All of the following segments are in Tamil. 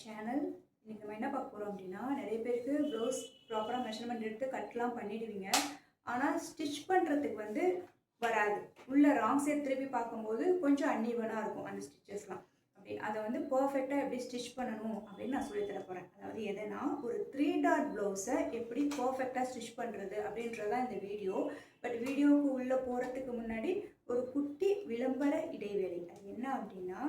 சேனல். இன்னைக்கு நம்ம என்ன பார்க்க போகிறோம் அப்படின்னா, நிறைய பேருக்கு ப்ளவுஸ் ப்ராப்பராக மெஷர்மெண்ட் எடுத்து கட்லாம் பண்ணிடுவீங்க. ஆனால் ஸ்டிச் பண்ணுறதுக்கு வராது. உள்ள ராங் சைட் திருப்பி பார்க்கும்போது கொஞ்சம் அன்ஈவனாக இருக்கும் அந்த ஸ்டிச்சஸ்லாம். அப்படி அதை பர்ஃபெக்டாக எப்படி ஸ்டிச் பண்ணணும் அப்படின்னு நான் சொல்லித்தர போகிறேன். அதாவது எதுனா ஒரு 3 டாட் ப்ளவுஸை எப்படி பர்ஃபெக்டாக ஸ்டிச் பண்ணுறது அப்படின்றதான் இந்த வீடியோ. பட் வீடியோவுக்கு உள்ளே போகிறதுக்கு முன்னாடி ஒரு குட்டி விளம்பர இடைவேளை. அது என்ன அப்படின்னா,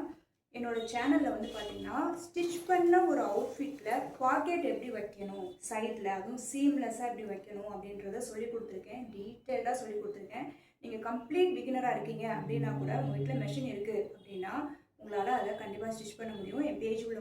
என்னோட சேனலில் பார்த்தீங்கன்னா ஸ்டிச் பண்ண ஒரு அவுட்ஃபிட்டில் பாக்கெட் எப்படி வைக்கணும், சைடில் அதுவும் சீம்லெஸ்ஸாக எப்படி வைக்கணும் அப்படின்றத சொல்லி கொடுத்துருக்கேன். டீட்டெயிலாக சொல்லி கொடுத்துருக்கேன். நீங்கள் கம்ப்ளீட் பிகினராக இருக்கீங்க அப்படின்னா கூட உங்கள் வீட்டில் மெஷின் இருக்குது அப்படின்னா உங்களால் அதை கண்டிப்பாக ஸ்டிச் பண்ண முடியும். என் பேஜ் உள்ள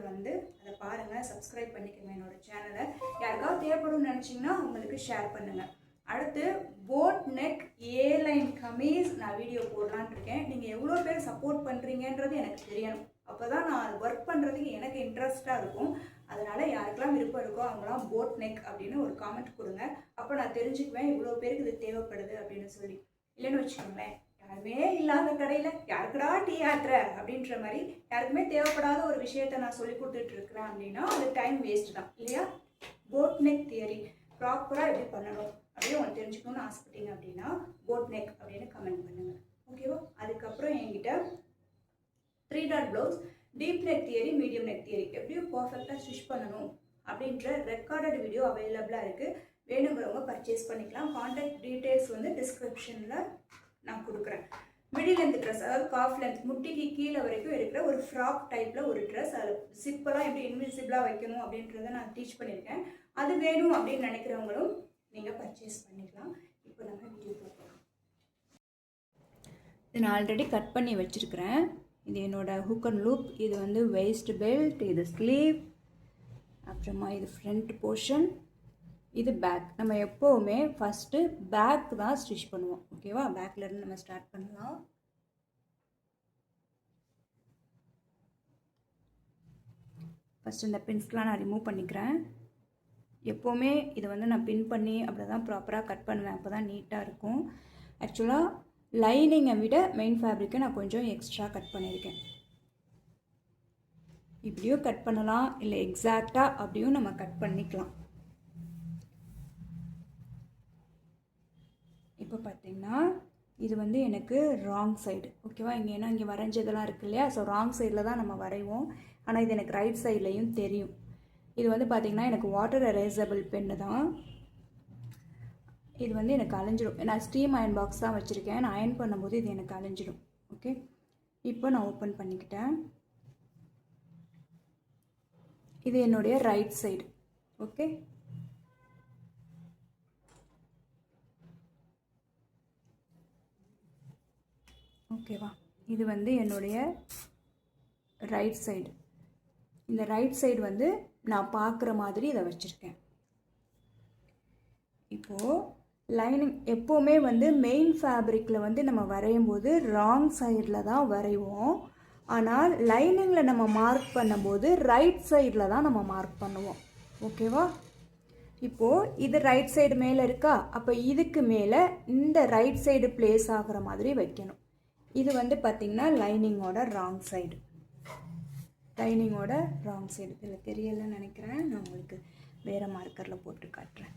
அதை பாருங்கள், சப்ஸ்கிரைப் பண்ணிக்கோங்க என்னோடய சேனலை. யாருக்காவது தேவைப்படும்னு நினச்சிங்கன்னா உங்களுக்கு ஷேர் பண்ணுங்கள். அடுத்து போட் நெக் ஏ லைன் கமீஸ் நான் வீடியோ போடலான்னு இருக்கேன். நீங்கள் எவ்வளோ பேர் சப்போர்ட் பண்ணுறீங்கன்றது எனக்கு தெரியணும். அப்போ தான் நான் அது ஒர்க் பண்ணுறதுக்கு எனக்கு இன்ட்ரெஸ்ட்டாக இருக்கும். அதனால் யாருக்கெல்லாம் விருப்பம் இருக்கோ அவங்களாம் போட் நெக் அப்படின்னு ஒரு காமெண்ட் கொடுங்க. அப்போ நான் தெரிஞ்சுக்குவேன் இவ்வளோ பேருக்கு இது தேவைப்படுது அப்படின்னு சொல்லி. இல்லைன்னு வச்சுக்கோங்களேன், யாருமே இல்லாத கடையில் யாருக்குடா டீ ஆத்துற அப்படின்ற மாதிரி யாருக்குமே தேவைப்படாத ஒரு விஷயத்த நான் சொல்லி கொடுத்துட்ருக்குறேன் அப்படின்னா அது டைம் வேஸ்ட் தான் இல்லையா? போட் நெக் தியரி ப்ராப்பராக எப்படி பண்ணணும் அப்படின்னு உங்களுக்கு தெரிஞ்சுக்கணும்னு ஆசைப்பட்டீங்க அப்படின்னா போட் நெக் அப்படின்னு கமெண்ட் பண்ணுங்கள். ஓகேவா? அதுக்கப்புறம் என்கிட்ட 3 dot blouse, deep neck theory, medium neck theory எப்படியும் பர்ஃபெக்டாக ஸ்டிச் பண்ணணும் அப்படின்ற ரெக்கார்டட் வீடியோ அவைலபிளாக இருக்குது. வேணுங்கிறவங்க பர்ச்சேஸ் பண்ணிக்கலாம். கான்டாக்ட் டீட்டெயில்ஸ் டிஸ்கிரிப்ஷனில் நான் கொடுக்குறேன். மிடில் லென்த் ட்ரெஸ், அதாவது காஃப் லென்த் முட்டிக்கு கீழே வரைக்கும் இருக்கிற ஒரு ஃப்ராக் டைப்பில் ஒரு ட்ரெஸ், அதில் சிப்பெல்லாம் எப்படி இன்விசிபிளாக வைக்கணும் அப்படின்றத நான் டீச் பண்ணியிருக்கேன். அது வேணும் அப்படின்னு நினைக்கிறவங்களும் நீங்கள் பர்ச்சேஸ் பண்ணிக்கலாம். இப்போ நம்ம வீடியோ பார்க்கலாம். இது நான் ஆல்ரெடி கட் பண்ணி வச்சுருக்கிறேன். இது என்னோடய ஹூக் அண்ட் லூப். இது வெயிஸ்ட் பெல்ட், இது ஸ்லீவ், அப்புறமா இது ஃப்ரண்ட் போர்ஷன், இது பேக். நம்ம எப்போவுமே ஃபஸ்ட்டு பேக் தான் ஸ்டிச் பண்ணுவோம். ஓகேவா? பேக்லேருந்து நம்ம ஸ்டார்ட் பண்ணலாம். ஃபஸ்ட்டு இந்த பின்ஸ்லாம் நான் ரிமூவ் பண்ணிக்கிறேன். எப்போவுமே இதை நான் பின் பண்ணி அப்படி தான் ப்ராப்பராக கட் பண்ணுவேன். அப்போ தான் நீட்டாக இருக்கும். ஆக்சுவலாக லைனிங்கை விட மெயின் ஃபேப்ரிக்கை நான் கொஞ்சம் எக்ஸ்ட்ரா கட் பண்ணியிருக்கேன். இப்படியும் கட் பண்ணலாம், இல்லை எக்ஸாக்டாக அப்படியும் நம்ம கட் பண்ணிக்கலாம். இப்போ பார்த்திங்கன்னா இது எனக்கு ராங் சைடு. ஓகேவா? இங்கே வரைஞ்சதெல்லாம் இருக்கு இல்லையா? ஸோ ராங் சைடில் தான் நம்ம வரைவோம். ஆனால் இது எனக்கு ரைட் சைட்லேயும் தெரியும். இது பார்த்திங்கன்னா எனக்கு வாட்டர் எரேசபிள் பென்னு தான். இது எனக்கு அழிஞ்சிடும். நான் ஸ்டீம் அயன் பாக்ஸ் தான் வச்சுருக்கேன். நான் அயன் பண்ணும்போது இது எனக்கு அழிஞ்சிடும். ஓகே, இப்போ நான் ஓப்பன் பண்ணிக்கிட்டேன். இது என்னுடைய ரைட் சைடு. ஓகே, ஓகேவா? இது என்னுடைய ரைட் சைடு. இந்த ரைட் சைடு நான் பார்க்குற மாதிரி இதை வச்சுருக்கேன். இப்போது லைனிங் எப்போவுமே மெயின் ஃபேப்ரிக்கில் நம்ம வரையும் போது ராங் சைடில் தான் வரைவோம். ஆனால் லைனிங்கில் நம்ம மார்க் பண்ணும்போது ரைட் சைடில் தான் நம்ம மார்க் பண்ணுவோம். ஓகேவா? இப்போது இது ரைட் சைடு மேலே இருக்கா? அப்போ இதுக்கு மேலே இந்த ரைட் சைடு பிளேஸ் ஆகிற மாதிரி வைக்கணும். இது பார்த்திங்கன்னா லைனிங்கோட ராங் சைடு. லைனிங்கோட ராங் சைடு இதில் தெரியலைன்னு நினைக்கிறேன். நான் உங்களுக்கு வேறு மார்க்கரில் போட்டு காட்டுறேன்.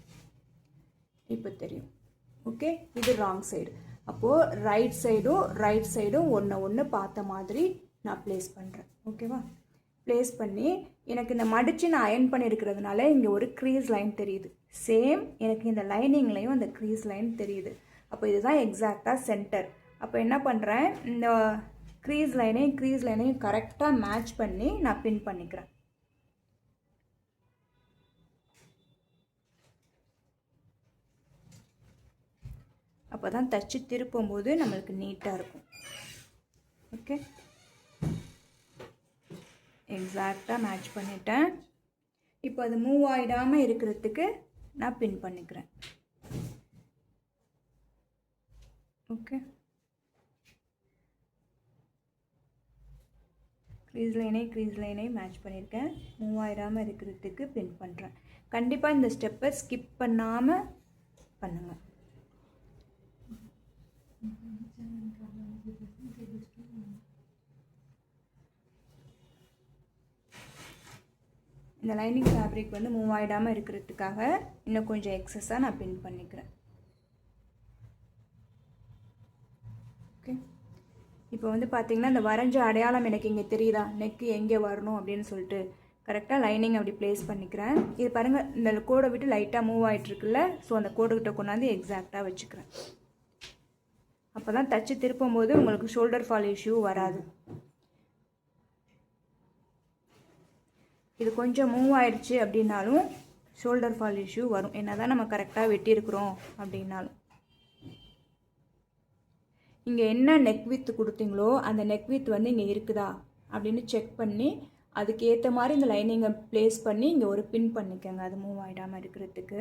இப்போ தெரியும். ஓகே, இது ராங் சைடு. அப்போது ரைட் சைடும் ஒன்று பார்த்த மாதிரி நான் ப்ளேஸ் பண்ணுறேன். ஓகேவா? ப்ளேஸ் பண்ணி எனக்கு இந்த மடித்து நான் அயன் பண்ணியிருக்கிறதுனால இங்கே ஒரு க்ரீஸ் லைன் தெரியுது. சேம் எனக்கு இந்த லைனிங்லேயும் அந்த க்ரீஸ் லைன் தெரியுது. அப்போ இதுதான் எக்ஸாக்டாக சென்டர். அப்போ என்ன பண்ணுறேன், இந்த க்ரீஸ் லைனையும் கரெக்டாக மேட்ச் பண்ணி நான் பின் பண்ணிக்கிறேன். அப்போ தான் தச்சு திருப்பும்போது நம்மளுக்கு நீட்டாக இருக்கும். ஓகே, எக்ஸாக்டாக மேட்ச் பண்ணிட்டேன். இப்போ அது மூவ் ஆகிடாமல் இருக்கிறதுக்கு நான் பின் பண்ணிக்கிறேன். ஓகே, க்ரீஸ் லைனை மேட்ச் பண்ணியிருக்கேன். மூவ் ஆகிடாமல் இருக்கிறதுக்கு பின் பண்ணுறேன். கண்டிப்பாக இந்த ஸ்டெப்பை ஸ்கிப் பண்ணாமல் பண்ணுங்கள். இந்த லைனிங் ஃபேப்ரிக் வந்து மூவ் ஆகிடாமல் இருக்கிறதுக்காக இன்னும் கொஞ்சம் எக்ஸஸாக நான் பின் பண்ணிக்கிறேன். ஓகே, இப்போ வந்து பார்த்திங்கன்னா இந்த வரைஞ்ச அடையாளம் எனக்கு இங்கே தெரியுதா, நெக்கு எங்கே வரணும் அப்படின்னு சொல்லிட்டு கரெக்டாக லைனிங் அப்படி ப்ளேஸ் பண்ணிக்கிறேன். இது பாருங்கள், இந்த கோடை விட்டு லைட்டாக மூவ் ஆகிட்டுருக்குல்ல, ஸோ அந்த கோடுகிட்ட கொண்டாந்து எக்ஸாக்டாக வச்சுக்கிறேன். அப்போ தான் தச்சு திருப்பும் போது உங்களுக்கு ஷோல்டர் ஃபால் இஷ்யூ வராது. இது கொஞ்சம் மூவ் ஆயிடுச்சு அப்படின்னாலும் ஷோல்டர் ஃபால் இஷ்யூ வரும், என்ன தான் நம்ம கரெக்டாக வெட்டியிருக்கிறோம் அப்படின்னாலும். இங்கே என்ன நெக் வித் கொடுத்தீங்களோ அந்த நெக் வித் வந்து இங்கே இருக்குதா அப்படின்னு செக் பண்ணி அதுக்கேற்ற மாதிரி இந்த லைனிங்கை ப்ளேஸ் பண்ணி இங்கே ஒரு பின் பண்ணிக்கோங்க, அது மூவ் ஆகிடாமல் இருக்கிறதுக்கு.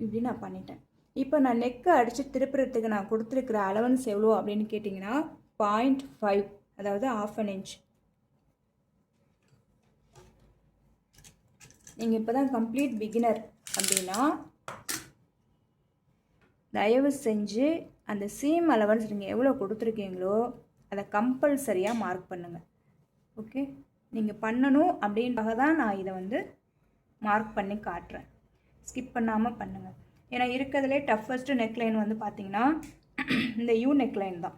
இப்படி நான் பண்ணிட்டேன். இப்போ நான் நெக்கை அடித்து திருப்புறதுக்கு நான் கொடுத்துருக்குற அலவன்ஸ் எவ்வளோ அப்படின்னு கேட்டிங்கன்னா 0.5, அதாவது 1/2 inch. நீங்கள் இப்போ தான் கம்ப்ளீட் பிகினர் அப்படின்னா தயவு செஞ்சு அந்த சீம் அலவன்ஸ் நீங்கள் எவ்வளோ கொடுத்துருக்கீங்களோ அதை கம்பல்சரியாக மார்க் பண்ணுங்கள். ஓகே, நீங்கள் பண்ணணும் அப்படின்றாக தான் நான் இதை வந்து மார்க் பண்ணி காட்டுறேன். ஸ்கிப் பண்ணாமல் பண்ணுங்கள். ஏன்னா இருக்கிறதுலே டஃபஸ்ட்டு நெக்லைன் வந்து பார்த்திங்கன்னா இந்த யூ நெக்லைன் தான்.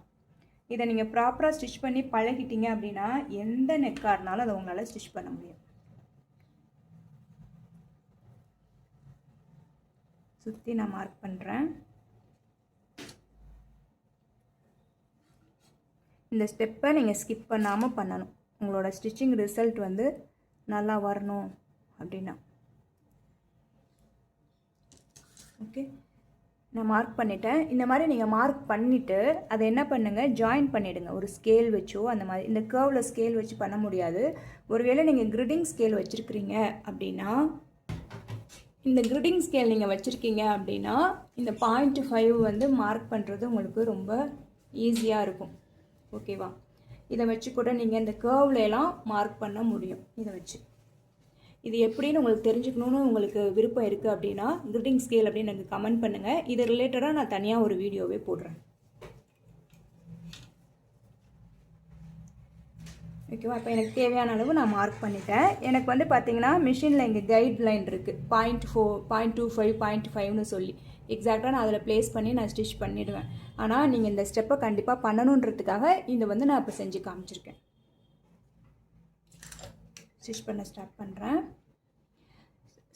இதை நீங்கள் ப்ராப்பராக ஸ்டிச் பண்ணி பழகிட்டீங்க அப்படின்னா எந்த நெக்காக இருந்தாலும் அதை உங்களால் ஸ்டிச் பண்ண முடியும். சுற்றி நான் மார்க் பண்ணுறேன். இந்த ஸ்டெப்பை நீங்கள் ஸ்கிப் பண்ணாமல் பண்ணணும், உங்களோட ஸ்டிச்சிங் ரிசல்ட் வந்து நல்லா வரணும் அப்படின்னா. ஓகே, நான் மார்க் பண்ணிட்டேன். இந்த மாதிரி நீங்கள் மார்க் பண்ணிவிட்டு அதை என்ன பண்ணுங்கள், ஜாயின் பண்ணிவிடுங்க ஒரு ஸ்கேல் வச்சோ. அந்த மாதிரி இந்த கர்வில் ஸ்கேல் வச்சு பண்ண முடியாது. ஒருவேளை நீங்கள் கிரிட்டிங் ஸ்கேல் வச்சுருக்கிறீங்க அப்படின்னா, இந்த கிரிட்டிங் ஸ்கேல் நீங்கள் வச்சுருக்கீங்க அப்படின்னா இந்த 0.5 வந்து மார்க் பண்ணுறது உங்களுக்கு ரொம்ப ஈஸியாக இருக்கும். ஓகேவா, இதை வச்சு கூட நீங்கள் இந்த கர்வ்லாம் மார்க் பண்ண முடியும். இதை வச்சு இது எப்படின்னு உங்களுக்கு தெரிஞ்சுக்கணுன்னு உங்களுக்கு விருப்பம் இருக்குது அப்படின்னா கிரிட்டிங் ஸ்கேல் அப்படின்னு எனக்கு கமெண்ட் பண்ணுங்கள். இது ரிலேட்டடாக நான் தனியாக ஒரு வீடியோவே போடுறேன். ஓகேவா, இப்போ எனக்கு தேவையான அளவு நான் மார்க் பண்ணிட்டேன். எனக்கு வந்து பார்த்தீங்கன்னா மிஷினில் இங்கே கைட் லைன் இருக்குது 0.4, 0.25, 0.5ன்னு சொல்லி எக்ஸாக்டாக நான் அதில் ப்ளேஸ் பண்ணி நான் ஸ்டிச் பண்ணிவிடுவேன். ஆனால் நீங்கள் இந்த ஸ்டெப்பை கண்டிப்பாக பண்ணணுன்றதுக்காக இதை வந்து நான் இப்போ செஞ்சு காமிச்சிருக்கேன். ஸ்டிச் பண்ண ஸ்டார்ட் பண்ணுறேன்.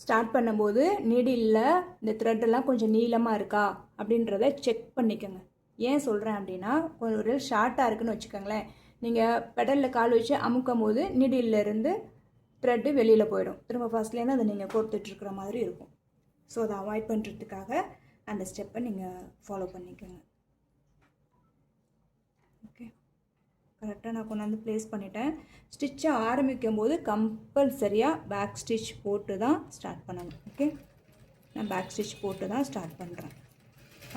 ஸ்டார்ட் பண்ணும்போது நீடிலில் இந்த த்ரெட்டெல்லாம் கொஞ்சம் நீளமாக இருக்கா அப்படின்றத செக் பண்ணிக்கோங்க. ஏன் சொல்கிறேன் அப்படின்னா, ஒரு ஷார்ட்டாக இருக்குதுன்னு வச்சுக்கோங்களேன், நீங்கள் பெடலில் கால் வச்சு அமுக்கும் போது நீடிலிருந்து த்ரெட்டு வெளியில் போயிடும். திரும்ப ஃபஸ்ட்லேருந்து அதை நீங்கள் கொடுத்துட்ருக்குற மாதிரி இருக்கும். ஸோ அதை அவாய்ட் பண்ணுறதுக்காக அந்த ஸ்டெப்பை நீங்கள் ஃபாலோ பண்ணிக்கோங்க. ஓகே, கரெக்டாக நான் கொண்டாந்து ப்ளேஸ் பண்ணிட்டேன். ஸ்டிச்சை ஆரம்பிக்கும் போது கம்பல்சரியாக பேக் ஸ்டிச் போட்டு தான் ஸ்டார்ட் பண்ணணும். ஓகே, நான் பேக் ஸ்டிச் போட்டு தான் ஸ்டார்ட் பண்ணுறேன்.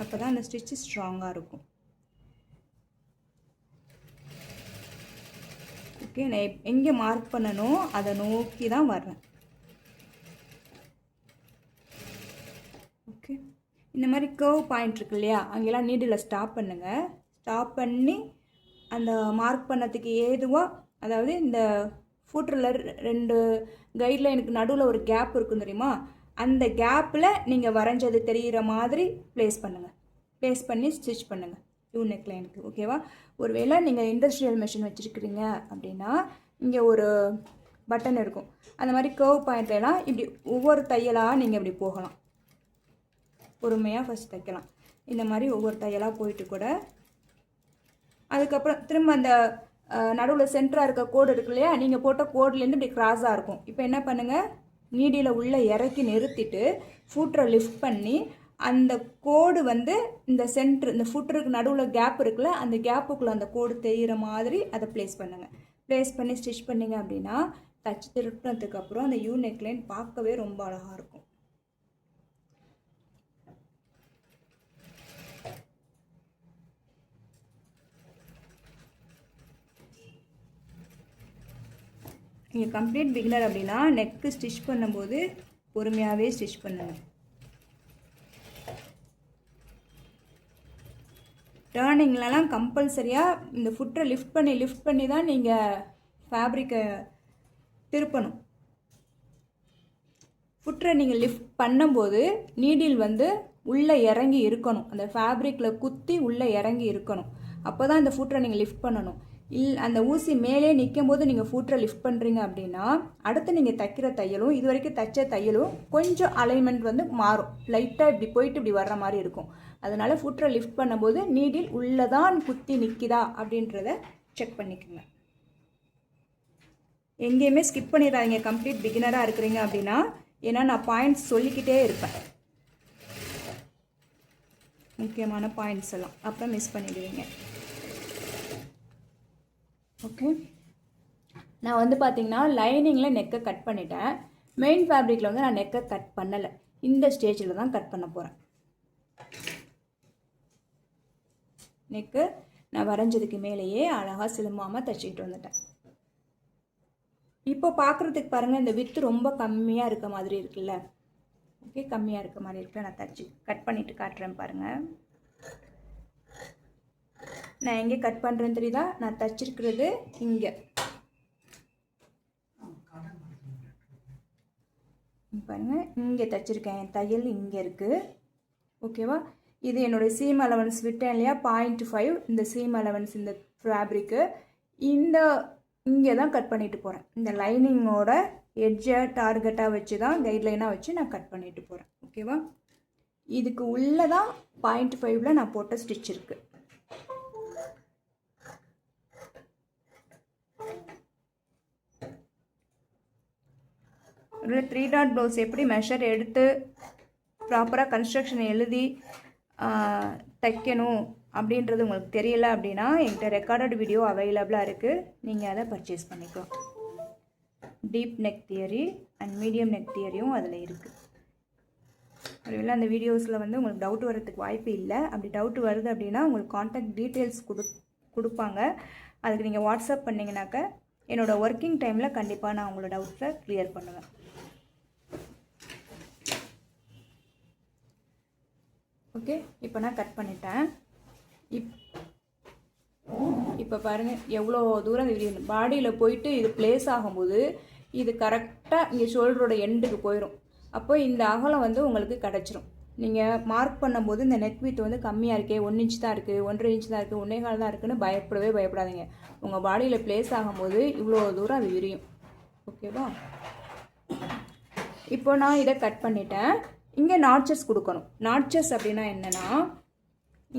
அப்போ தான் அந்த ஸ்டிச்சு ஸ்ட்ராங்காக இருக்கும். ஓகே, நான் எங்கே மார்க் பண்ணணும் அதை நோக்கி தான் வர்றேன். ஓகே, இந்த மாதிரி கர்வ் பாயிண்ட் இருக்கு இல்லையா, அங்கெல்லாம் நீடில் ஸ்டாப் பண்ணுங்கள். ஸ்டாப் பண்ணி அந்த மார்க் பண்ணதுக்கு ஏதுவாக, அதாவது இந்த ஃபுட்ரில் 2 கைட்லைனுக்கு நடுவில் ஒரு கேப் இருக்கும் தெரியுமா, அந்த கேப்பில் நீங்கள் வரைஞ்சது தெரிகிற மாதிரி ப்ளேஸ் பண்ணுங்கள். ப்ளேஸ் பண்ணி ஸ்டிச் பண்ணுங்கள் யூ நெக் லைனுக்கு. ஓகேவா, ஒருவேளை நீங்கள் இண்டஸ்ட்ரியல் மிஷின் வச்சுருக்கிறீங்க அப்படின்னா இங்கே ஒரு பட்டன் இருக்கும். அந்த மாதிரி கர்வ் பாயிண்ட்லாம் இப்படி ஒவ்வொரு தையலாக நீங்கள் இப்படி போகலாம். பொறுமையாக ஃபஸ்ட் தைக்கலாம். இந்த மாதிரி ஒவ்வொரு தையலாக போயிட்டு கூட அதுக்கப்புறம் திரும்ப அந்த நடுவில் சென்டராக இருக்க கோடு இருக்கு இல்லையா, நீங்கள் போட்ட கோட்லேருந்து இப்படி கிராஸாக இருக்கும். இப்போ என்ன பண்ணுங்கள், நீடியில் உள்ளே இறக்கி நிறுத்திட்டு ஃபுட்ரை லிஃப்ட் பண்ணி அந்த கோடு வந்து இந்த சென்ட்ரு, இந்த ஃபுட்ருக்கு நடுவில் கேப் இருக்குல்ல, அந்த கேப்புக்குள்ளே அந்த கோடு தெரிகிற மாதிரி அதை ப்ளேஸ் பண்ணுங்கள். ப்ளேஸ் பண்ணி ஸ்டிச் பண்ணிங்க அப்படின்னா தச்சு திருப்பினதுக்கப்புறம் அந்த யூ நெக்லைன் பார்க்கவே ரொம்ப அழகாக இருக்கும். நீங்கள் கம்ப்ளீட் பிகினர் அப்படின்னா நெக்கு ஸ்டிச் பண்ணும்போது பொறுமையாகவே ஸ்டிச் பண்ணுங்கள். டேர்னிங்லலாம் கம்பல்சரியாக இந்த ஃபுட்டை லிஃப்ட் பண்ணி தான் நீங்கள் ஃபேப்ரிக்கை திருப்பணும். ஃபுட்டரை நீங்கள் லிஃப்ட் பண்ணும்போது நீடில் வந்து உள்ளே இறங்கி இருக்கணும், அந்த ஃபேப்ரிக்கில் குத்தி உள்ளே இறங்கி இருக்கணும். அப்போ தான் இந்த ஃபுட்டரை நீங்கள் லிஃப்ட் பண்ணணும். அந்த ஊசி மேலே நிற்கும் போது நீங்கள் ஃபுட்டரை லிஃப்ட் பண்ணுறீங்க அப்படின்னா அடுத்து நீங்கள் தைக்கிற தையலும் இது வரைக்கும் தைச்ச தையலும் கொஞ்சம் அலைன்மெண்ட் வந்து மாறும், லைட்டாக இப்படி போயிட்டு இப்படி வர்ற மாதிரி இருக்கும். அதனால ஃபுட்டரை லிஃப்ட் பண்ணும்போது நீடில் உள்ளே தான் குத்தி நிற்கிதா அப்படின்றத செக் பண்ணிக்கோங்க. எங்கேயுமே ஸ்கிப் பண்ணிடாதீங்க கம்ப்ளீட் பிகினராக இருக்கிறீங்க அப்படின்னா, ஏன்னா நான் பாயிண்ட்ஸ் சொல்லிக்கிட்டே இருப்பேன், முக்கியமான பாயிண்ட்ஸ் எல்லாம், அப்புறம் மிஸ் பண்ணிடுவீங்க. ஓகே, நான் வந்து பார்த்தீங்கன்னா லைனிங்கில் நெக்கை கட் பண்ணிட்டேன். மெயின் ஃபேப்ரிக்கில் வந்து நான் நெக்கை கட் பண்ணலை, இந்த ஸ்டேஜில் தான் கட் பண்ண போகிறேன். நெக்கு நான் வரைஞ்சதுக்கு மேலேயே அழகாக சிலும்பாமல் தைச்சிக்கிட்டு வந்துட்டேன். இப்போ பார்க்குறதுக்கு பாருங்கள் இந்த வித்து ரொம்ப கம்மியாக இருக்க மாதிரி இருக்குல்ல. ஓகே, கம்மியாக இருக்க மாதிரி இருக்குல்ல. நான் தைச்சி கட் பண்ணிவிட்டு காட்டுறேன் பாருங்கள். நான் எங்கே கட் பண்ணுறேன்னு தெரியுதா? நான் தைச்சிருக்கிறது இங்கே பாருங்கள், இங்கே தைச்சிருக்கேன். தையல் இங்கே இருக்குது. ஓகேவா? இது என்னுடைய சீம் அலவன்ஸ் விட்டேன் இல்லையா, 0.5. இந்த சீம் அலவன்ஸ் இந்த ஃபேப்ரிக்கு இங்கே தான் கட் பண்ணிட்டு போகிறேன். இந்த லைனிங்கோட எட்ஜை டார்கெட்டாக வச்சு தான், கைட்லைனாக வச்சு நான் கட் பண்ணிட்டு போகிறேன். ஓகேவா? இதுக்கு உள்ளே தான் 0.5ல் நான் போட்ட ஸ்டிச் இருக்குது. ஒரு 3 டாட் ப்ளவுஸ் எப்படி மெஷர் எடுத்து ப்ராப்பராக கன்ஸ்ட்ரக்ஷன் எழுதி தைக்கணும் அப்படின்றது உங்களுக்கு தெரியல அப்படின்னா என்கிட்ட ரெக்கார்டட் வீடியோ அவைலபிளாக இருக்குது, நீங்கள் அதை பர்ச்சேஸ் பண்ணிக்கலாம். Deep neck theory and medium neck தியரியும் அதில் இருக்குது. ஒருவேளை அந்த வீடியோஸில் வந்து உங்களுக்கு டவுட் வர்றதுக்கு வாய்ப்பு இல்லை. அப்படி டவுட் வருது அப்படின்னா உங்களுக்கு கான்டாக்ட் டீட்டெயில்ஸ் கொடுப்பாங்க. அதுக்கு நீங்கள் வாட்ஸ்அப் பண்ணிங்கனாக்க என்னோடய ஒர்க்கிங் டைமில் கண்டிப்பாக நான் உங்களோட டவுட்ஸை க்ளியர் பண்ணுவேன். ஓகே, இப்போ நான் கட் பண்ணிட்டேன். இப்போ பாருங்கள் எவ்வளோ தூரம் இது பாடியில் போயிட்டு இது பிளேஸ் ஆகும்போது இது கரெக்டாக இங்கே ஷோல்டரோட எண்டுக்கு போயிடும். அப்போ இந்த அகலம் வந்து உங்களுக்கு கிடச்சிரும். நீங்கள் மார்க் பண்ணும்போது இந்த நெக் வித் வந்து கம்மியாக இருக்கே, 1 இன்ச் தான் இருக்குது, 1.5 இன்ச் தான் இருக்குது, 1.25 தான் இருக்குதுன்னு பயப்படாதீங்க. உங்கள் பாடியில் பிளேஸ் ஆகும்போது இவ்வளோ தூரம் அது விரியும். ஓகேவா? இப்போ நான் இதை கட் பண்ணிட்டேன். இங்கே நாட்சஸ் கொடுக்கணும். நாட்சஸ் அப்படின்னா என்னென்னா,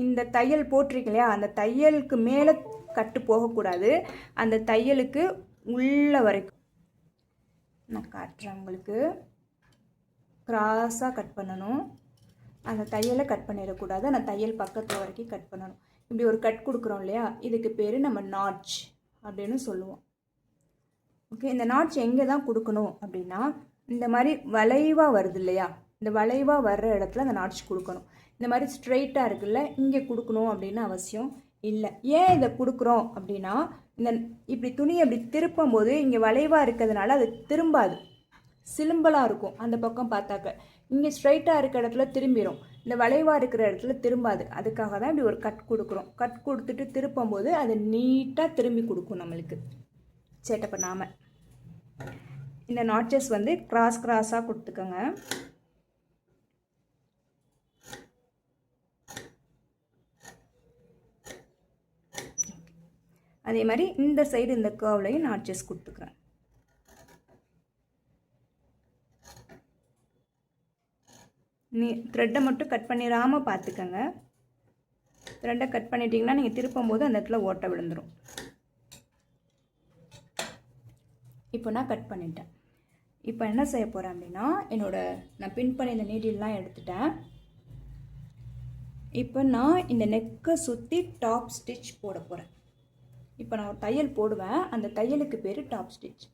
இந்த தையல் போட்டிருக்கு இல்லையா, அந்த தையலுக்கு மேலே கட்டு போகக்கூடாது, அந்த தையலுக்கு உள்ள வரைக்கும் நான் காட்டுறேன் உங்களுக்கு. கிராஸாக கட் பண்ணணும், அந்த தையலை கட் பண்ணிடக்கூடாது, அந்த தையல் பக்கத்து வரைக்கும் கட் பண்ணணும். இப்படி ஒரு கட் கொடுக்குறோம் இல்லையா, இதுக்கு பேர் நம்ம நாட்ச் அப்படின்னு சொல்லுவோம். ஓகே, இந்த நாட்ச் எங்கே தான் கொடுக்கணும் அப்படின்னா, இந்த மாதிரி வளைவாக வருது இல்லையா, இந்த வளைவாக வர்ற இடத்துல அந்த நாட்ச் கொடுக்கணும். இந்த மாதிரி ஸ்ட்ரெயிட்டாக இருக்குல்ல, இங்கே கொடுக்கணும் அப்படின்னு அவசியம் இல்லை. ஏன் இதை கொடுக்குறோம் அப்படின்னா, இப்படி துணியை அப்படி திருப்பும் போது இங்கே வளைவாக இருக்கிறதுனால அது திரும்பாது, சிலும்பலாக இருக்கும். அந்த பக்கம் பார்த்தாக்க இங்கே ஸ்ட்ரைட்டாக இருக்கிற இடத்துல திரும்பிடும், இந்த வளைவாக இருக்கிற இடத்துல திரும்பாது. அதுக்காக தான் இப்படி ஒரு கட் கொடுக்குறோம். கட் கொடுத்துட்டு திருப்பும் போது அது நீட்டாக திரும்பி கொடுக்கும் நம்மளுக்கு, சேட்டை பண்ணாமல். இந்த நாட்சஸ் வந்து கிராஸாக கொடுத்துக்கோங்க. அதே மாதிரி இந்த சைடு இந்த கர்வ்லையும் நான் அட்ஜஸ்ட் கொடுத்துக்கிறேன். த்ரெட்டை மட்டும் கட் பண்ணிடாமல் பார்த்துக்கோங்க. த்ரெட்டை கட் பண்ணிட்டீங்கன்னா நீங்கள் திருப்பும் போது அந்த இடத்துல ஓட்டை விழுந்துடும். இப்போ நான் கட் பண்ணிட்டேன். இப்போ என்ன செய்ய போகிறேன் அப்படின்னா, நான் பின் பண்ணி இந்த நீடில்லாம் எடுத்துட்டேன். இப்போ நான் இந்த நெக்கை சுற்றி டாப் ஸ்டிச் போட போகிறேன். இப்போ நான் ஒரு தையல் போடுவேன், அந்த தையலுக்கு பேர் டாப் ஸ்டிச்.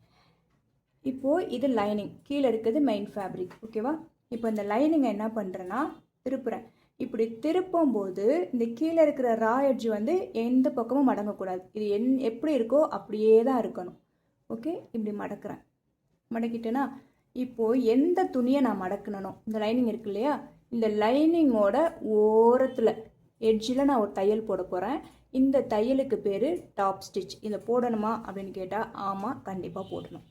இப்போது இது லைனிங், கீழே இருக்குது மெயின் ஃபேப்ரிக். ஓகேவா? இப்போ இந்த லைனிங்கை என்ன பண்ணுறேன்னா திருப்புறேன். இப்படி திருப்பும் போது இந்த கீழே இருக்கிற ரா எட்ஜ் வந்து எந்த பக்கமும் மடங்கக்கூடாது. இது எப்படி இருக்கோ அப்படியே தான் இருக்கணும். ஓகே, இப்படி மடக்கிறேன். மடக்கிட்டேன்னா இப்போது எந்த துணியை நான் மடக்கணும், இந்த லைனிங் இருக்கு இல்லையா, இந்த லைனிங்கோட ஓரத்தில் எட்ஜில் நான் ஒரு தையல் போட போகிறேன். இந்த தையலுக்கு பேர் டாப் ஸ்டிச். இதை போடணுமா அப்படின்னு கேட்டால் ஆமாம், கண்டிப்பாக போடணும்.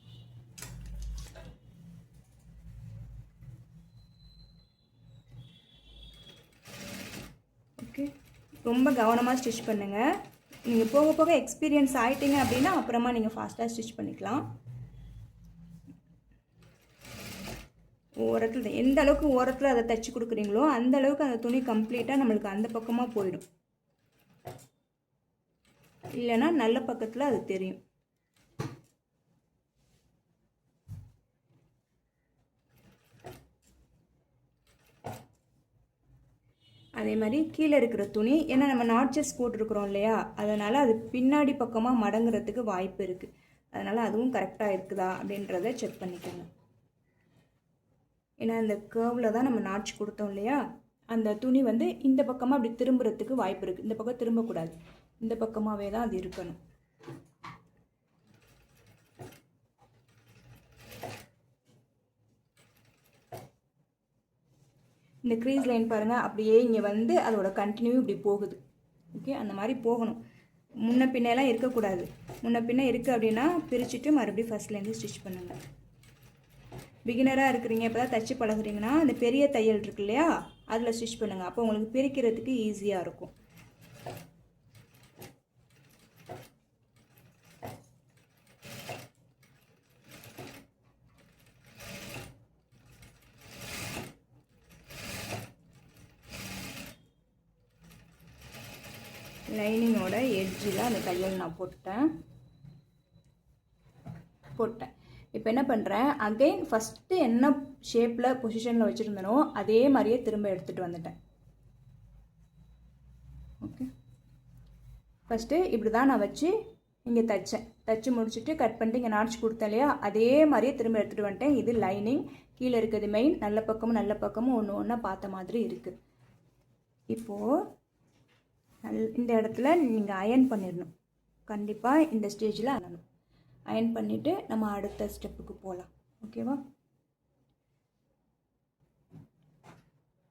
ஓகே, ரொம்ப கவனமாக ஸ்டிச் பண்ணுங்கள். நீங்கள் போக போக எக்ஸ்பீரியன்ஸ் ஆகிட்டீங்க அப்படின்னா அப்புறமா நீங்கள் ஃபாஸ்ட்டாக ஸ்டிச் பண்ணிக்கலாம். ஓரத்தில் எந்த அளவுக்கு ஓரத்தில் அதை தைச்சி கொடுக்குறீங்களோ அந்த அளவுக்கு அந்த துணி கம்ப்ளீட்டாக நம்மளுக்கு அந்த பக்கமாக போயிடும். இல்லைன்னா நல்ல பக்கத்தில் அது தெரியும். அதே மாதிரி கீழே இருக்கிற துணி, ஏன்னா நம்ம நாட்சஸ் போட்டிருக்கிறோம் இல்லையா, அதனால் அது பின்னாடி பக்கமாக மடங்குறதுக்கு வாய்ப்பு இருக்குது. அதனால் அதுவும் கரெக்டாக இருக்குதா அப்படின்றத செக் பண்ணிக்கோங்க. ஏன்னா இந்த கேர்வில் தான் நம்ம நாட்ச் கொடுத்தோம் இல்லையா, அந்த துணி வந்து இந்த பக்கமாக அப்படி திரும்புறதுக்கு வாய்ப்பு இருக்குது. இந்த பக்கம் திரும்பக்கூடாது, இந்த பக்கமாகவே தான் அது இருக்கணும். இந்த க்ரீஸ் லைன் பாருங்கள், அப்படியே இங்கே வந்து அதோட கண்டினியூ இப்படி போகுது. ஓகே, அந்த மாதிரி போகணும். முன்ன பின்னெல்லாம் இருக்கக்கூடாது. முன்ன பின்ன இருக்குது அப்படின்னா பிரிச்சுட்டு மறுபடியும் ஃபஸ்ட்லேருந்து ஸ்டிச் பண்ணுங்கள். பிகினராக இருக்கிறீங்க, இப்போ தான் தச்சு பழகுறீங்கன்னா அந்த பெரிய தையல் இருக்கு இல்லையா, அதில் ஸ்டிச் பண்ணுங்கள். அப்போ உங்களுக்கு பிரிக்கிறதுக்கு ஈஸியாக இருக்கும். லைனிங்கோட எட்ஜில் அந்த தையல் நான் போட்டேன். இப்போ என்ன பண்ணுறேன், அகெயின் ஃபஸ்ட்டு என்ன ஷேப்பில் பொசிஷனில் வச்சுருந்தனோ அதே மாதிரியே திரும்ப எடுத்துகிட்டு வந்துட்டேன். ஓகே, ஃபஸ்ட்டு இப்படி தான் நான் வச்சு இங்கே தச்சு முடிச்சுட்டு கட் பண்ணிட்டு இங்கே நாட்ச் கொடுத்தேன் இல்லையா, அதே மாதிரியே திரும்ப எடுத்துகிட்டு வந்துட்டேன். இது லைனிங், கீழே இருக்கிறது மெயின். நல்ல பக்கமும் ஒன்று ஒன்றா பார்த்த மாதிரி இருக்குது. இப்போது இந்த இடத்துல நீங்கள் அயன் பண்ணிடணும். கண்டிப்பாக இந்த ஸ்டேஜில் அயன் பண்ணிவிட்டு நம்ம அடுத்த ஸ்டெப்புக்கு போகலாம். ஓகேவா?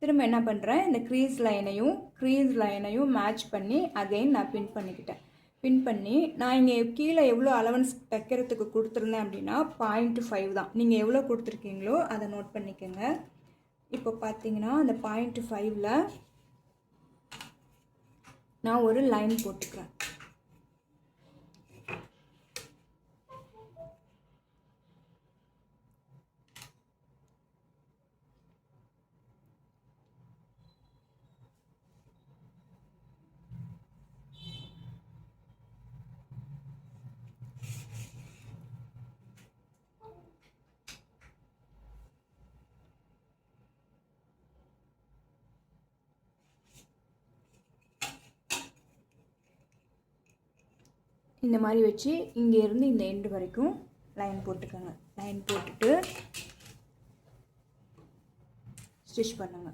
திரும்ப என்ன பண்ணுறேன், இந்த க்ரீஸ் லைனையும் மேட்ச் பண்ணி அகைன் நான் பின் பண்ணிக்கிட்டேன். பின் பண்ணி நான் இங்கே கீழே எவ்வளோ அலவன்ஸ் தைக்கிறதுக்கு கொடுத்துருந்தேன் அப்படின்னா 0.5 தான். நீங்கள் எவ்வளோ கொடுத்துருக்கீங்களோ அதை நோட் பண்ணிக்கோங்க. இப்போ பார்த்தீங்கன்னா அந்த 0.5ல் நான் ஒரு லைன் போட்டுக்கிறேன். இந்த மாதிரி வச்சு இங்கேருந்து இந்த எண்டு வரைக்கும் லைன் போட்டுக்கோங்க. லைன் போட்டுட்டு ஸ்டிச் பண்ணுங்க.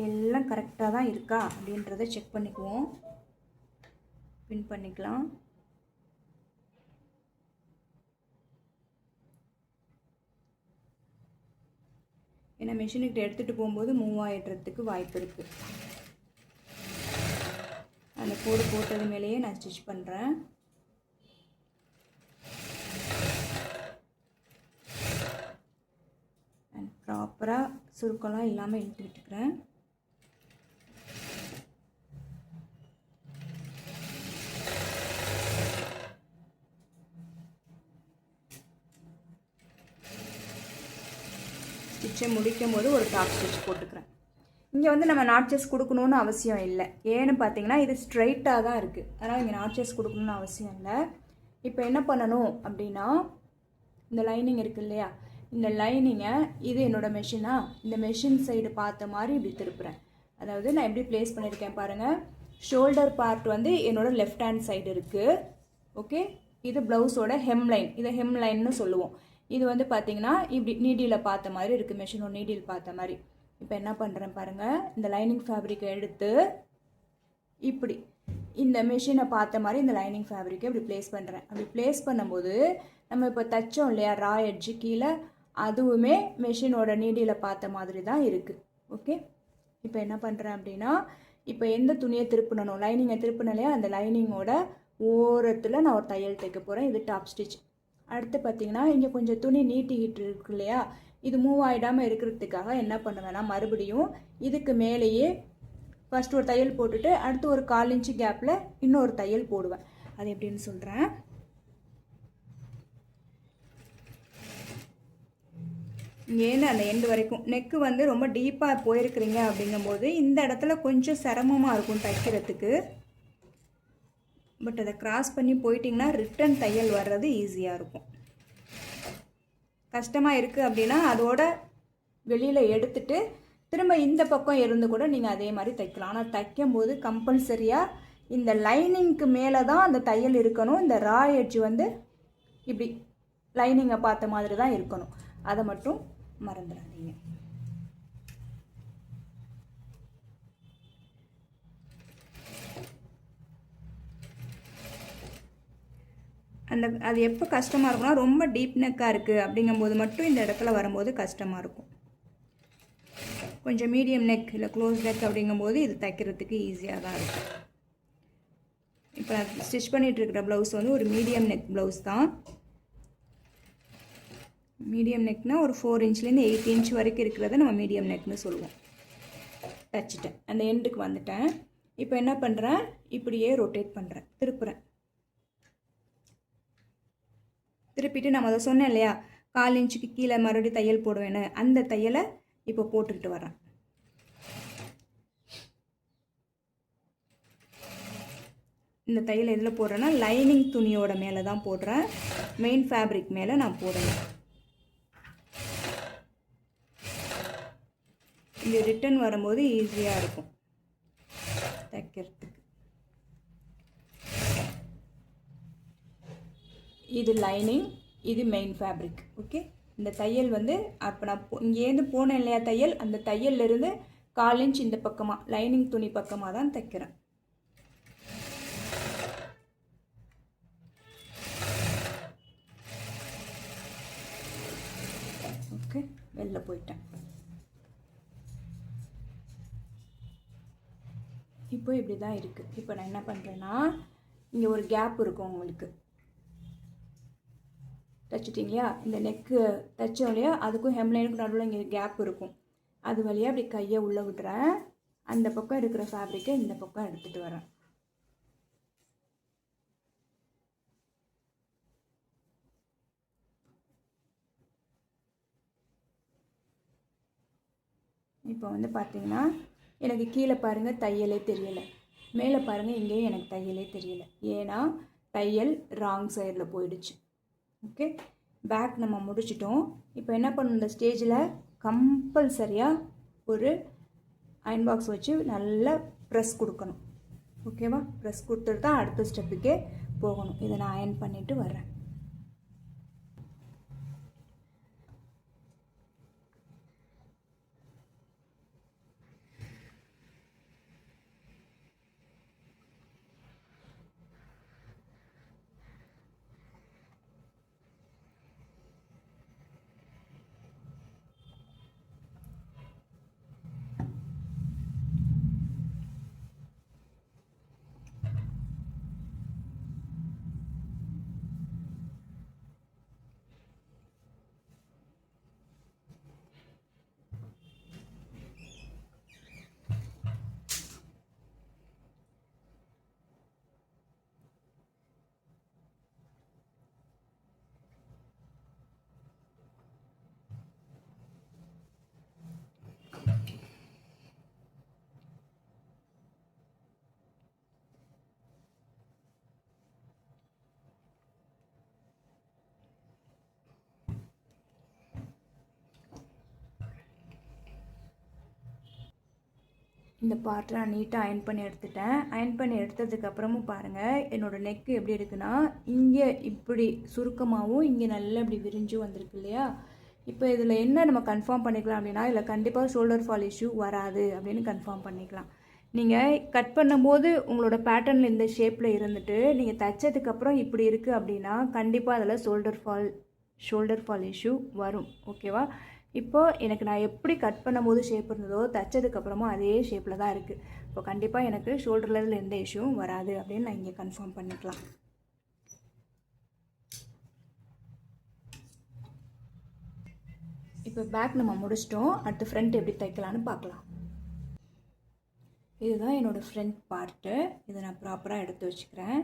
எல்லாம் கரெக்டாக தான் இருக்கா அப்படின்றத செக் பண்ணிக்குவோம். பின் பண்ணிக்கலாம். ஏன்னா மிஷினுக்கிட்ட எடுத்துகிட்டு போகும்போது மூவ் ஆகிடுறதுக்கு வாய்ப்பு இருக்குது. அந்த கோடு போட்டது மேலேயே நான் ஸ்டிச் பண்ணுறேன். அண்ட் ப்ராப்பராக சுருக்கெல்லாம் இல்லாமல் இழுத்து விட்டுக்கிறேன். ஸ்டிச்சை முடிக்கும் போது ஒரு டாப் ஸ்டிச் போட்டுக்கிறேன். இங்கே வந்து நம்ம நாட்சஸ் கொடுக்கணுன்னு அவசியம் இல்லை. ஏன்னு பார்த்தீங்கன்னா இது ஸ்ட்ரைட்டாக தான் இருக்குது, அதனால் இங்கே நாட்சஸ் கொடுக்கணுன்னு அவசியம் இல்லை. இப்போ என்ன பண்ணணும் அப்படின்னா, இந்த லைனிங் இருக்குது இல்லையா, இந்த லைனிங்கை இது என்னோடய மெஷினா, இந்த மெஷின் சைடு பார்த்த மாதிரி இப்படி திருப்புறேன். அதாவது நான் எப்படி ப்ளேஸ் பண்ணியிருக்கேன் பாருங்கள். ஷோல்டர் பார்ட் வந்து என்னோடய லெஃப்ட் ஹேண்ட் சைடு இருக்குது. ஓகே, இது ப்ளவுஸோட ஹெம் லைன், இதை ஹெம் லைன்னு சொல்லுவோம். இது வந்து பார்த்திங்கன்னா இப்படி நீடியில் பார்த்த மாதிரி இருக்குது, மெஷினோட நீடில் பார்த்த மாதிரி. இப்போ என்ன பண்ணுறேன் பாருங்கள், இந்த லைனிங் ஃபேப்ரிக்கை எடுத்து இப்படி இந்த மெஷினை பார்த்த மாதிரி இந்த லைனிங் ஃபேப்ரிக்கை இப்படி ப்ளேஸ் பண்ணுறேன். அப்படி ப்ளேஸ் பண்ணும்போது நம்ம இப்போ தைச்சோம் இல்லையா ரா எட்ஜு கீழே, அதுவுமே மெஷினோட நீடியில் பார்த்த மாதிரி தான் இருக்குது. ஓகே, இப்போ என்ன பண்ணுறேன் அப்படின்னா, இப்போ எந்த துணியை திருப்பினோ, லைனிங்கை திருப்பின இல்லையா, அந்த லைனிங்கோட ஓரத்தில் நான் ஒரு தையல் தைக்க போகிறேன். இது டாப் ஸ்டிச். அடுத்து பார்த்திங்கன்னா இங்கே கொஞ்சம் துணி நீட்டிக்கிட்டு இருக்கு இல்லையா, இது மூவ் ஆகிடாமல் இருக்கிறதுக்காக என்ன பண்ணுவேன்னா மறுபடியும் இதுக்கு மேலேயே ஃபஸ்ட் ஒரு தையல் போட்டுட்டு அடுத்து ஒரு 1/4 இன்ச்சு கேப்பில் இன்னொரு தையல் போடுவேன். அது எப்படின்னு சொல்கிறேன். இங்கேருந்து அந்த எண்டு வரைக்கும் நெக்கு வந்து ரொம்ப டீப்பாக போயிருக்கிறீங்க அப்படிங்கும்போது இந்த இடத்துல கொஞ்சம் சிரமமாக இருக்கும் தைக்கிறதுக்கு. பட் அதை கிராஸ் பண்ணி போயிட்டிங்கன்னா ரிட்டன் தையல் வர்றது ஈஸியாக இருக்கும். கஷ்டமாக இருக்குது அப்படின்னா அதோட வெளியில் எடுத்துட்டு திரும்ப இந்த பக்கம் இருந்து கூட நீங்கள் அதே மாதிரி தைக்கலாம். ஆனால் தைக்கும்போது கம்பல்சரியாக இந்த லைனிங்க்கு மேலே தான் அந்த தையல் இருக்கணும். இந்த ரா எட்ஜ் வந்து இப்படி லைனிங்கை பார்த்த மாதிரி தான் இருக்கணும். அதை மட்டும் மறந்துடாதீங்க. அது எப்போ கஷ்டமாக இருக்கும்னா ரொம்ப டீப் நெக்காக இருக்குது அப்படிங்கும்போது மட்டும் இந்த இடத்துல வரும்போது கஷ்டமாக இருக்கும். கொஞ்சம் மீடியம் நெக் இல்லை க்ளோஸ் நெக் அப்படிங்கும்போது இது தைக்கிறதுக்கு ஈஸியாக தான் இருக்கும். இப்போ நான் ஸ்டிச் பண்ணிகிட்டு இருக்கிற ப்ளவுஸ் வந்து ஒரு மீடியம் நெக் ப்ளவுஸ் தான். மீடியம் நெக்னால் ஒரு 4 இன்ச்லேருந்து 8 இன்ச் வரைக்கும் இருக்கிறத நம்ம மீடியம் நெக்னு சொல்லுவோம். தைச்சிட்டேன், அந்த எண்டுக்கு வந்துட்டேன். இப்போ என்ன பண்ணுறேன், இப்படியே ரொட்டேட் பண்ணுறேன், திருப்புறேன். திருப்பிட்டு நம்ம அதை சொன்னேன் இல்லையா 1/4 இன்ச்சுக்கு கீழே மறுபடியும் தையல் போடுவேன்னு, அந்த தையலை இப்போ போட்டுக்கிட்டு வரேன். இந்த தையல் எதில் போடுறேன்னா லைனிங் துணியோட மேலே தான் போடுறேன். மெயின் ஃபேப்ரிக் மேலே நான் போடுறேன். இது ரிட்டன் வரும்போது ஈஸியாக இருக்கும் தைக்கிறதுக்கு. இது லைனிங், இது மெயின் ஃபேப்ரிக். ஓகே, இந்த தையல் வந்து அப்போ நான் இங்கேருந்து போனேன் இல்லையா தையல், அந்த தையல்லேருந்து 1/4 இன்ச் இந்த பக்கமாக லைனிங் துணி பக்கமாக தான் தைக்கிறேன். ஓகே, வெளில போயிட்டேன். இப்போ இப்படி தான் இருக்குது. இப்போ நான் என்ன பண்ணுறேன்னா இங்கே ஒரு கேப் இருக்கும் உங்களுக்கு, தைச்சிட்டிங்களா, இந்த நெக்கு தைச்சோம் இல்லையா, அதுக்கும் ஹெம்லைனுக்கும் நடுவில் இங்கே கேப் இருக்கும். அது வழியாக அப்படி கையை உள்ளே விட்டுறேன். அந்த பக்கம் இருக்கிற ஃபேப்ரிக்கை இந்த பக்கம் எடுத்துகிட்டு வரேன். இப்போ வந்து பார்த்தீங்கன்னா எனக்கு கீழே பாருங்கள் தையலே தெரியலை, மேலே பாருங்கள் இங்கேயும் எனக்கு தையலே தெரியலை. ஏன்னா தையல் ராங் சைடில் போயிடுச்சு. ஓகே, பேக் நம்ம முடிச்சிட்டோம். இப்போ என்ன பண்ணணும், இந்த ஸ்டேஜில் கம்பல்சரியாக ஒரு அயன் பாக்ஸ் வச்சு நல்லா ப்ரெஸ் கொடுக்கணும். ஓகேவா, ப்ரெஸ் கொடுத்துட்டு தான் அடுத்த ஸ்டெப்புக்கே போகணும். இதை நான் அயன் பண்ணிவிட்டு வர்றேன். இந்த பார்ட்டை நான் நீட்டாக அயன் பண்ணி எடுத்துட்டேன். அயன் பண்ணி எடுத்ததுக்கப்புறமும் பாருங்கள் என்னோடய நெக்கு எப்படி இருக்குன்னா இங்கே இப்படி சுருக்கமாகவும் இங்கே நல்லா இப்படி விரிஞ்சும் வந்திருக்கு இல்லையா. இப்போ இதில் என்ன நம்ம கன்ஃபார்ம் பண்ணிக்கலாம் அப்படின்னா, இதில் கண்டிப்பாக ஷோல்டர் ஃபால் இஷ்யூ வராது அப்படின்னு கன்ஃபார்ம் பண்ணிக்கலாம். நீங்கள் கட் பண்ணும்போது உங்களோட பேட்டர்னில் இந்த ஷேப்பில் இருந்துட்டு நீங்கள் தைச்சதுக்கப்புறம் இப்படி இருக்குது அப்படின்னா கண்டிப்பாக அதில் ஷோல்டர் ஃபால் இஷ்யூ வரும். ஓகேவா, இப்போது எனக்கு நான் எப்படி கட் பண்ணும்போது ஷேப் இருந்ததோ தைச்சதுக்கப்புறமும் அதே ஷேப்பில் தான் இருக்குது. இப்போ கண்டிப்பாக எனக்கு ஷோல்டரில் எந்த இஷ்யூவும் வராது அப்படின்னு நான் இங்கே கன்ஃபார்ம் பண்ணிக்கலாம். இப்போ பேக் நம்ம முடிச்சிட்டோம். அடுத்து ஃப்ரண்ட் எப்படி தைக்கலான்னு பார்க்கலாம். இதுதான் என்னோடய ஃப்ரண்ட் பார்ட்டு. இதை நான் ப்ராப்பராக எடுத்து வச்சுக்கிறேன்.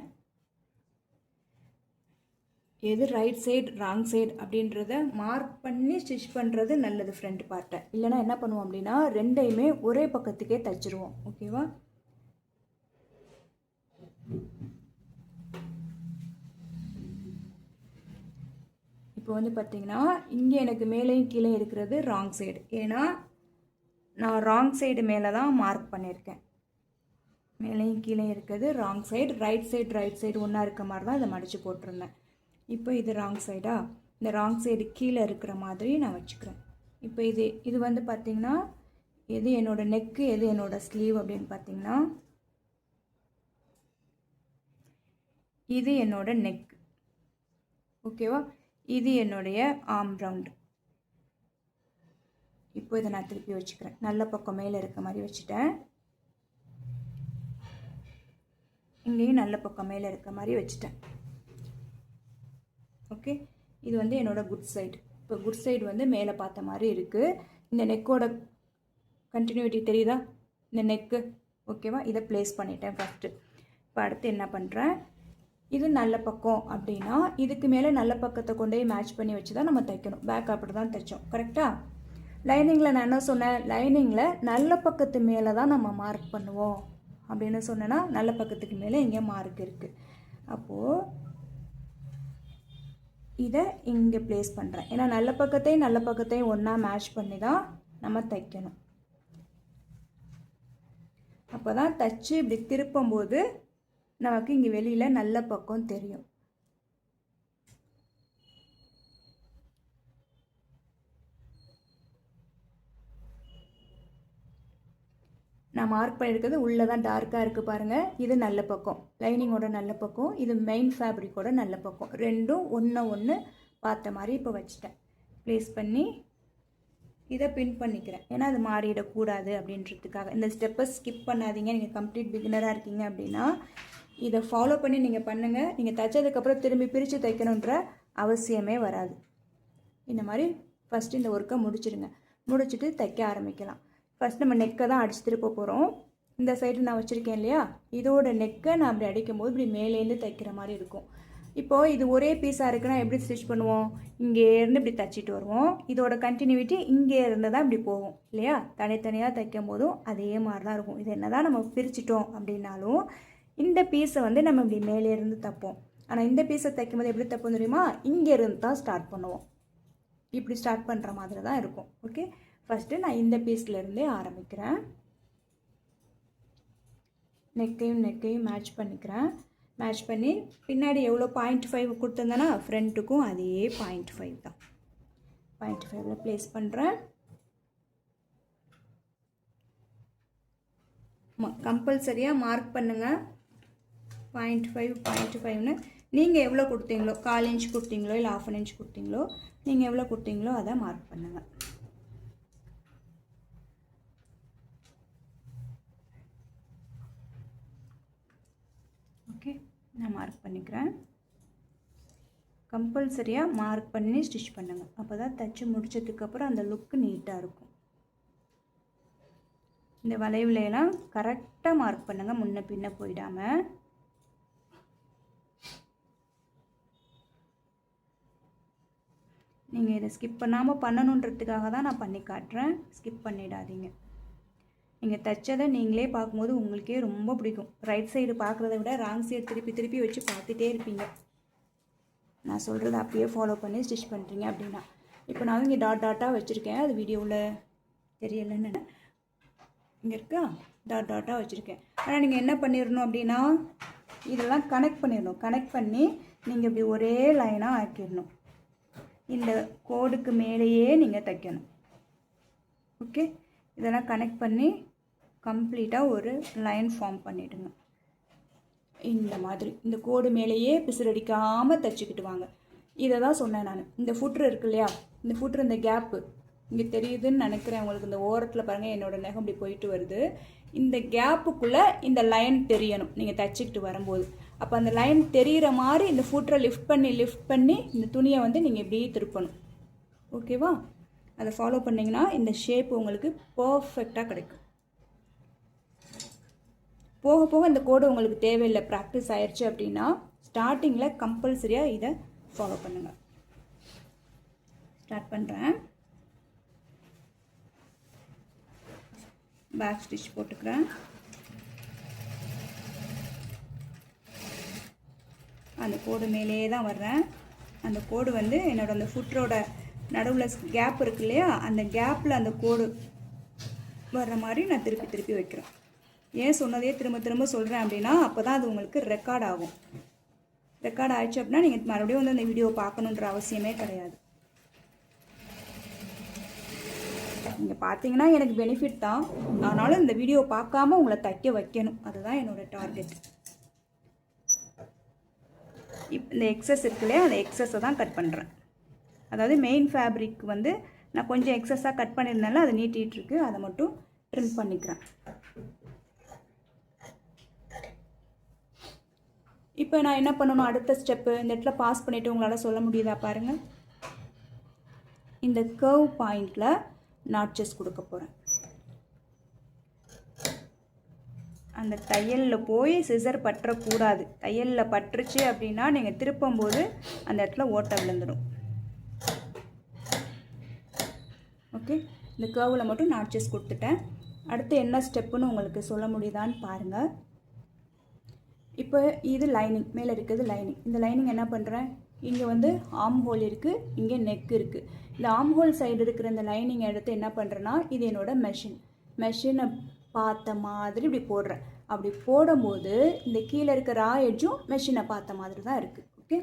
எது ரைட் சைடு ராங் சைடு அப்படின்றத மார்க் பண்ணி ஸ்டிச் பண்ணுறது நல்லது ஃப்ரண்ட் பார்ட்டை. இல்லைனா என்ன பண்ணுவோம் அப்படின்னா ரெண்டையுமே ஒரே பக்கத்துக்கே தைச்சிருவோம். ஓகேவா? இப்போ வந்து பார்த்திங்கன்னா இங்கே எனக்கு மேலேயும் கீழே இருக்கிறது ராங் சைடு. ஏன்னா நான் ராங் சைடு மேலே தான் மார்க் பண்ணியிருக்கேன். மேலேயும் கீழே இருக்கிறது ராங் சைடு. ரைட் சைடு ஒன்றா இருக்க மாதிரி தான் இதை மடித்து போட்டிருந்தேன். இப்போ இது ராங் சைடா? இந்த ராங் சைடு கீழே இருக்கிற மாதிரி நான் வச்சுக்கிறேன். இப்போ இது வந்து பார்த்திங்கன்னா எது என்னோடய நெக்கு, எது என்னோடய ஸ்லீவ் அப்படின்னு பார்த்திங்கன்னா இது என்னோடய நெக். ஓகேவா? இது என்னுடைய ஆர்ம் ரவுண்டு. இப்போ இதை நான் திருப்பி வச்சுக்கிறேன். நல்ல பக்கம் மேலே இருக்க மாதிரி வச்சுட்டேன். இங்கேயும் நல்ல பக்கம் மேலே இருக்க மாதிரி வச்சுட்டேன். ஓகே, இது வந்து என்னோடய குட் சைடு. இப்போ குட் சைடு வந்து மேலே பார்த்த மாதிரி இருக்குது. இந்த நெக்கோட கண்டினியூட்டி தெரியுதா? இந்த நெக்கு. ஓகேவா? இதை ப்ளேஸ் பண்ணிட்டேன் ஃபஸ்ட்டு. இப்போ அடுத்து என்ன பண்ணுறேன், இது நல்ல பக்கம் அப்படின்னா இதுக்கு மேலே நல்ல பக்கத்தை கொண்டே மேட்ச் பண்ணி வச்சு தான் நம்ம தைக்கணும். பேக் அப்படி தான் தைச்சோம். கரெக்டாக? லைனிங்கில் நான் என்ன சொன்னேன், லைனிங்கில் நல்ல பக்கத்து மேலே தான் நம்ம மார்க் பண்ணுவோம் அப்படின்னு சொன்னேன்னா நல்ல பக்கத்துக்கு மேலே இங்கே மார்க் இருக்குது. அப்போது இதை இங்கே ப்ளேஸ் பண்ணுறேன். ஏன்னா நல்ல பக்கத்தையும் ஒன்றா மேட்ச் பண்ணி தான் நம்ம தைக்கணும். அப்போ தான் தைச்சி இப்படி திருப்பும்போது நமக்கு இங்கே வெளியில் நல்ல பக்கம் தெரியும். நான் மார்க் பண்ணியிருக்கிறது உள்ளே தான் டார்க்காக இருக்குது பாருங்கள். இது நல்ல பக்கம், லைனிங்கோட நல்ல பக்கம். இது மெயின் ஃபேப்ரிக்கோட நல்ல பக்கம். ரெண்டும் ஒன்று பார்த்த மாதிரி இப்போ வச்சுட்டேன். ப்ளேஸ் பண்ணி இதை பின் பண்ணிக்கிறேன். ஏன்னா அது மாறிடக்கூடாது அப்படின்றதுக்காக. இந்த ஸ்டெப்பை ஸ்கிப் பண்ணாதீங்க. நீங்கள் கம்ப்ளீட் பிகினராக இருக்கீங்க அப்படின்னா இதை ஃபாலோ பண்ணி நீங்கள் பண்ணுங்கள். நீங்கள் தைச்சதுக்கப்புறம் திரும்பி பிரித்து தைக்கணுன்ற அவசியமே வராது. இந்த மாதிரி ஃபஸ்ட்டு இந்த ஒர்க்கை முடிச்சிடுங்க. முடிச்சுட்டு தைக்க ஆரம்பிக்கலாம். ஃபஸ்ட் நம்ம நெக்கை தான் அடிச்சு திருப்ப போகிறோம். இந்த சைடு நான் வச்சுருக்கேன் இல்லையா, இதோட நெக்கை நான் அப்படி அடிக்கும்போது இப்படி மேலேருந்து தைக்கிற மாதிரி இருக்கும். இப்போது இது ஒரே பீஸாக இருக்குன்னா எப்படி ஸ்டிச் பண்ணுவோம், இங்கேருந்து இப்படி தைச்சிட்டு வருவோம். இதோட கண்டினியூட்டி இங்கே இருந்து தான் இப்படி போகும் இல்லையா. தனித்தனியாக தைக்கும் போதும் அதே மாதிரி தான் இருக்கும். இது என்ன தான் நம்ம பிரிச்சிட்டோம் அப்படின்னாலும் இந்த பீஸை வந்து நம்ம இப்படி மேலேருந்து தைப்போம். ஆனால் இந்த பீஸை தைக்கும் போது எப்படி தைப்போம் தெரியுமா, இங்கேருந்து தான் ஸ்டார்ட் பண்ணுவோம். இப்படி ஸ்டார்ட் பண்ணுற மாதிரி தான் இருக்கும். ஓகே, ஃபஸ்ட்டு நான் இந்த பீஸ்லேருந்தே ஆரம்பிக்கிறேன். நெக்கையும் மேட்ச் பண்ணிக்கிறேன். மேட்ச் பண்ணி பின்னாடி எவ்வளோ 0.5 கொடுத்துருந்தேன்னா ஃப்ரண்ட்டுக்கும் அதே 0.5 தான். 0.5 ப்ளேஸ் பண்ணுறேன். கம்பல்சரியாக மார்க் பண்ணுங்கள். 0.5 நீங்கள் எவ்வளோ கொடுத்தீங்களோ, 1/4 இன்ச் கொடுத்தீங்களோ இல்லை 1/2 இன்ச் கொடுத்தீங்களோ, நீங்கள் எவ்வளோ கொடுத்தீங்களோ அதை மார்க் பண்ணுங்கள். ஓகே, நான் மார்க் பண்ணிக்கிறேன். கம்பல்சரியாக மார்க் பண்ணி ஸ்டிச் பண்ணுங்கள். அப்போ தான் தைச்சி முடித்ததுக்கப்புறம் அந்த லுக்கு நீட்டாக இருக்கும். இந்த வளைவுலையெல்லாம் கரெக்டாக மார்க் பண்ணுங்கள், முன்ன பின்ன போயிடாமல். நீங்கள் இதை ஸ்கிப் பண்ணாமல் பண்ணணுன்றதுக்காக தான் நான் பண்ணி காட்டுறேன். ஸ்கிப் பண்ணிடாதீங்க. நீங்கள் தைச்சதை நீங்களே பார்க்கும்போது உங்களுக்கே ரொம்ப பிடிக்கும். ரைட் சைடு பார்க்குறத விட ராங் சைடு திருப்பி வச்சு பார்த்துட்டே இருப்பீங்க. நான் சொல்கிறத அப்படியே ஃபாலோ பண்ணி ஸ்டிச் பண்ணுறீங்க அப்படின்னா. இப்போ நான் இங்கே டாட்டாக வச்சுருக்கேன். அது வீடியோவில் தெரியலைன்னு இங்கே இருக்கா, டாட்டாக வச்சுருக்கேன். ஆனால் நீங்கள் என்ன பண்ணிடணும் அப்படின்னா இதெல்லாம் கனெக்ட் பண்ணிடணும். கனெக்ட் பண்ணி நீங்கள் இப்படி ஒரே லைனாக ஆக்கிடணும். இந்த கோடுக்கு மேலேயே நீங்கள் தைக்கணும். ஓகே, இதெல்லாம் கனெக்ட் பண்ணி கம்ப்ளீட்டாக ஒரு லைன் ஃபார்ம் பண்ணிவிடுங்க. இந்த மாதிரி இந்த கோடு மேலேயே பிசுரடிக்காமல் தைச்சிக்கிட்டு வாங்க. இதை தான் சொன்னேன் நான். இந்த ஃபுட்ரு இருக்கு இல்லையா, இந்த ஃபுட்ரு இந்த கேப்பு இங்கே தெரியுதுன்னு நினைக்கிறேன் உங்களுக்கு. இந்த ஓரத்தில் பாருங்கள், என்னோடய நகம் இப்படி போயிட்டு வருது. இந்த கேப்புக்குள்ளே இந்த லைன் தெரியணும் நீங்கள் தைச்சிக்கிட்டு வரும்போது. அப்போ அந்த லைன் தெரிகிற மாதிரி இந்த ஃபுட்ரை லிஃப்ட் பண்ணி இந்த துணியை வந்து நீங்கள் இப்படியே திருப்பணும். ஓகேவா? அதை ஃபாலோ பண்ணிங்கன்னா இந்த ஷேப் உங்களுக்கு பர்ஃபெக்டாக கிடைக்கும். போக போக இந்த கோடு உங்களுக்கு தேவையில்லை, ப்ராக்டிஸ் ஆயிடுச்சு அப்படின்னா ஸ்டார்டிங்கில் கம்பல்சரியாக இதை ஃபாலோ பண்ணுங்கள். ஸ்டார்ட் பண்ணுறேன். பேக் ஸ்டிச் போட்டுக்கிறேன். அந்த கோடு மேலேயே தான் வர்றேன். அந்த கோடு வந்து என்னோடய அந்த ஃபுட்டரோட நடுவில் கேப் இருக்கு இல்லையா, அந்த கேப்பில் அந்த கோடு வர்ற மாதிரி நான் திருப்பி திருப்பி வைக்கிறேன். ஏன் சொன்னதே திரும்ப திரும்ப சொல்கிறேன் அப்படின்னா அப்போ தான் அது உங்களுக்கு ரெக்கார்ட் ஆகும். ரெக்கார்ட் ஆயிடுச்சு அப்படின்னா நீங்கள் மறுபடியும் வந்து அந்த வீடியோ பார்க்கணுன்ற அவசியமே கிடையாது. நீங்கள் பார்த்தீங்கன்னா எனக்கு பெனிஃபிட் தான், ஆனாலும் இந்த வீடியோ பார்க்காம உங்களை தைக்க வைக்கணும், அதுதான் என்னோடய டார்கெட். இந்த எக்ஸஸ் இருக்கு இல்லையா, அந்த எக்ஸஸை தான் கட் பண்ணுறேன். அதாவது மெயின் ஃபேப்ரிக் வந்து நான் கொஞ்சம் எக்ஸஸாக கட் பண்ணியிருந்தாலும் அது நீட்டிகிட்ருக்கு, அதை மட்டும் ட்ரிம் பண்ணிக்கிறேன். இப்போ நான் என்ன பண்ணணும், அடுத்த ஸ்டெப்பு இந்த இடத்துல பாஸ் பண்ணிவிட்டு உங்களால் சொல்ல முடியுதா பாருங்கள். இந்த கர்வ் பாயிண்டில் நாட்சஸ் கொடுக்க போகிறேன். அந்த தையலில் போய் சிசர் பற்றக்கூடாது. தையலில் பற்றுச்சு அப்படின்னா நீங்கள் திருப்பும்போது அந்த இடத்துல ஓட்டை விழுந்துடும். ஓகே, இந்த கர்வில் மட்டும் நாட்சஸ் கொடுத்துட்டேன். அடுத்து என்ன ஸ்டெப்புன்னு உங்களுக்கு சொல்ல முடியுதான்னு பாருங்கள். இப்போ இது லைனிங், மேலே இருக்கிறது லைனிங். இந்த லைனிங் என்ன பண்ணுறேன், இங்கே வந்து ஆர்ம் ஹோல் இருக்குது, இங்கே நெக் இருக்குது. இந்த ஆர்ம் ஹோல் சைடு இருக்கிற இந்த லைனிங் எடுத்து என்ன பண்ணுறேன்னா, இது என்னோடய மெஷினை பார்த்த மாதிரி இப்படி போடுறேன். அப்படி போடும்போது இந்த கீழே இருக்க ரா எட்ஜும் மெஷினை பார்த்த மாதிரி தான் இருக்குது. ஓகே,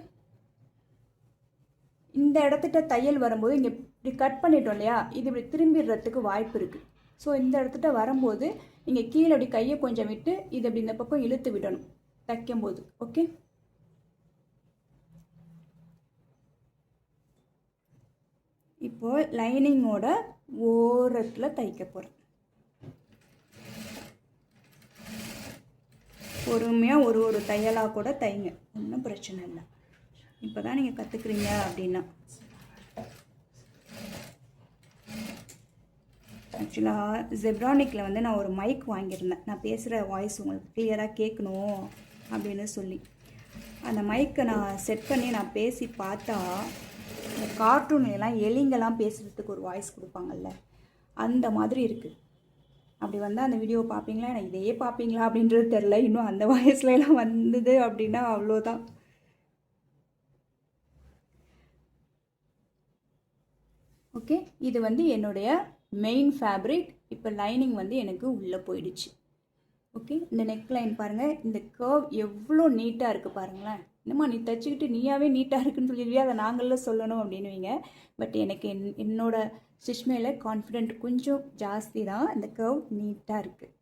இந்த இடத்துட்ட தையல் வரும்போது இங்கே இப்படி கட் பண்ணிட்டோம் இல்லையா, இது இப்படி திரும்பிடுறதுக்கு வாய்ப்பு இருக்குது. ஸோ இந்த இடத்துட்ட வரும்போது நீங்கள் கீழே அப்படி கையை கொஞ்சம் விட்டு இது அப்படி இந்த பக்கம் இழுத்து விடணும் தைக்கும்போது. ஓகே, இப்போது லைனிங்கோட ஓரத்தில் தைக்க போகிறேன். பொறுமையாக ஒரு தையலாக கூட தைங்க, ஒன்றும் பிரச்சனை இல்லை. இப்போ தான் நீங்கள் கற்றுக்குறீங்க அப்படின்னா. ஆக்சுவலாக ஜெப்ரானிக்கில் வந்து நான் ஒரு மைக் வாங்கியிருந்தேன், நான் பேசுகிற வாய்ஸ் உங்களுக்கு கிளியராக கேட்கணும் அப்படின்னு சொல்லி. அந்த மைக்கை நான் செட் பண்ணி நான் பேசி பார்த்தா, இந்த கார்ட்டூன்லாம் எலிங்கெல்லாம் பேசுகிறதுக்கு ஒரு வாய்ஸ் கொடுப்பாங்கல்ல, அந்த மாதிரி இருக்குது. அப்படி வந்தால் அந்த வீடியோ பார்ப்பீங்களா, எனக்கு இதையே பார்ப்பீங்களா அப்படின்றது தெரில. இன்னும் அந்த வாய்ஸ்லாம் வந்தது அப்படின்னா அவ்வளோதான். ஓகே, இது வந்து என்னுடைய மெயின் ஃபேப்ரிக். இப்போ லைனிங் வந்து எனக்கு உள்ளே போயிடுச்சு. ஓகே, இந்த நெக் லைன் பாருங்கள், இந்த கர்வ் எவ்வளோ நீட்டாக இருக்குது பாருங்களேன். என்னம்மா நீ தைச்சிக்கிட்டு நீயாவே நீட்டாக இருக்குன்னு சொல்லிடுவியா, அதை நாங்களும் சொல்லணும் அப்படின்னுவீங்க. பட் எனக்கு என்னோட ஸ்டிச் மேலே கான்ஃபிடென்ட் கொஞ்சம் ஜாஸ்தி தான். இந்த கர்வ் நீட்டாக இருக்குது.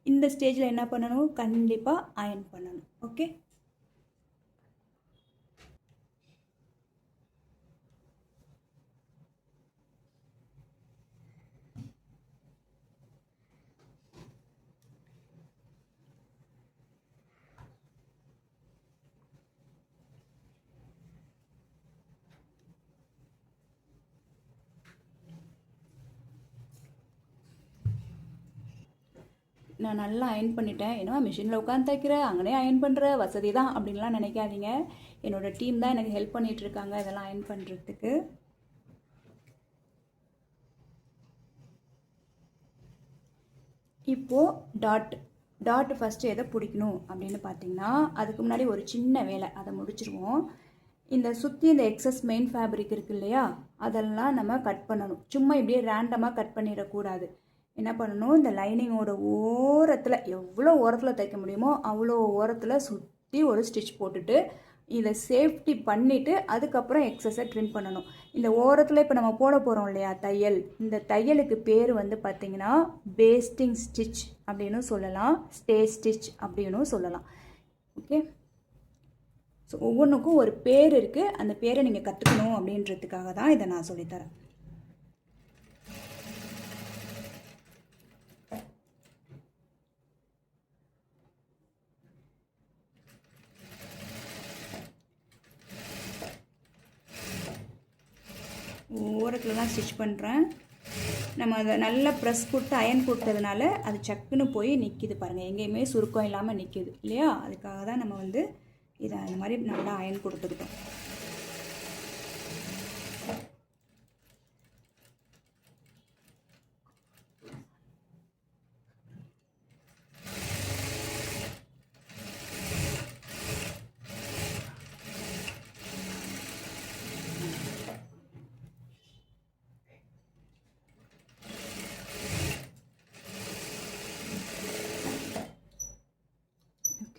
இந்த ஸ்டேஜில் என்ன பண்ணணும், கண்டிப்பாக அயர்ன் பண்ணணும். ஓகே, நான் நல்லா அயர்ன் பண்ணிட்டேன். ஏன்னா மிஷினில் உட்காந்து தைக்கிற, அங்கனே அயர்ன் பண்ணுற வசதி தான் அப்படின்லாம் நினைக்காதீங்க. என்னோடய டீம் தான் எனக்கு ஹெல்ப் பண்ணிகிட்ருக்காங்க இதெல்லாம் அயர்ன் பண்ணுறதுக்கு. இப்போது டாட் ஃபஸ்ட்டு எதை பிடிக்கணும் அப்படின்னு பார்த்தீங்கன்னா, அதுக்கு முன்னாடி ஒரு சின்ன வேலை, அதை முடிச்சிருவோம். இந்த சுற்றி இந்த எக்ஸஸ் மெயின் ஃபேப்ரிக் இருக்குது இல்லையா, அதெல்லாம் நம்ம கட் பண்ணணும். சும்மா இப்படியே ரேண்டமாக கட் பண்ணிடக்கூடாது. என்ன பண்ணணும், இந்த லைனிங்கோட ஓரத்தில் எவ்வளோ ஓரத்தில் தைக்க முடியுமோ அவ்வளோ ஓரத்தில் சுற்றி ஒரு ஸ்டிச் போட்டுட்டு இதை சேஃப்டி பண்ணிவிட்டு அதுக்கப்புறம் எக்ஸஸை ட்ரிம் பண்ணணும். இந்த ஓரத்தில் இப்போ நம்ம போட போகிறோம் இல்லையா தையல், இந்த தையலுக்கு பேர் வந்து பார்த்திங்கன்னா பேஸ்டிங் ஸ்டிச் அப்படின்னு சொல்லலாம், ஸ்டே ஸ்டிச் அப்படின்னு சொல்லலாம். ஓகே, ஸோ ஒவ்வொன்றுக்கும் ஒரு பேர் இருக்குது, அந்த பேரை நீங்கள் கற்றுக்கணும் அப்படின்றதுக்காக தான் இதை நான் சொல்லித்தரேன். ஓரத்தில் டைட்டில் தான் ஸ்டிச் பண்ணுறேன். நம்ம அதை நல்லா ப்ரெஸ் போட்டு அயன் போட்டதுனால அது சக்குன்னு போய் நிற்கிது பாருங்கள், எங்கேயுமே சுருக்கம் இல்லாமல் நிற்கிது இல்லையா? அதுக்காக தான் நம்ம வந்து இதை அந்த மாதிரி நல்லா அயன் கொடுத்துக்கிட்டோம்.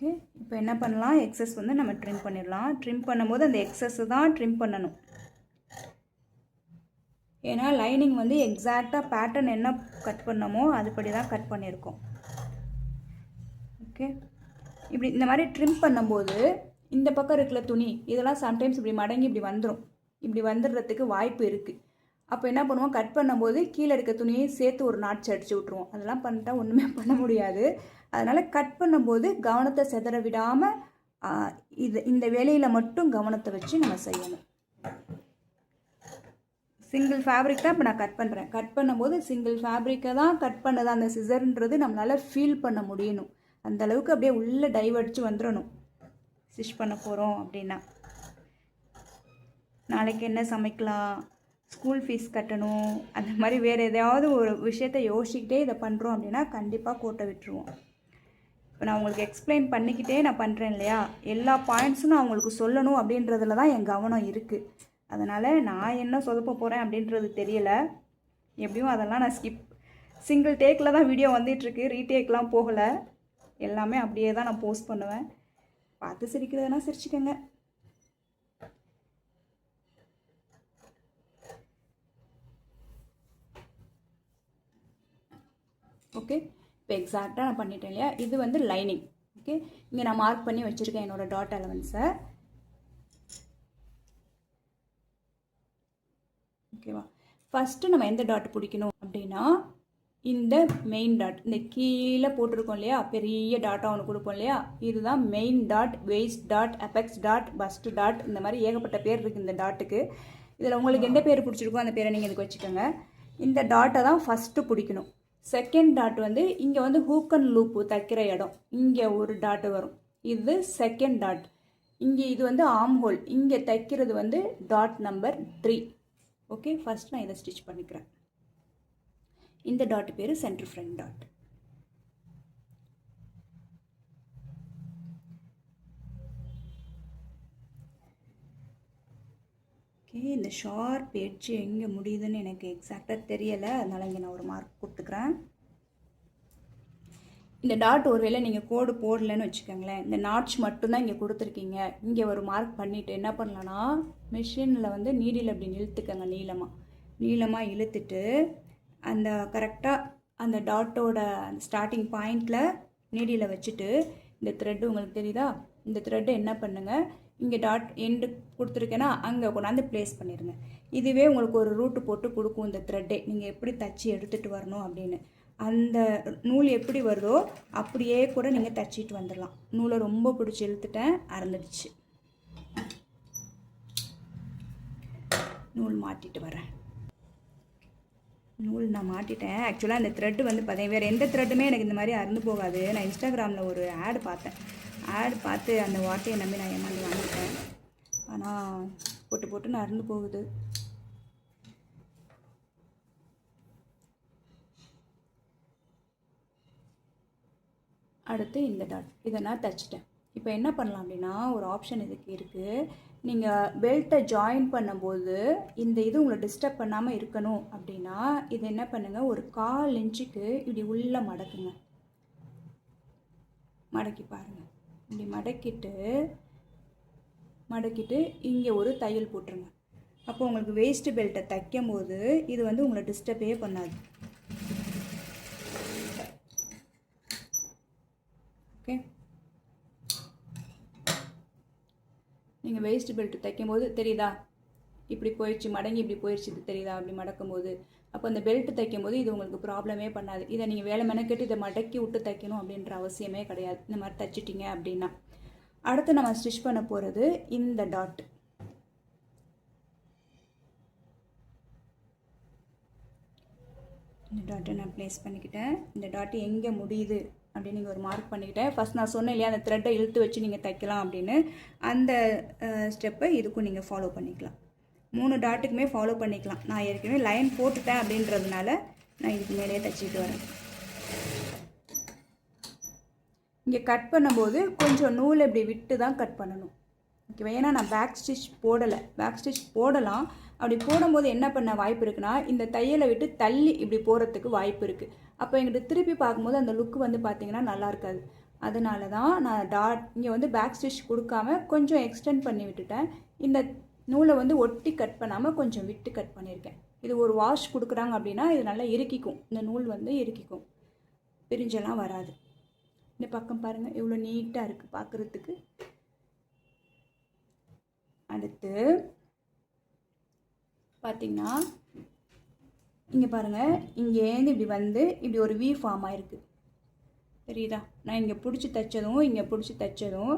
ஓகே, இப்போ என்ன பண்ணலாம், எக்ஸஸ் வந்து நம்ம ட்ரிம் பண்ணிடலாம். ட்ரிம் பண்ணும்போது அந்த எக்ஸஸ் தான் ட்ரிம் பண்ணணும். ஏன்னா லைனிங் வந்து எக்ஸாக்டாக பேட்டர்ன் என்ன கட் பண்ணமோ அதுபடி தான் கட் பண்ணியிருக்கோம். ஓகே, இப்படி இந்த மாதிரி ட்ரிம் பண்ணும்போது இந்த பக்கம் இருக்கிற துணி இதெல்லாம் சம்டைம்ஸ் இப்படி மடங்கி இப்படி வந்துடும். இப்படி வந்துடுறதுக்கு வாய்ப்பு இருக்குது. அப்போ என்ன பண்ணுவோம், கட் பண்ணும்போது கீழே இருக்க துணியை சேர்த்து ஒரு நாட்ச் அடித்து விட்ருவோம். அதெல்லாம் பண்ணிட்டா ஒன்றுமே பண்ண முடியாது. அதனால் கட் பண்ணும்போது கவனத்தை சிதற விடாமல் இந்த வேலையில் மட்டும் கவனத்தை வச்சு நம்ம செய்யணும். சிங்கிள் ஃபேப்ரிக் தான் இப்போ நான் கட் பண்ணுறேன். கட் பண்ணும்போது சிங்கிள் ஃபேப்ரிக்கை தான் கட் பண்ணது அந்த சிசர்ன்றது நம்மளால் ஃபீல் பண்ண முடியணும். அந்தளவுக்கு அப்படியே உள்ளே டைவ் அடித்து வந்துடணும் ஸ்டிச் பண்ண போகிறோம் அப்படின்னா. நாளைக்கு என்ன சமைக்கலாம், ஸ்கூல் ஃபீஸ் கட்டணும், அந்த மாதிரி வேறு எதையாவது ஒரு விஷயத்தை யோசிச்சுக்கிட்டே இதை பண்ணுறோம் அப்படின்னா கண்டிப்பாக கோட்டை விட்டுருவோம். இப்போ நான் உங்களுக்கு எக்ஸ்பிளைன் பண்ணிக்கிட்டே நான் பண்ணுறேன் இல்லையா, எல்லா பாயிண்ட்ஸும் நான் உங்களுக்கு சொல்லணும் அப்படின்றதுல தான் என் கவனம் இருக்குது. அதனால் நான் என்ன சொதப்ப போகிறேன் அப்படின்றது தெரியலை. எப்படியும் அதெல்லாம் நான் சிங்கிள் டேக்கில் தான் வீடியோ வந்துட்டுருக்கு, ரீடேக்லாம் போகலை. எல்லாமே அப்படியே தான் நான் போஸ்ட் பண்ணுவேன். பார்த்து சிரிக்கிறதுனா சிரிச்சுக்கோங்க. ஓகே, இப்போ எக்ஸாக்டாக நான் பண்ணிட்டேன் இல்லையா. இது வந்து லைனிங். ஓகே, இங்கே நான் மார்க் பண்ணி வச்சுருக்கேன் என்னோடய டாட் அலவன்ஸை. ஓகேவா, ஃபஸ்ட்டு நம்ம எந்த டாட் பிடிக்கணும் அப்படின்னா இந்த மெயின் டாட், இந்த கீழே போட்டிருக்கோம் இல்லையா, பெரிய டாட்டாக ஒன்று கொடுப்போம் இல்லையா, இதுதான் main dot, waist dot, apex dot, first dot, இந்த மாதிரி ஏகப்பட்ட பேர் இருக்குது இந்த டாட்டுக்கு. இதில் உங்களுக்கு எந்த பேர் பிடிச்சிருக்கோ அந்த பேரை நீங்கள் இதுக்கு வச்சுக்கோங்க. இந்த டாட்டை தான் ஃபஸ்ட்டு பிடிக்கணும். செகண்ட் டாட் வந்து இங்கே வந்து ஹூக் அண்ட் லூப்பு தைக்கிற இடம், இங்கே ஒரு டாட்டு வரும், இது செகண்ட் டாட். இங்கே இது வந்து ஆர்ம் ஹோல், இங்கே தைக்கிறது வந்து டாட் நம்பர் 3. ஓகே, ஃபஸ்ட் நான் இதை ஸ்டிச் பண்ணிக்கிறேன். இந்த டாட் பேர் சென்டர் ஃப்ரண்ட் டாட். ஓகே, இந்த ஷார்ப் எட்ஜ் எங்கே முடியுதுன்னு எனக்கு எக்ஸாக்டாக தெரியலை, அதனால் இங்கே நான் ஒரு மார்க் கொடுத்துக்கிறேன். இந்த டாட் ஒருவேளை நீங்கள் கோடு போடலன்னு வச்சுக்கோங்களேன், இந்த நாட்ச் மட்டும்தான் இங்கே கொடுத்துருக்கீங்க, இங்கே ஒரு மார்க் பண்ணிவிட்டு என்ன பண்ணலான்னா மிஷினில் வந்து நீடில் அப்படி இழுத்துக்கங்க, நீளமாக இழுத்துட்டு அந்த கரெக்டாக அந்த டாட்டோட அந்த ஸ்டார்டிங் பாயிண்டில் நீடியில் வச்சுட்டு இந்த த்ரெட்டு உங்களுக்கு தெரியுதா, இந்த த்ரெட்டை என்ன பண்ணுங்கள், இங்கே டாட் எண்டு கொடுத்துருக்கேன்னா அங்கே கொண்டாந்து ப்ளேஸ் பண்ணிடுங்க. இதுவே உங்களுக்கு ஒரு ரூட்டு போட்டு கொடுக்கும் இந்த த்ரெட்டே, நீங்கள் எப்படி தச்சு எடுத்துகிட்டு வரணும் அப்படின்னு. அந்த நூல் எப்படி வருதோ அப்படியே கூட நீங்கள் தச்சிட்டு வந்துடலாம். நூலை ரொம்ப பிடிச்சி இழுத்துட்டேன், அறந்துடுச்சு. நூல் மாட்டிட்டு வரேன். நூல் நான் மாட்டிட்டேன். ஆக்சுவலாக இந்த த்ரெட்டு வந்து பார்த்தேன், வேறு எந்த த்ரெட்டுமே எனக்கு இந்த மாதிரி அறுந்து போகாது. நான் இன்ஸ்டாகிராமில் ஒரு ஆடு பார்த்தேன், பார்த்து அந்த வார்த்தையை நம்பி நான் ஏமாந்து வாங்கிட்டேன். ஆனால் போட்டு அறுந்து போகுது. அடுத்து இந்த டாட், இதை நான் தைச்சிட்டேன். இப்போ என்ன பண்ணலாம் அப்படின்னா ஒரு ஆப்ஷன் இதுக்கு இருக்குது. நீங்கள் பெல்ட்டை ஜாயின் பண்ணும்போது இந்த இது உங்களை டிஸ்டர்ப் பண்ணாமல் இருக்கணும் அப்படின்னா இது என்ன பண்ணுங்கள், ஒரு 1/4 இன்ச்சுக்கு இப்படி உள்ளே மடக்குங்க. மடக்கி பாருங்கள். இப்படி மடக்கிட்டு இங்கே ஒரு தையல் போட்டுருங்க. அப்போ உங்களுக்கு வேஸ்ட்டு பெல்ட்டை தைக்கும் போது இது வந்து உங்களை டிஸ்டர்பே பண்ணாது. ஓகே, நீங்கள் வேஸ்ட் பெல்ட் தைக்கும்போது தெரியுதா, இப்படி போயிடுச்சு, மடங்கி இப்படி போயிடுச்சு, இது தெரியுதா, அப்படி மடக்கும்போது. அப்போ அந்த பெல்ட் தைக்கும்போது இது உங்களுக்கு ப்ராப்ளமே பண்ணாது. இதை நீங்கள் வேலை மெனக்கெட்டு இதை மடக்கி விட்டு தைக்கணும் அப்படின்ற அவசியமே கிடையாது. இந்த மாதிரி தைச்சிட்டிங்க அப்படின்னா அடுத்து நம்ம ஸ்டிச் பண்ண போகிறது இந்த டாட். இந்த டாட்டை நான் ப்ளேஸ் பண்ணிக்கிட்டேன். இந்த டாட்டு எங்கே முடியுது அப்படின்னு நீங்கள் ஒரு மார்க் பண்ணிக்கிட்டேன். ஃபஸ்ட் நான் சொன்னேன் இல்லையா, அந்த த்ரெட்டை இழுத்து வச்சு நீங்கள் தைக்கலாம் அப்படின்னு. அந்த ஸ்டெப்பை இதுக்கும் நீங்கள் ஃபாலோ பண்ணிக்கலாம். 3 டாட்டுக்குமே ஃபாலோ பண்ணிக்கலாம். நான் ஏற்கனவே லைன் போட்டுட்டேன் அப்படின்றதுனால நான் இதுக்கு மேலேயே தைச்சிட்டு வரேன். இங்கே கட் பண்ணும்போது கொஞ்சம் நூல் இப்படி விட்டு தான் கட் பண்ணணும். ஓகேவா? ஏன்னா நான் பேக் ஸ்டிச் போடலை. பேக் ஸ்டிச் போடலாம். அப்படி போடும்போது என்ன பண்ண வாய்ப்பு இருக்குன்னா, இந்த தையலை விட்டு தள்ளி இப்படி போகிறதுக்கு வாய்ப்பு இருக்குது. அப்போ எங்கிட்ட திருப்பி பார்க்கும்போது அந்த லுக்கு வந்து பார்த்திங்கன்னா நல்லா இருக்காது. அதனால தான் நான் இங்கே வந்து பேக் ஸ்டிச் கொடுக்காம கொஞ்சம் எக்ஸ்டெண்ட் பண்ணி விட்டுட்டேன். இந்த நூலை வந்து ஒட்டி கட் பண்ணாமல் கொஞ்சம் விட்டு கட் பண்ணியிருக்கேன். இது ஒரு வாஷ் கொடுக்குறாங்க அப்படின்னா இது நல்லா இறுக்கிக்கும். இந்த நூல் வந்து இறுக்கிக்கும், பிரிஞ்செல்லாம் வராது. இந்த பக்கம் பாருங்கள் எவ்வளோ நீட்டாக இருக்குது பார்க்குறதுக்கு. அடுத்து பார்த்திங்கன்னா இங்கே பாருங்கள், இங்கேருந்து இப்படி வந்து இப்படி ஒரு வி ஃபார்ம் ஆகிருக்கு. தெரியுதா? நான் இங்கே பிடிச்சி தைச்சதும் இங்கே பிடிச்சி தைச்சதும்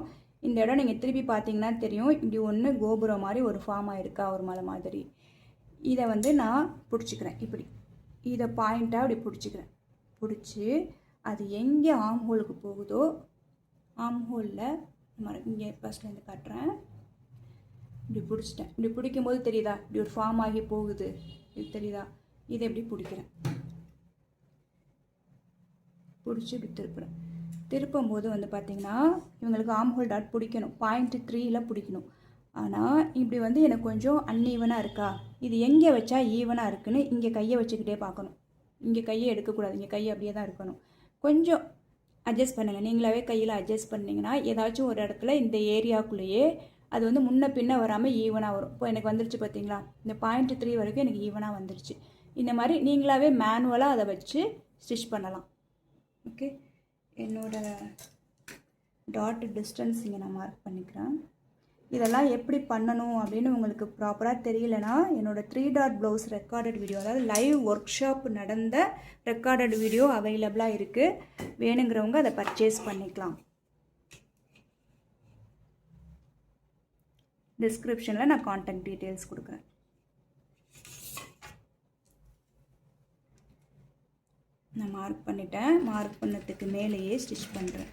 இந்த இடம் நீங்கள் திருப்பி பார்த்தீங்கன்னா தெரியும். இப்படி ஒன்று கோபுரம் மாதிரி ஒரு ஃபார்ம் ஆகிருக்கா, ஒரு மலை மாதிரி. இதை வந்து நான் பிடிச்சிக்கிறேன். இப்படி இதை பாயிண்ட்டாக அப்படி பிடிச்சிக்கிறேன். பிடிச்சி அது எங்கே ஆம் ஹோலுக்கு போகுதோ, ஆம் ஹோலில் இங்கே ஃபஸ்ட்லேருந்து காட்டுறேன். இப்படி பிடிச்சிட்டேன். இப்படி பிடிக்கும்போது தெரியுதா, இப்படி ஒரு ஃபார்ம் ஆகி போகுது. இது தெரியுதா? இதை எப்படி பிடிக்கிறேன், பிடிச்சி இப்படி திருப்புறேன். திருப்பும்போது வந்து பார்த்திங்கன்னா இவங்களுக்கு ஆம் ஹோல் டாட் பிடிக்கணும், 0.3 பிடிக்கணும். ஆனால் இப்படி வந்து எனக்கு கொஞ்சம் அன்ஈவனாக இருக்கா, இது எங்கே வச்சா ஈவனாக இருக்குன்னு இங்கே கையை வச்சுக்கிட்டே பார்க்கணும். இங்கே கையை எடுக்கக்கூடாது, இங்கே கையை அப்படியே தான் இருக்கணும். கொஞ்சம் அட்ஜஸ்ட் பண்ணுங்கள். நீங்களாவே கையில் அட்ஜஸ்ட் பண்ணிங்கன்னா ஏதாச்சும் ஒரு இடத்துல இந்த ஏரியாவுக்குள்ளேயே அது வந்து முன்ன பின்ன வராமல் ஈவனாக வரும். இப்போ எனக்கு வந்துருச்சு பார்த்தீங்களா, இந்த 0.3 வரைக்கும் எனக்கு ஈவனாக வந்துருச்சு. இந்த மாதிரி நீங்களாவே மேனுவலாக அதை வச்சு ஸ்டிச் பண்ணலாம். ஓகே, என்னோடய டாட் டிஸ்டன்ஸ் இங்கே நான் மார்க் பண்ணிக்கிறேன். இதெல்லாம் எப்படி பண்ணணும் அப்படின்னு உங்களுக்கு ப்ராப்பராக தெரியலனா என்னோடய 3 டாட் ப்ளவுஸ் ரெக்கார்டட் வீடியோ, அதாவது லைவ் ஒர்க் ஷாப் நடந்த ரெக்கார்டட் வீடியோ அவைலபிளாக இருக்குது. வேணுங்கிறவங்க அதை பர்ச்சேஸ் பண்ணிக்கலாம். டிஸ்கிரிப்ஷனில் நான் கான்டாக்ட் டீட்டெயில்ஸ் கொடுக்குறேன். நான் மார்க் பண்ணிட்டேன். மார்க் பண்ணதுக்கு மேலேயே ஸ்டிச் பண்ணுறேன்.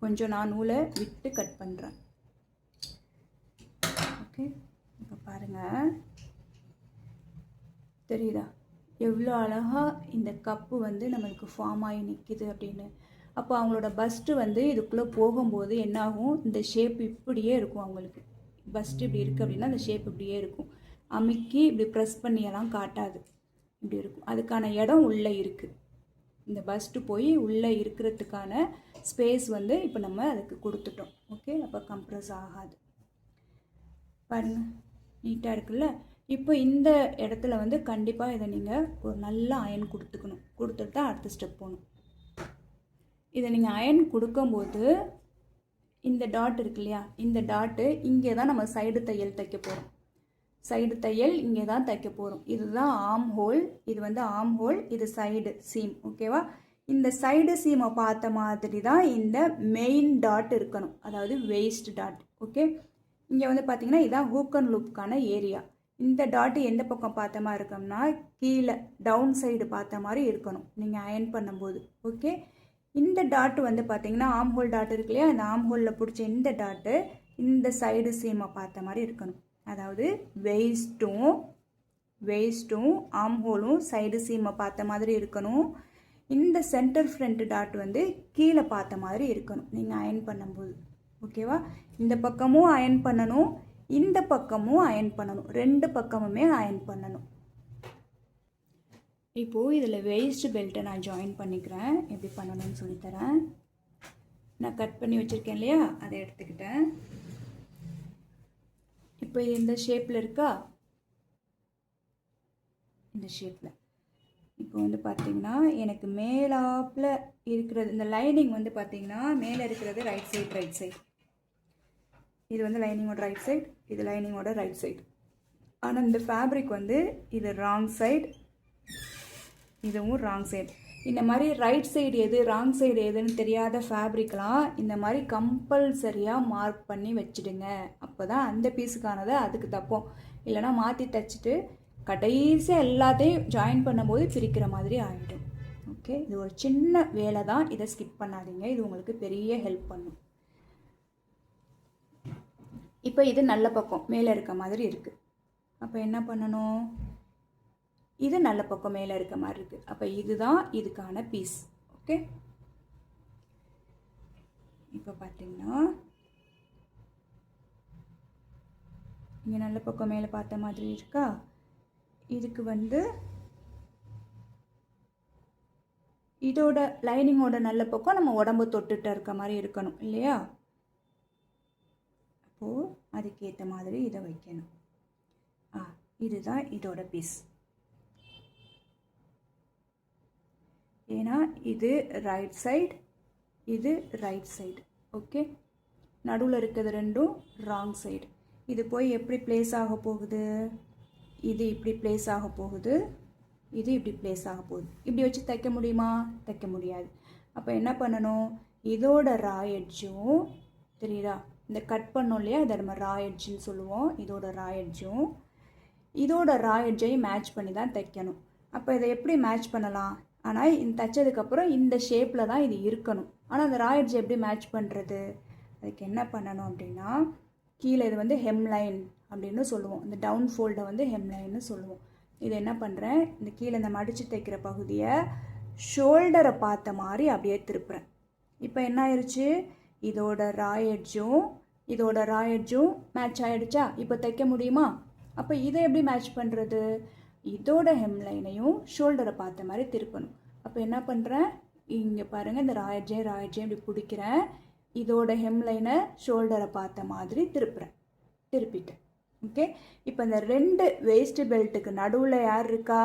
கொஞ்சம் நான் நூலை விட்டு கட் பண்ணுறேன். ஓகே, இப்போ பாருங்கள் தெரியுதா எவ்வளோ அழகாக இந்த கப்பு வந்து நம்மளுக்கு ஃபார்ம் ஆகி நிற்கிது அப்படின்னு. அப்போ அவங்களோட பஸ்ட்டு வந்து இதுக்குள்ளே போகும்போது என்னாகும், இந்த ஷேப் இப்படியே இருக்கும். அவங்களுக்கு பஸ்ட்டு இப்படி இருக்குது அப்படின்னா அந்த ஷேப் இப்படியே இருக்கும். அமுக்கி இப்படி ப்ரெஸ் பண்ணியெல்லாம் காட்டாது, இப்படி இருக்கும். அதுக்கான இடம் உள்ளே இருக்குது. இந்த பஸ்ட்டு போய் உள்ளே இருக்கிறதுக்கான ஸ்பேஸ் வந்து இப்போ நம்ம அதுக்கு கொடுத்துட்டோம். ஓகே, அப்போ கம்ப்ரஸ் ஆகாது. பாருங்கள் நீட்டாக இருக்குல்ல. இப்போ இந்த இடத்துல வந்து கண்டிப்பாக இதை நீங்கள் ஒரு நல்ல அயன் கொடுத்துக்கணும். கொடுத்துட்டு தான் அடுத்த ஸ்டெப் போகணும். இதை நீங்கள் அயன் கொடுக்கும்போது இந்த டாட் இருக்கு இல்லையா, இந்த டாட்டு இங்கே தான் நம்ம சைடு தையல் தைக்க போகிறோம். சைடு தையல் இங்கே தான் தைக்க போகிறோம். இதுதான் ஆம் ஹோல், இது வந்து ஆம் ஹோல், இது சைடு சீம். ஓகேவா? இந்த சைடு சீமை பார்த்த மாதிரி தான் இந்த மெயின் டாட் இருக்கணும், அதாவது வெயிஸ்ட் டாட். ஓகே, இங்கே வந்து பார்த்தீங்கன்னா இதான் ஹூக் அண்ட் லூப்க்கான ஏரியா. இந்த டாட்டு எந்த பக்கம் பார்த்த மாதிரி இருக்கோம்னா கீழே டவுன் சைடு பார்த்த மாதிரி இருக்கணும் நீங்கள் அயன் பண்ணும்போது. ஓகே, இந்த டாட்டு வந்து பார்த்தீங்கன்னா ஆம் ஹோல் டாட் இருக்கு இல்லையா, இந்த ஆம் ஹோலில் பிடிச்ச இந்த டாட்டு இந்த சைடு சீமை பார்த்த மாதிரி இருக்கணும். அதாவது வெயிஸ்ட்டும் ஆம் ஹோலும் சைடு சீமை பார்த்த மாதிரி இருக்கணும். இந்த சென்டர் ஃப்ரண்ட் டாட் வந்து கீழே பார்த்த மாதிரி இருக்கணும் நீங்கள் அயன் பண்ணும்போது. ஓகேவா? இந்த பக்கமும் அயன் பண்ணணும், இந்த பக்கமும் அயன் பண்ணணும், 2 பக்கமுமே அயன் பண்ணணும். இப்போது இதில் வெயிஸ்ட் பெல்ட்டை நான் ஜாயின் பண்ணிக்கிறேன். எப்படி பண்ணணும்னு சொல்லித்தரேன். நான் கட் பண்ணி வச்சுருக்கேன் இல்லையா, அதை எடுத்துக்கிட்டேன். இப்போ இது இந்த ஷேப்பில் இருக்கா, இந்த ஷேப்பில். இப்போ வந்து பார்த்திங்கன்னா எனக்கு மேலாப்பில் இருக்கிறது இந்த லைனிங் வந்து பார்த்திங்கன்னா மேலே இருக்கிறது ரைட் சைடு. இது வந்து லைனிங்கோட ரைட் சைடு, இது லைனிங்கோட ரைட் சைடு. ஆனால் இந்த ஃபேப்ரிக் வந்து இது ராங் சைடு, இதுவும் ராங் சைடு. இந்த மாதிரி ரைட் சைடு எது ராங் சைடு எதுன்னு தெரியாத ஃபேப்ரிக்லாம் இந்த மாதிரி கம்பல்சரியாக மார்க் பண்ணி வச்சுடுங்க. அப்போ தான் அந்த பீஸுக்கானதை அதுக்கு தப்போம். இல்லைனா மாற்றி தைச்சிட்டு கடைசியாக எல்லாத்தையும் ஜாயின் பண்ணும்போது பிரிக்கிற மாதிரி ஆகிடும். ஓகே, இது ஒரு சின்ன வேலை தான், இதை ஸ்கிப் பண்ணாதீங்க, இது உங்களுக்கு பெரிய ஹெல்ப் பண்ணும். இப்போ இது நல்ல பக்கம் மேலே இருக்க மாதிரி இருக்குது. அப்போ என்ன பண்ணணும், இது நல்ல பக்கம் மேலே இருக்க மாதிரி இருக்குது. அப்போ இதுதான் இதுக்கான பீஸ். ஓகே, இப்போ பார்த்தீங்கன்னா இங்கே நல்ல பக்கம் மேலே பார்த்த மாதிரி இருக்கா. இதுக்கு இதோட லைனிங்கோட நல்ல பக்கம் நம்ம உடம்பு தொட்டுட்டு இருக்க மாதிரி இருக்கணும் இல்லையா. அப்போது அதுக்கேற்ற மாதிரி இதை வைக்கணும். இதுதான் இதோட பீஸ். ஏன்னா இது ரைட் சைடு, இது ரைட் சைடு. ஓகே, நடுவில் இருக்கிறது ரெண்டும் ராங் சைடு. இது போய் எப்படி பிளேஸ் ஆக போகுது, இது இப்படி பிளேஸ் ஆக போகுது, இது இப்படி பிளேஸ் ஆக போகுது. இப்படி வச்சு தைக்க முடியுமா, தைக்க முடியாது. அப்போ என்ன பண்ணணும், இதோட ரா எட்ஜும் தெரியுதா, இந்த கட் பண்ணோம் இல்லையா, இதை நம்ம ரா எட்ஜுன்னு சொல்லுவோம். இதோட ரா எட்ஜும் இதோட ரா எட்ஜையும் மேட்ச் பண்ணி தான் தைக்கணும். அப்போ இதை எப்படி மேட்ச் பண்ணலாம், ஆனால் இந்த தைச்சதுக்கப்புறம் இந்த ஷேப்பில் தான் இது இருக்கணும். ஆனால் அந்த ரா எட்ஜை எப்படி மேட்ச் பண்ணுறது, அதுக்கு என்ன பண்ணணும் அப்படின்னா, கீழே இது ஹெம்லைன் அப்படின்னு சொல்லுவோம். இந்த டவுன் ஃபோல்டை ஹெம்லைன்னு சொல்லுவோம். இது என்ன பண்ணுறேன், இந்த கீழே இந்த மடித்து தைக்கிற பகுதியை ஷோல்டரை பார்த்த மாதிரி அப்படியே திருப்புறேன். இப்போ என்ன ஆயிடுச்சு, இதோட ரா எட்ஜும் இதோட ரா எட்ஜும் மேட்ச் ஆகிடுச்சா. இப்போ தைக்க முடியுமா. அப்போ இதை எப்படி மேட்ச் பண்ணுறது, இதோட ஹெம்லைனையும் ஷோல்டரை பார்த்த மாதிரி திருப்பணும். அப்போ என்ன பண்ணுறேன், இங்கே பாருங்கள், இந்த ரா எட்ஜையும் இப்படி பிடிக்கிறேன், இதோட ஹெம்லைனை ஷோல்டரை பார்த்த மாதிரி திருப்பிட்டேன். ஓகே, இப்போ இந்த ரெண்டு வேஸ்ட் பெல்ட்டுக்கு நடுவில் யார் இருக்கா,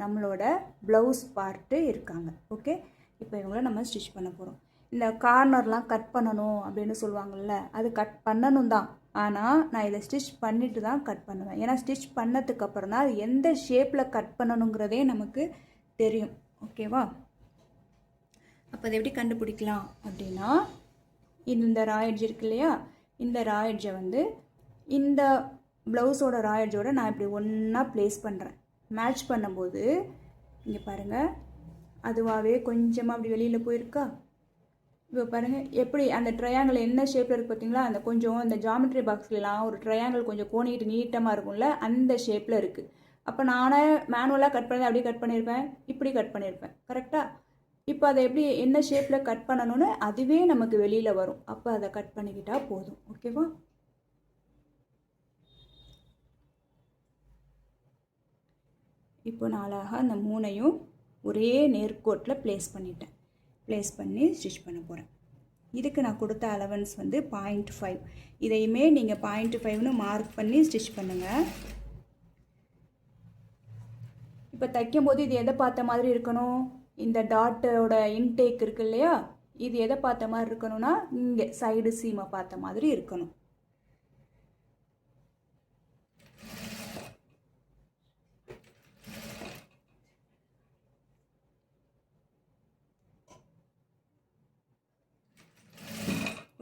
நம்மளோட ப்ளவுஸ் பார்ட்டு இருக்காங்க. ஓகே, இப்போ இவங்கள நம்ம ஸ்டிச் பண்ண போகிறோம். இந்த கார்னர்லாம் கட் பண்ணணும் அப்படின்னு சொல்லுவாங்கள்ல, அது கட் பண்ணணும் தான். ஆனால் நான் இதை ஸ்டிச் பண்ணிட்டு தான் கட் பண்ணுவேன். ஏன்னா ஸ்டிச் பண்ணதுக்கப்புறம் தான் அது எந்த ஷேப்பில் கட் பண்ணணுங்கிறதே நமக்கு தெரியும். ஓகேவா. அப்போ அதை எப்படி கண்டுபிடிக்கலாம் அப்படின்னா, இந்த ரா எட்ஜ் இருக்கு இல்லையா, இந்த ரா எட்ஜை இந்த ப்ளவுஸோட ரா எட்ஜோட நான் இப்படி ஒன்றா ப்ளேஸ் பண்ணுறேன். மேட்ச் பண்ணும்போது இங்கே பாருங்கள், அதுவாகவே கொஞ்சமாக அப்படி வெளியில் போயிருக்கா. இப்போ பாருங்கள் எப்படி அந்த ட்ரையாங்கிள் என்ன ஷேப்பில் இருக்குது பார்த்தீங்களா, அந்த கொஞ்சம் இந்த ஜாமெட்ரி பாக்ஸ்லாம் ஒரு ட்ரையாங்கிள் கொஞ்சம் கோணிட்டு நீட்டமாக இருக்கும்ல, அந்த ஷேப்பில் இருக்குது. அப்போ நானே மேனுவலாக கட் பண்ணி அப்படியே கட் பண்ணியிருப்பேன், இப்படி கட் பண்ணியிருப்பேன். கரெக்டாக. இப்போ அதை எப்படி என்ன ஷேப்பில் கட் பண்ணணும்னு அதுவே நமக்கு வெளியில் வரும். அப்போ அதை கட் பண்ணிக்கிட்டால் போதும். ஓகேவா. இப்போ நான் அழகாக அந்த மூணையும் ஒரே நேர்கோட்டில் ப்ளேஸ் பண்ணி ஸ்டிச் பண்ண போகிறேன். இதுக்கு நான் கொடுத்த அலவன்ஸ் 0.5. இதையுமே நீங்கள் 0.5ன்னு மார்க் பண்ணி ஸ்டிச் பண்ணுங்கள். இப்போ தைக்கும்போது இது எதை பார்த்த மாதிரி இருக்கணும், இந்த டாட்டோட இன்டேக் இருக்கு இல்லையா, இது எதை பார்த்த மாதிரி இருக்கணும்னா இங்கே சைடு சீமை பார்த்த மாதிரி இருக்கணும்.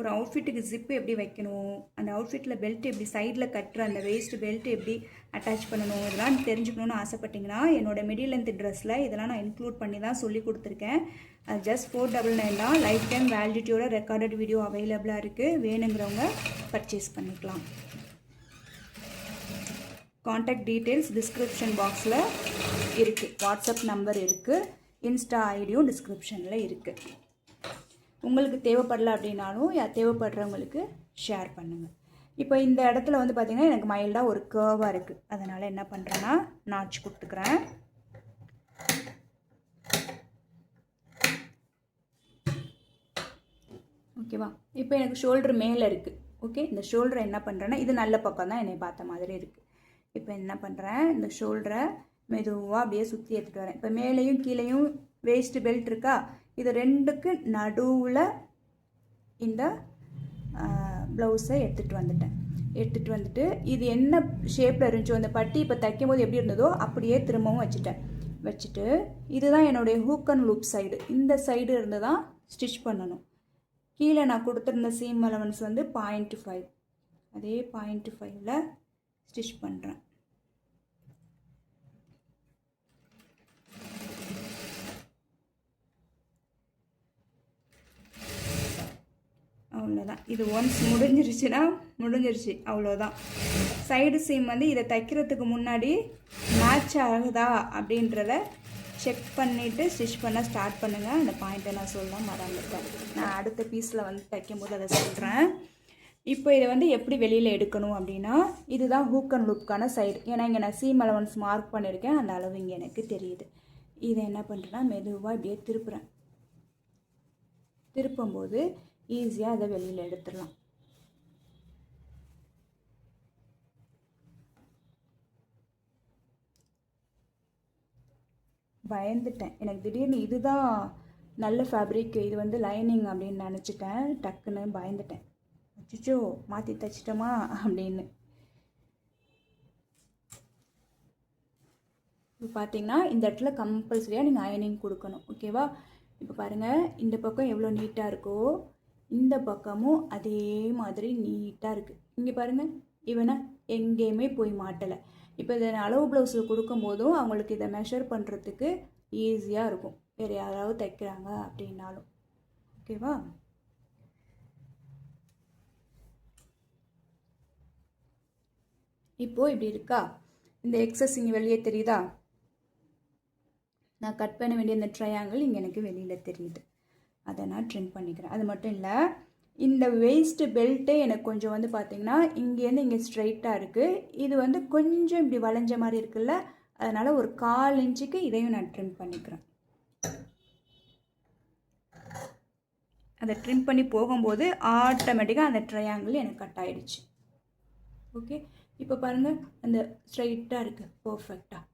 ஒரு அவுட்ஃபிட்டுக்கு ஜிப்பு எப்படி வைக்கணும், அந்த அவுட்ஃபிட்டில் பெல்ட் எப்படி சைடில் கட்டுற அந்த வேஸ்ட் பெல்ட் எப்படி அட்டாச் பண்ணணும், இதெல்லாம் தெரிஞ்சுக்கணுன்னு ஆசைப்பட்டிங்கன்னா என்னோட மிடில் லென்த் ட்ரெஸ்ஸில் இதெல்லாம் நான் இன்க்ளூட் பண்ணி தான் சொல்லி கொடுத்துருக்கேன். அது ஜஸ்ட் 499 தான். லைஃப் டைம் வேலிடிட்டியோட ரெக்கார்டட் வீடியோ அவைலபிளாக இருக்குது. வேணுங்கிறவங்க பர்ச்சேஸ் பண்ணிக்கலாம். காண்டாக்ட் டீட்டெயில்ஸ் டிஸ்கிரிப்ஷன் பாக்ஸில் இருக்குது. வாட்ஸ்அப் நம்பர் இருக்குது, இன்ஸ்டா ஐடியும் டிஸ்கிரிப்ஷனில் இருக்குது. உங்களுக்கு தேவைப்படலை அப்படின்னாலும் தேவைப்படுறவங்களுக்கு ஷேர் பண்ணுங்கள். இப்போ இந்த இடத்துல பார்த்திங்கன்னா எனக்கு மைல்டாக ஒரு கர்வாக இருக்குது. அதனால் என்ன பண்ணுறேன்னா நாட்ச் கொடுத்துக்கிறேன். ஓகேவா. இப்போ எனக்கு ஷோல்டர் மேலே இருக்குது. ஓகே, இந்த ஷோல்டரை என்ன பண்ணுறேன்னா, இது நல்ல பக்கம் தான் என்னை பார்த்த மாதிரி இருக்குது. இப்போ என்ன பண்ணுறேன், இந்த ஷோல்டரை மெதுவாக அப்படியே சுற்றி எடுத்துகிட்டு வரேன். இப்போ மேலேயும் கீழேயும் வேஸ்ட் பெல்ட் இருக்கா, இது ரெண்டுக்கு நடுவில் இந்த ப்ளவுஸை எடுத்துகிட்டு வந்துட்டு இது என்ன ஷேப்பில் இருந்துச்சோ அந்த பட்டி இப்போ தைக்கும் போது எப்படி இருந்ததோ அப்படியே திரும்பவும் வச்சுட்டேன். வச்சுட்டு இதுதான் என்னுடைய ஹூக் அண்ட் லூப் சைடு. இந்த சைடு இருந்து தான் ஸ்டிச் பண்ணணும். கீழே நான் கொடுத்துருந்த சீம் அலவன்ஸ் வந்து 0.5, அதே 0.5ல் ஸ்டிச் பண்ணுறேன். அவ்வளோதான். இது ஒன்ஸ் முடிஞ்சிருச்சுன்னா முடிஞ்சிருச்சு, அவ்வளோதான். சைடு சீம் வந்து இதை தைக்கிறதுக்கு முன்னாடி மேட்ச் ஆகுதா அப்படின்றத செக் பண்ணிவிட்டு ஸ்டிச் பண்ண ஸ்டார்ட் பண்ணுங்கள். அந்த பாயிண்ட்டை நான் சொல்ல மறந்துட்டேன். நான் அடுத்த பீஸில் வந்து தைக்கும்போது அதை சொல்கிறேன். இப்போ இதை வந்து எப்படி வெளியில் எடுக்கணும் அப்படின்னா, இதுதான் ஹூக் அண்ட் லூப்க்கான சைடு. ஏன்னா இங்கே நான் சீம் அலவன்ஸ் மார்க் பண்ணியிருக்கேன், அந்த அளவு இங்கே எனக்கு தெரியுது. இதை என்ன பண்ணுறேன்னா மெதுவாக இப்படியே திருப்புறேன். திருப்பும்போது ஈஸியாக அதை வெளியில் எடுத்துடலாம். பயந்துட்டேன், எனக்கு திடீர்னு இதுதான் நல்ல ஃபேப்ரிக், இது வந்து லைனிங் அப்படின்னு நினச்சிட்டேன். டக்குன்னு பயந்துட்டேன், அச்சோ மாற்றி தைச்சிட்டோமா அப்படின்னு. இப்போ பார்த்தீங்கன்னா இந்த இடத்துல கம்பல்சரியாக நீங்கள் அயனிங் கொடுக்கணும். ஓகேவா? இப்போ பாருங்கள், இந்த பக்கம் எவ்வளோ நீட்டாக இருக்கோ இந்த பக்கமும் அதே மாதிரி நீட்டாக இருக்குது. இங்கே பாருங்கள், இவனை எங்கேயுமே போய் மாட்டலை. இப்போ இதை அளவு ப்ளவுஸில் கொடுக்கும்போதும் அவங்களுக்கு இதை மெஷர் பண்ணுறதுக்கு ஈஸியாக இருக்கும், வேறு யாராவது தைக்கிறாங்க அப்படின்னாலும். ஓகேவா? இப்போது இப்படி இருக்கா? இந்த எக்ஸஸ் இங்கே வெளியே தெரியுதா? நான் கட் பண்ண வேண்டிய இந்த ட்ரையாங்கிள் இங்கே எனக்கு வெளியில் தெரியுது. அதை நான் ட்ரிம் பண்ணிக்கிறேன். அது மட்டும் இல்லை, இந்த வெயிஸ்ட் பெல்ட்டே எனக்கு கொஞ்சம் வந்து பார்த்திங்கன்னா இங்கேருந்து இங்கே ஸ்ட்ரைட்டாக இருக்குது. இது வந்து கொஞ்சம் இப்படி வளைஞ்ச மாதிரி இருக்குல்ல, அதனால் ஒரு 1/4 இன்ச்சுக்கு இதையும் நான் ட்ரிம் பண்ணிக்கிறேன். அதை ட்ரிம் பண்ணி போகும்போது ஆட்டோமேட்டிக்காக அந்த ட்ரையாங்கிள் எனக்கு கட் ஆகிடுச்சு. ஓகே, இப்போ பாருங்கள், அந்த ஸ்ட்ரைட்டாக இருக்குது பர்ஃபெக்டாக.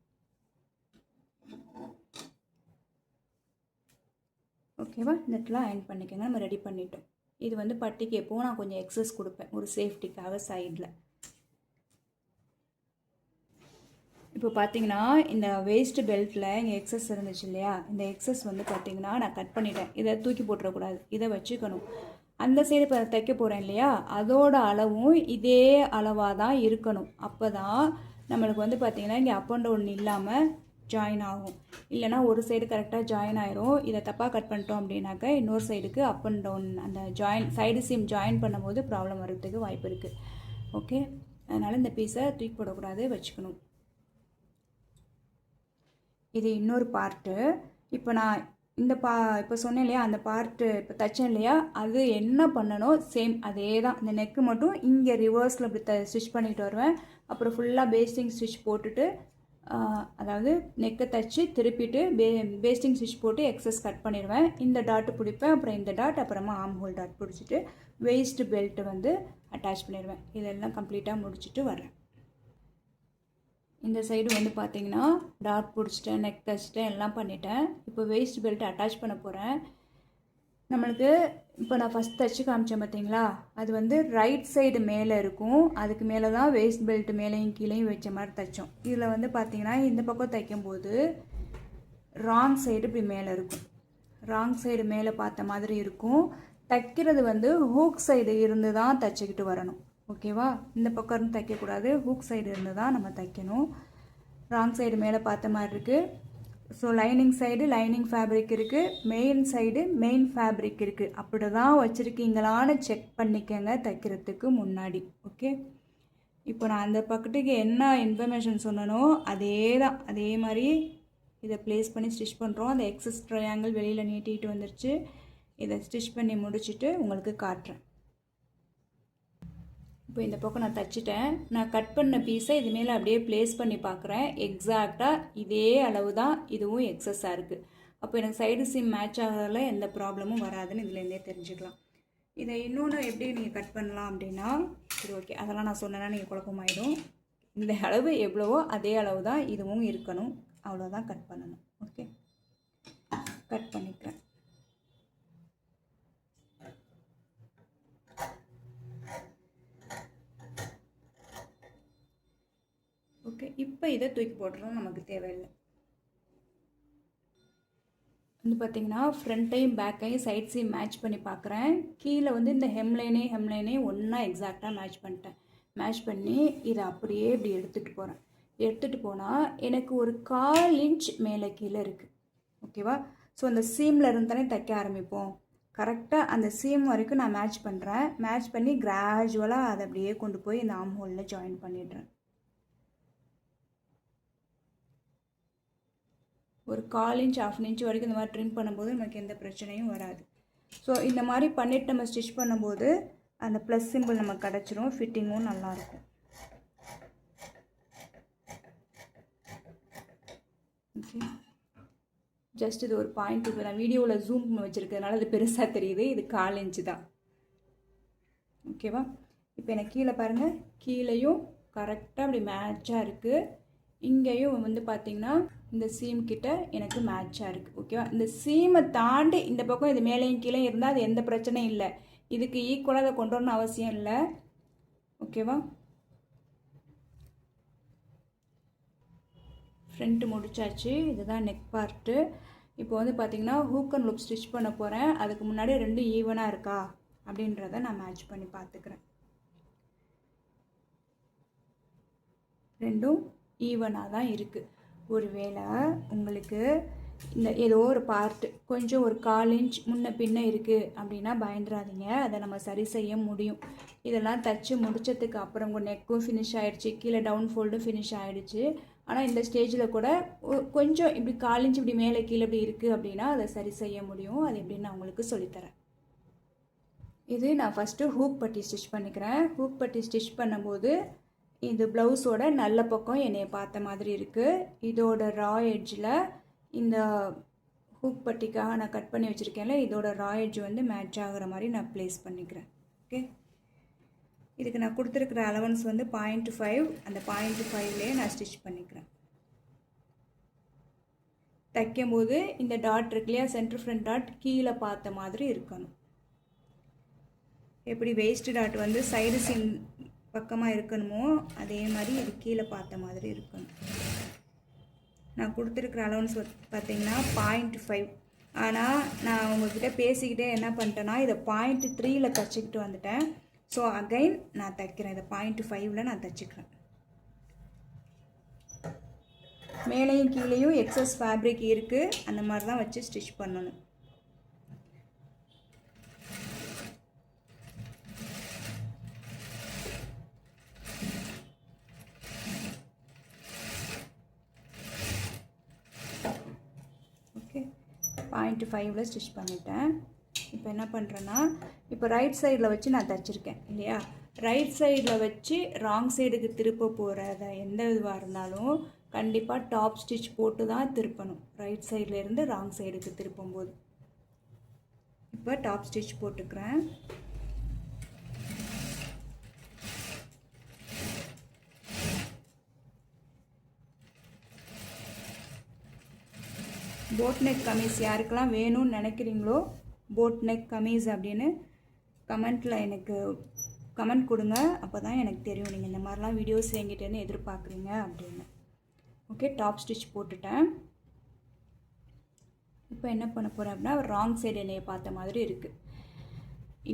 ஓகேவா? இந்த இடத்துல அயன் பண்ணிக்கோங்க. நம்ம ரெடி பண்ணிட்டோம். இது வந்து பட்டிக்கு எப்போவும் நான் கொஞ்சம் எக்ஸஸ் கொடுப்பேன், ஒரு சேஃப்டிக்காக சைடில். இப்போ பார்த்தீங்கன்னா இந்த வேஸ்ட் பெல்ட்டில் இங்கே எக்ஸஸ் இருந்துச்சு இல்லையா, இந்த எக்ஸஸ் வந்து பார்த்தீங்கன்னா நான் கட் பண்ணிட்டேன். இதை தூக்கி போட்டுறக்கூடாது, இதை வச்சுக்கணும். அந்த சைடு இப்போ தைக்க போகிறேன் இல்லையா, அதோட அளவும் இதே அளவாக தான் இருக்கணும். அப்போ தான் நம்மளுக்கு வந்து பார்த்திங்கன்னா இங்கே அப் அண்ட் டவுன் இல்லாமல் ஜாயின் ஆகும். இல்லைனா ஒரு சைடு கரெக்டாக ஜாயின் ஆயிரும். இதை தப்பாக கட் பண்ணிட்டோம் அப்படின்னாக்கா இன்னொரு சைடுக்கு அப் அண்ட் டவுன் அந்த சைடு சீம் ஜாயின் பண்ணும்போது ப்ராப்ளம் வர்றதுக்கு வாய்ப்பு இருக்குது. ஓகே, அதனால் இந்த பீஸை தூக்கி போடக்கூடாது, வச்சுக்கணும். இது இன்னொரு பார்ட்டு. இப்போ நான் இந்த இப்போ சொன்னேன் இல்லையா, அந்த பார்ட்டு இப்போ தைச்சேன் இல்லையா, அது என்ன பண்ணணும் சேம் அதே தான். இந்த நெக்கு மட்டும் இங்கே ரிவர்ஸில் இப்படி ஸ்டிச் பண்ணிட்டு வருவேன். அப்புறம் ஃபுல்லாக பேஸ்டிங் ஸ்டிச் போட்டுட்டு, அதாவது நெக்கை தைச்சி திருப்பிட்டு பேஸ்டிங் ஸ்டிச் போட்டு எக்ஸஸ் கட் பண்ணிடுவேன். இந்த டாட்டு பிடிப்பேன், அப்புறம் இந்த டாட், அப்புறமா ஆம் ஹோல் டாட் பிடிச்சிட்டு வேஸ்ட் பெல்ட்டு வந்து அட்டாச் பண்ணிடுவேன். இதெல்லாம் கம்ப்ளீட்டாக முடிச்சுட்டு வரேன். இந்த சைடு வந்து பார்த்திங்கன்னா டாட் பிடிச்சிட்டேன், நெக் தைச்சிட்டேன், எல்லாம் பண்ணிட்டேன். இப்போ வேஸ்ட் பெல்ட் அட்டாச் பண்ண போகிறேன். நம்மளுக்கு இப்போ நான் ஃபஸ்ட் தைச்சி காமிச்சேன் பார்த்தீங்களா, அது வந்து ரைட் சைடு மேலே இருக்கும். அதுக்கு மேலே தான் வேஸ்ட் பெல்ட் மேலேயும் கீழேயும் வச்ச மாதிரி தைச்சோம். இதில் வந்து பார்த்திங்கன்னா இந்த பக்கம் தைக்கும்போது ராங் சைடு இப்படி மேலே இருக்கும். ராங் சைடு மேலே பார்த்த மாதிரி இருக்கும். தைக்கிறது வந்து ஹூக் சைடு இருந்து தான் தைச்சிக்கிட்டு வரணும். ஓகேவா? இந்த பக்கம் இருந்து தைக்கக்கூடாது, ஹூக் சைடு இருந்து தான் நம்ம தைக்கணும். ராங் சைடு மேலே பார்த்த மாதிரி இருக்குது. So lining side lining fabric இருக்குது, மெயின் சைடு மெயின் ஃபேப்ரிக் இருக்குது. அப்படி தான் வச்சுருக்கீங்களான்னு செக் பண்ணிக்கங்க தைக்கிறதுக்கு முன்னாடி. ஓகே, இப்போ நான் அந்த பக்கத்துக்கு என்ன இன்ஃபர்மேஷன் சொன்னனோ அதே தான், அதே மாதிரி இதை ப்ளேஸ் பண்ணி ஸ்டிச் பண்ணுறோம். அந்த எக்ஸஸ் ட்ரையாங்கிள் வெளியில் நீட்டிகிட்டு வந்துருச்சு. இதை ஸ்டிச் பண்ணி முடிச்சுட்டு உங்களுக்கு காட்டுறேன். இப்போ இந்த பக்கம் நான் தைச்சிட்டேன். நான் கட் பண்ண பீஸை இது மேலே அப்படியே ப்ளேஸ் பண்ணி பார்க்குறேன். எக்ஸாக்டாக இதே அளவு தான் இதுவும் எக்ஸஸாக இருக்குது. அப்போ எனக்கு சைடு சீம் மேட்ச் ஆகிறதுல எந்த ப்ராப்ளமும் வராதுன்னு இதுலேருந்தே தெரிஞ்சுக்கலாம். இதை இன்னொன்று எப்படி நீங்கள் கட் பண்ணலாம் அப்படின்னா, சரி ஓகே, அதெல்லாம் நான் சொன்னேன்னா நீங்கள் குழப்பமாயிடும். இந்த அளவு எவ்வளவோ அதே அளவு தான் இதுவும் இருக்கணும், அவ்வளோதான் கட் பண்ணணும். ஓகே, கட் பண்ணிக்கிறேன். ஓகே, இப்போ இதை தூக்கி போட்டுறோம், நமக்கு தேவையில்லை. வந்து பார்த்திங்கன்னா ஃப்ரண்ட்டையும் பேக்கையும் சைட் சீம் மேட்ச் பண்ணி பார்க்குறேன். கீழே வந்து இந்த ஹெம்லைனே ஒன்றா எக்ஸாக்டாக மேட்ச் பண்ணிட்டேன். மேட்ச் பண்ணி இதை அப்படியே இப்படி எடுத்துகிட்டு போகிறேன். எடுத்துகிட்டு போனால் எனக்கு ஒரு 1/4 இன்ச் மேலே கீழே இருக்குது. ஓகேவா? ஸோ அந்த சீமில் இருந்து தானே தைக்க ஆரம்பிப்போம். கரெக்டாக அந்த சீம் வரைக்கும் நான் மேட்ச் பண்ணுறேன். மேட்ச் பண்ணி கிராஜுவலாக அதை அப்படியே கொண்டு போய் இந்த ஆர்ம் ஹோலில் ஜாயின் பண்ணிடுறேன். ஒரு 1/4 இன்ச் 1/2 இன்ச் வரைக்கும் இந்த மாதிரி ட்ரிம் பண்ணும்போது நமக்கு எந்த பிரச்சனையும் வராது. ஸோ இந்த மாதிரி பண்ணிவிட்டு நம்ம ஸ்டிச் பண்ணும்போது அந்த ப்ளஸ் சிம்பிள் நமக்கு கிடச்சிரும். ஃபிட்டிங்கும் நல்லாயிருக்கும். ஓகே, ஜஸ்ட் இது ஒரு பாயிண்ட் இப்போ நான் வீடியோவில் ஜூம் வச்சுருக்கிறதுனால அது பெருசாக தெரியுது. இது 1/4 இன்ச்சு தான். ஓகேவா? இப்போ எனக்கு கீழே பாருங்கள், கீழேயும் கரெக்டாக அப்படி மேட்சாக இருக்குது. இங்கேயும் வந்து பார்த்திங்கன்னா இந்த சீம் கிட்ட எனக்கு மேட்சாக இருக்குது. ஓகேவா? இந்த சீமை தாண்டி இந்த பக்கம் இது மேலேயும் கீழே இருந்தால் அது எந்த பிரச்சனையும் இல்லை. இதுக்கு ஈக்குவலாக அதை கொண்டு வரணும்னு அவசியம் இல்லை. ஓகேவா? ஃப்ரண்ட்டு முடிச்சாச்சு. இதுதான் நெக் பார்ட்டு. இப்போ வந்து பார்த்திங்கன்னா ஹூக் அண்ட் லூப் ஸ்டிச் பண்ண போகிறேன். அதுக்கு முன்னாடி 2 ஈவனாக இருக்கா அப்படின்றத நான் மேட்ச் பண்ணி பார்த்துக்கிறேன். 2ம் ஈவனாக தான் இருக்குது. ஒருவேளை உங்களுக்கு இந்த ஏதோ ஒரு பார்ட்டு கொஞ்சம் ஒரு 1/4 இன்ச் முன்ன பின்ன இருக்குது அப்படின்னா பயந்துடாதீங்க. அதை நம்ம சரி செய்ய முடியும். இதெல்லாம் தச்சு முடித்ததுக்கு அப்புறம் உங்கள் நெக்கும் ஃபினிஷ் ஆகிடுச்சு, கீழே டவுன் ஃபோல்டும் ஃபினிஷ் ஆகிடுச்சு. ஆனால் இந்த ஸ்டேஜில் கூட கொஞ்சம் இப்படி 1/4 இன்ச் இப்படி மேலே கீழே இப்படி இருக்குது அப்படின்னா அதை சரி செய்ய முடியும். அது எப்படின்னு நான் உங்களுக்கு சொல்லித்தரேன். இது நான் ஃபஸ்ட்டு ஹூக் பட்டி ஸ்டிச் பண்ணிக்கிறேன். ஹூக் பட்டி ஸ்டிச் பண்ணும்போது இது ப்ளவுஸோட நல்ல பக்கம் என்னைய பார்த்த மாதிரி இருக்குது. இதோட ரா எட்ஜில் இந்த ஹூக் பட்டிக்காக நான் கட் பண்ணி வச்சுருக்கேன்ல, இதோட ரா எட்ஜ் வந்து மேட்ச் ஆகிற மாதிரி நான் ப்ளேஸ் பண்ணிக்கிறேன். ஓகே, இதுக்கு நான் கொடுத்துருக்குற அலவன்ஸ் வந்து 0.5. அந்த 0.5லேயே நான் ஸ்டிச் பண்ணிக்கிறேன். தைக்கும்போது இந்த டாட் இருக்கு இல்லையா, சென்டர் ஃப்ரண்ட் டாட் கீழே பார்த்த மாதிரி இருக்கணும். எப்படி வேஸ்ட் டாட் வந்து சைடு சீம் பக்கமாக இருக்கணுமோ அதே மாதிரி இது கீழே பார்த்த மாதிரி இருக்கணும். நான் கொடுத்துருக்குற அலவன்ஸ் பார்த்திங்கன்னா 0.5. ஆனால் நான் உங்கள்கிட்ட பேசிக்கிட்டே என்ன பண்ணிட்டேன்னா இதை 0.3ல் தைச்சிக்கிட்டு வந்துட்டேன். ஸோ அகைன் நான் தைக்கிறேன். இதை 0.5ல் நான் தைச்சிக்கிறேன். மேலேயும் கீழேயும் எக்ஸஸ் ஃபேப்ரிக் இருக்குது. அந்த மாதிரி தான் வச்சு ஸ்டிச் பண்ணணும். ஓகே, 0.5ல் ஸ்டிச் பண்ணிட்டேன். இப்போ என்ன பண்ணுறேன்னா இப்போ ரைட் சைடில் வச்சு நான் தைச்சிருக்கேன் இல்லையா, ரைட் சைடில் வச்சு ராங் சைடுக்கு திருப்ப போகிறத எந்த இதுவாக இருந்தாலும் கண்டிப்பாக டாப் ஸ்டிச் போட்டு தான் திருப்பணும். ரைட் சைட்லேருந்து ராங் சைடுக்கு திருப்பும்போது இப்போ டாப் ஸ்டிச் போட்டுக்கிறேன். போட் நெக் கமீஸ் யாருக்கெல்லாம் வேணும்னு நினைக்கிறீங்களோ போட் நெக் கமீஸ் அப்படின்னு கமெண்ட்டில் எனக்கு கமெண்ட் கொடுங்க. அப்போ தான் எனக்கு தெரியும் நீங்கள் இந்த மாதிரிலாம் வீடியோஸ் என்கிட்டேருந்து எதிர்பார்க்குறீங்க அப்படின்னு. ஓகே, டாப் ஸ்டிச் போட்டுட்டேன். இப்போ என்ன பண்ண போகிறேன் அப்படின்னா ராங் சைடு என்னையை பார்த்த மாதிரி இருக்குது.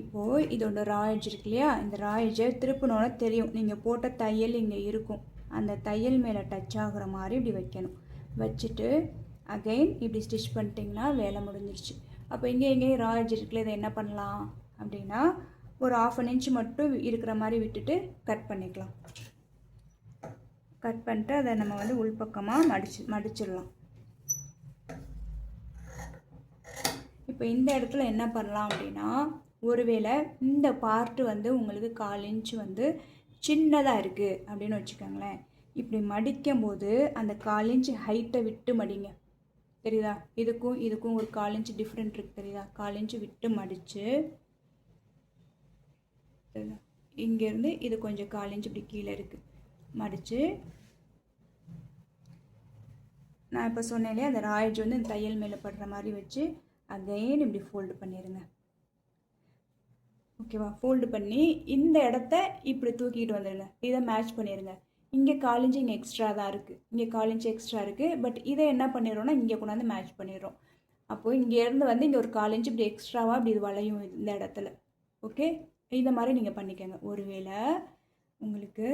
இப்போது இதோட ரா எட்ஜ் இருக்கு இல்லையா, இந்த ரா எட்ஜை திருப்பினோட தெரியும். நீங்கள் போட்ட தையல் இங்கே இருக்கும். அந்த தையல் மேலே டச் ஆகுற மாதிரி இப்படி வைக்கணும். வச்சுட்டு அகைன் இப்படி ஸ்டிச் பண்ணிட்டிங்கன்னா வேலை முடிஞ்சிருச்சு. அப்போ எங்கேயும் ரா எட்ஜ் இருக்குல்ல, இதை என்ன பண்ணலாம் அப்படின்னா ஒரு 1/2 இன்ச் மட்டும் இருக்கிற மாதிரி விட்டுட்டு கட் பண்ணிக்கலாம். கட் பண்ணிட்டு அதை நம்ம வந்து உள்பக்கமாக மடிச்சிடலாம். இப்போ இந்த இடத்துல என்ன பண்ணலாம் அப்படின்னா ஒருவேளை இந்த பார்ட்டு வந்து உங்களுக்கு 1/4 இன்ச் வந்து சின்னதாக இருக்குது அப்படின்னு வச்சுக்கோங்களேன். இப்படி மடிக்கும் போது அந்த 1/4 இன்ச் ஹைட்டை விட்டு மடிங்க. தெரியுதா, இதுக்கும் ஒரு 1/4 இன்ச் டிஃப்ரெண்ட் இருக்குது. தெரியுதா, 1/4 இன்ச் விட்டு மடித்து இங்கேருந்து இது கொஞ்சம் 1/4 இன்ச் இப்படி கீழே இருக்குது மடித்து நான் இப்போ சொன்னேன் இல்லையா, அந்த ராய்ஜ் வந்து இந்த தையல் மேலே படுற மாதிரி வச்சு அகைன் இப்படி ஃபோல்டு பண்ணிடுங்க. ஓகேவா, ஃபோல்டு பண்ணி இந்த இடத்த இப்படி தூக்கிட்டு வந்துடுங்க. இதை மேட்ச் பண்ணிடுங்க. இங்கே 1/4 இன்ச் இங்கே எக்ஸ்ட்ரா தான் இருக்குது, இங்கே 1/4 இன்ச் எக்ஸ்ட்ரா இருக்குது. பட் இதை என்ன பண்ணிடுறோன்னா இங்கே கொண்டாந்து மேட்ச் பண்ணிடுறோம். அப்போது இங்கேருந்து வந்து இங்கே ஒரு 1/4 இன்ச் இப்படி எக்ஸ்ட்ராவாக இப்படி இது வளையும் இந்த இடத்துல. ஓகே, இந்த மாதிரி நீங்கள் பண்ணிக்கோங்க. ஒருவேளை உங்களுக்கு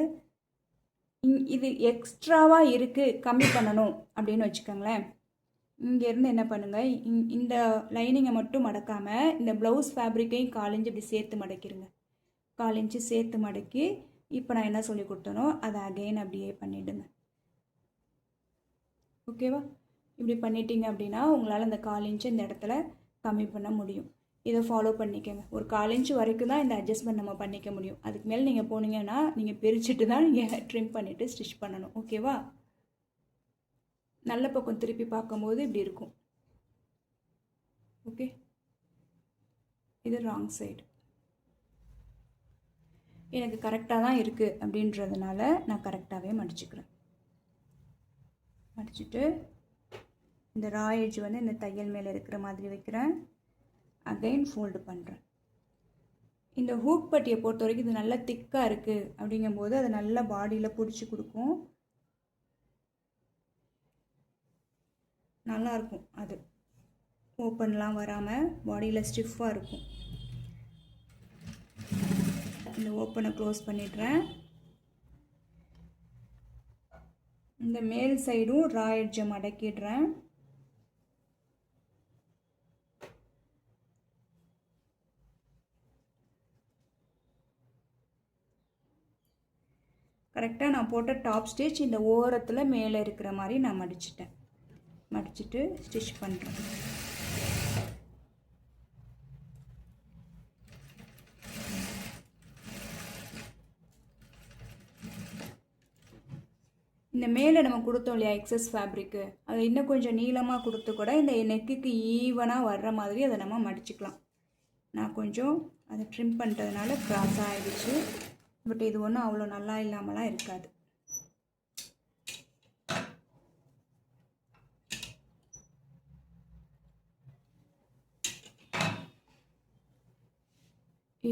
இது எக்ஸ்ட்ராவாக இருக்குது, கம்மி பண்ணணும் அப்படின்னு வச்சுக்கோங்களேன். இங்கேருந்து என்ன பண்ணுங்கள், இந்த லைனிங்கை மட்டும் மடக்காமல் இந்த ப்ளவுஸ் ஃபேப்ரிக்கையும் 1/4 இன்ச் இப்படி சேர்த்து மடக்கிடுங்க. 1/4 இன்ச்சு சேர்த்து மடக்கி இப்போ நான் என்ன சொல்லி கொடுத்தனோ அதை அகைன் அப்படியே பண்ணிவிடுங்க. ஓகேவா? இப்படி பண்ணிட்டீங்க அப்படின்னா உங்களால் இந்த 1/4 இன்ச்சு இந்த இடத்துல கம்மி பண்ண முடியும். இதை ஃபாலோ பண்ணிக்கோங்க. ஒரு 1/4 இன்ச்சு வரைக்கும் தான் இந்த அட்ஜஸ்ட்மெண்ட் நம்ம பண்ணிக்க முடியும். அதுக்கு மேலே நீங்கள் போனீங்கன்னா நீங்கள் பிரிச்சுட்டு தான் நீங்கள் ட்ரிம் பண்ணிவிட்டு ஸ்டிச் பண்ணணும். ஓகேவா? நல்ல பக்கம் திருப்பி பார்க்கும்போது இப்படி இருக்கும். ஓகே, இது ராங் சைடு. எனக்கு கரெக்டாக தான் இருக்குது அப்படின்றதுனால நான் கரெக்டாகவே மடிச்சுக்கிறேன். மடிச்சுட்டு இந்த ரா எட்ஜ் வந்து இந்த தையல் மேலே இருக்கிற மாதிரி வைக்கிறேன். அகைன் ஃபோல்டு பண்ணுறேன். இந்த ஹூக் பட்டியை பொறுத்த வரைக்கும் இது நல்லா திக்காக இருக்குது அப்படிங்கும்போது அது நல்லா பாடியில் பிடிச்சி கொடுக்கும், நல்லாயிருக்கும். அது ஓப்பன்லாம் வராமல் பாடியில் ஸ்டிஃபாக இருக்கும். இந்த ஓப்பனை க்ளோஸ் பண்ணிடுறேன். இந்த மேல் சைடும் ரா எட்ஜை மடக்கிடுறேன். கரெக்டாக நான் போட்ட டாப் ஸ்டிச் இந்த ஓரத்தில் மேலே இருக்கிற மாதிரி நான் மடிச்சிட்டேன். மடிச்சுட்டு ஸ்டிச் பண்ணுறேன். இந்த மேலே நம்ம கொடுத்தோம் இல்லையா எக்ஸஸ் ஃபேப்ரிக்கு, அதை இன்னும் கொஞ்சம் நீளமாக கொடுத்து கூட இந்த நெக்குக்கு ஈவனாக வர்ற மாதிரி அதை நம்ம மடிச்சுக்கலாம். நான் கொஞ்சம் அதை ட்ரிம் பண்ணுறதுனால க்ராஸ் ஆகிடுச்சு. பட் இது ஒன்றும் அவ்வளோ நல்லா இல்லாமலாம் இருக்காது.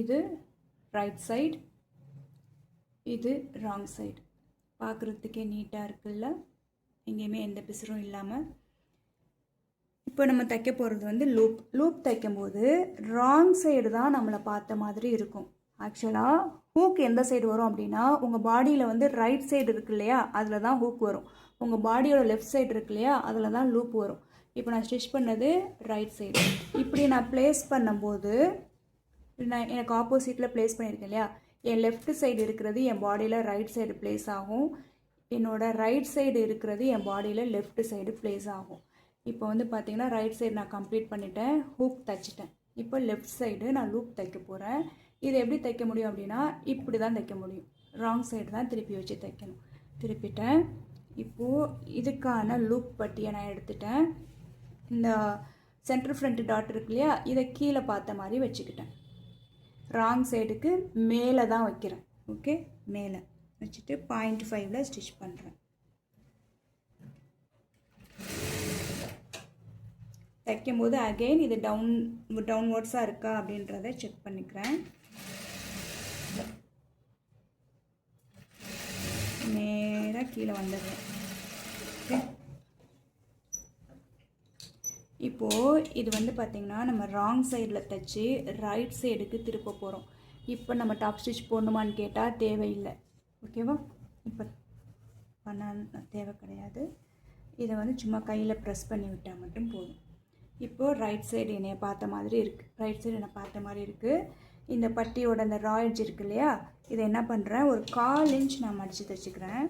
இது ரைட் சைடு, இது ராங் சைடு. பார்க்குறதுக்கே நீட்டாக இருக்குல்ல, எங்கேயுமே எந்த பிசுறும் இல்லாமல். இப்போ நம்ம தைக்க போகிறது வந்து லூப் தைக்கும்போது ராங் சைடு தான் நம்மளை பார்த்த மாதிரி இருக்கும். ஆக்சுவலாக ஹூக் எந்த சைடு வரும் அப்படின்னா, உங்கள் பாடியில் வந்து ரைட் சைடு இருக்கு இல்லையா, அதில் தான் ஹூக் வரும். உங்கள் பாடியோட லெஃப்ட் சைடு இருக்கு இல்லையா, அதில் தான் லூப் வரும். இப்போ நான் ஸ்டிச் பண்ணது ரைட் சைடு. இப்படி நான் ப்ளேஸ் பண்ணும்போது நான் எனக்கு ஆப்போசிட்டில் ப்ளேஸ் பண்ணியிருக்கேன் இல்லையா, என் லெஃப்ட் சைடு இருக்கிறது என் பாடியில் ரைட் சைடு ப்ளேஸ் ஆகும், என்னோடய ரைட் சைடு இருக்கிறது என் பாடியில் லெஃப்ட் சைடு ப்ளேஸ் ஆகும். இப்போ வந்து பார்த்திங்கன்னா ரைட் சைடு நான் கம்ப்ளீட் பண்ணிட்டேன், ஹூக் தைச்சிட்டேன். இப்போ லெஃப்ட் சைடு நான் லூப் தைக்க போகிறேன். இது எப்படி தைக்க முடியும் அப்படின்னா, இப்படி தான் தைக்க முடியும். ராங் சைடு தான் திருப்பி வச்சு தைக்கணும். திருப்பிட்டேன். இப்போது இதுக்கான லூப் பட்டியை நான் எடுத்துட்டேன். இந்த சென்டர் ஃப்ரண்ட் டாட் இருக்கு இல்லையா, இதை கீழே பார்த்த மாதிரி வச்சுக்கிட்டேன். ராங் சைடுக்கு மேலே தான் வைக்கிறேன். ஓகே, மேலே வச்சுட்டு 0.5 ஸ்டிச் பண்ணுறேன். தைக்கும்போது அகெயின் இது டவுன்வர்ட்ஸாக இருக்கா அப்படின்றத செக் பண்ணிக்கிறேன். நேராக கீழே வந்துடுறேன். ஓகே, இப்போது இது வந்து பார்த்திங்கன்னா நம்ம ராங் சைடில் தைச்சி ரைட் சைடுக்கு திருப்ப போகிறோம். இப்போ நம்ம டாப் ஸ்டிச் போடணுமான்னு கேட்டால் தேவையில்லை. ஓகேவா? இப்போ பண்ண தேவை கிடையாது. இதை வந்து சும்மா கையில் ப்ரெஸ் பண்ணி விட்டால் மட்டும் போதும். இப்போது ரைட் சைடு என்னைய பார்த்த மாதிரி இருக்குது. ரைட் சைடு என்னை பார்த்த மாதிரி இருக்குது. இந்த பட்டியோட அந்த ரா எட்ஜ் இருக்கு இல்லையா, இதை என்ன பண்ணுறேன், ஒரு 1/4 இன்ச் நான் மடித்து தைச்சிக்கிறேன்.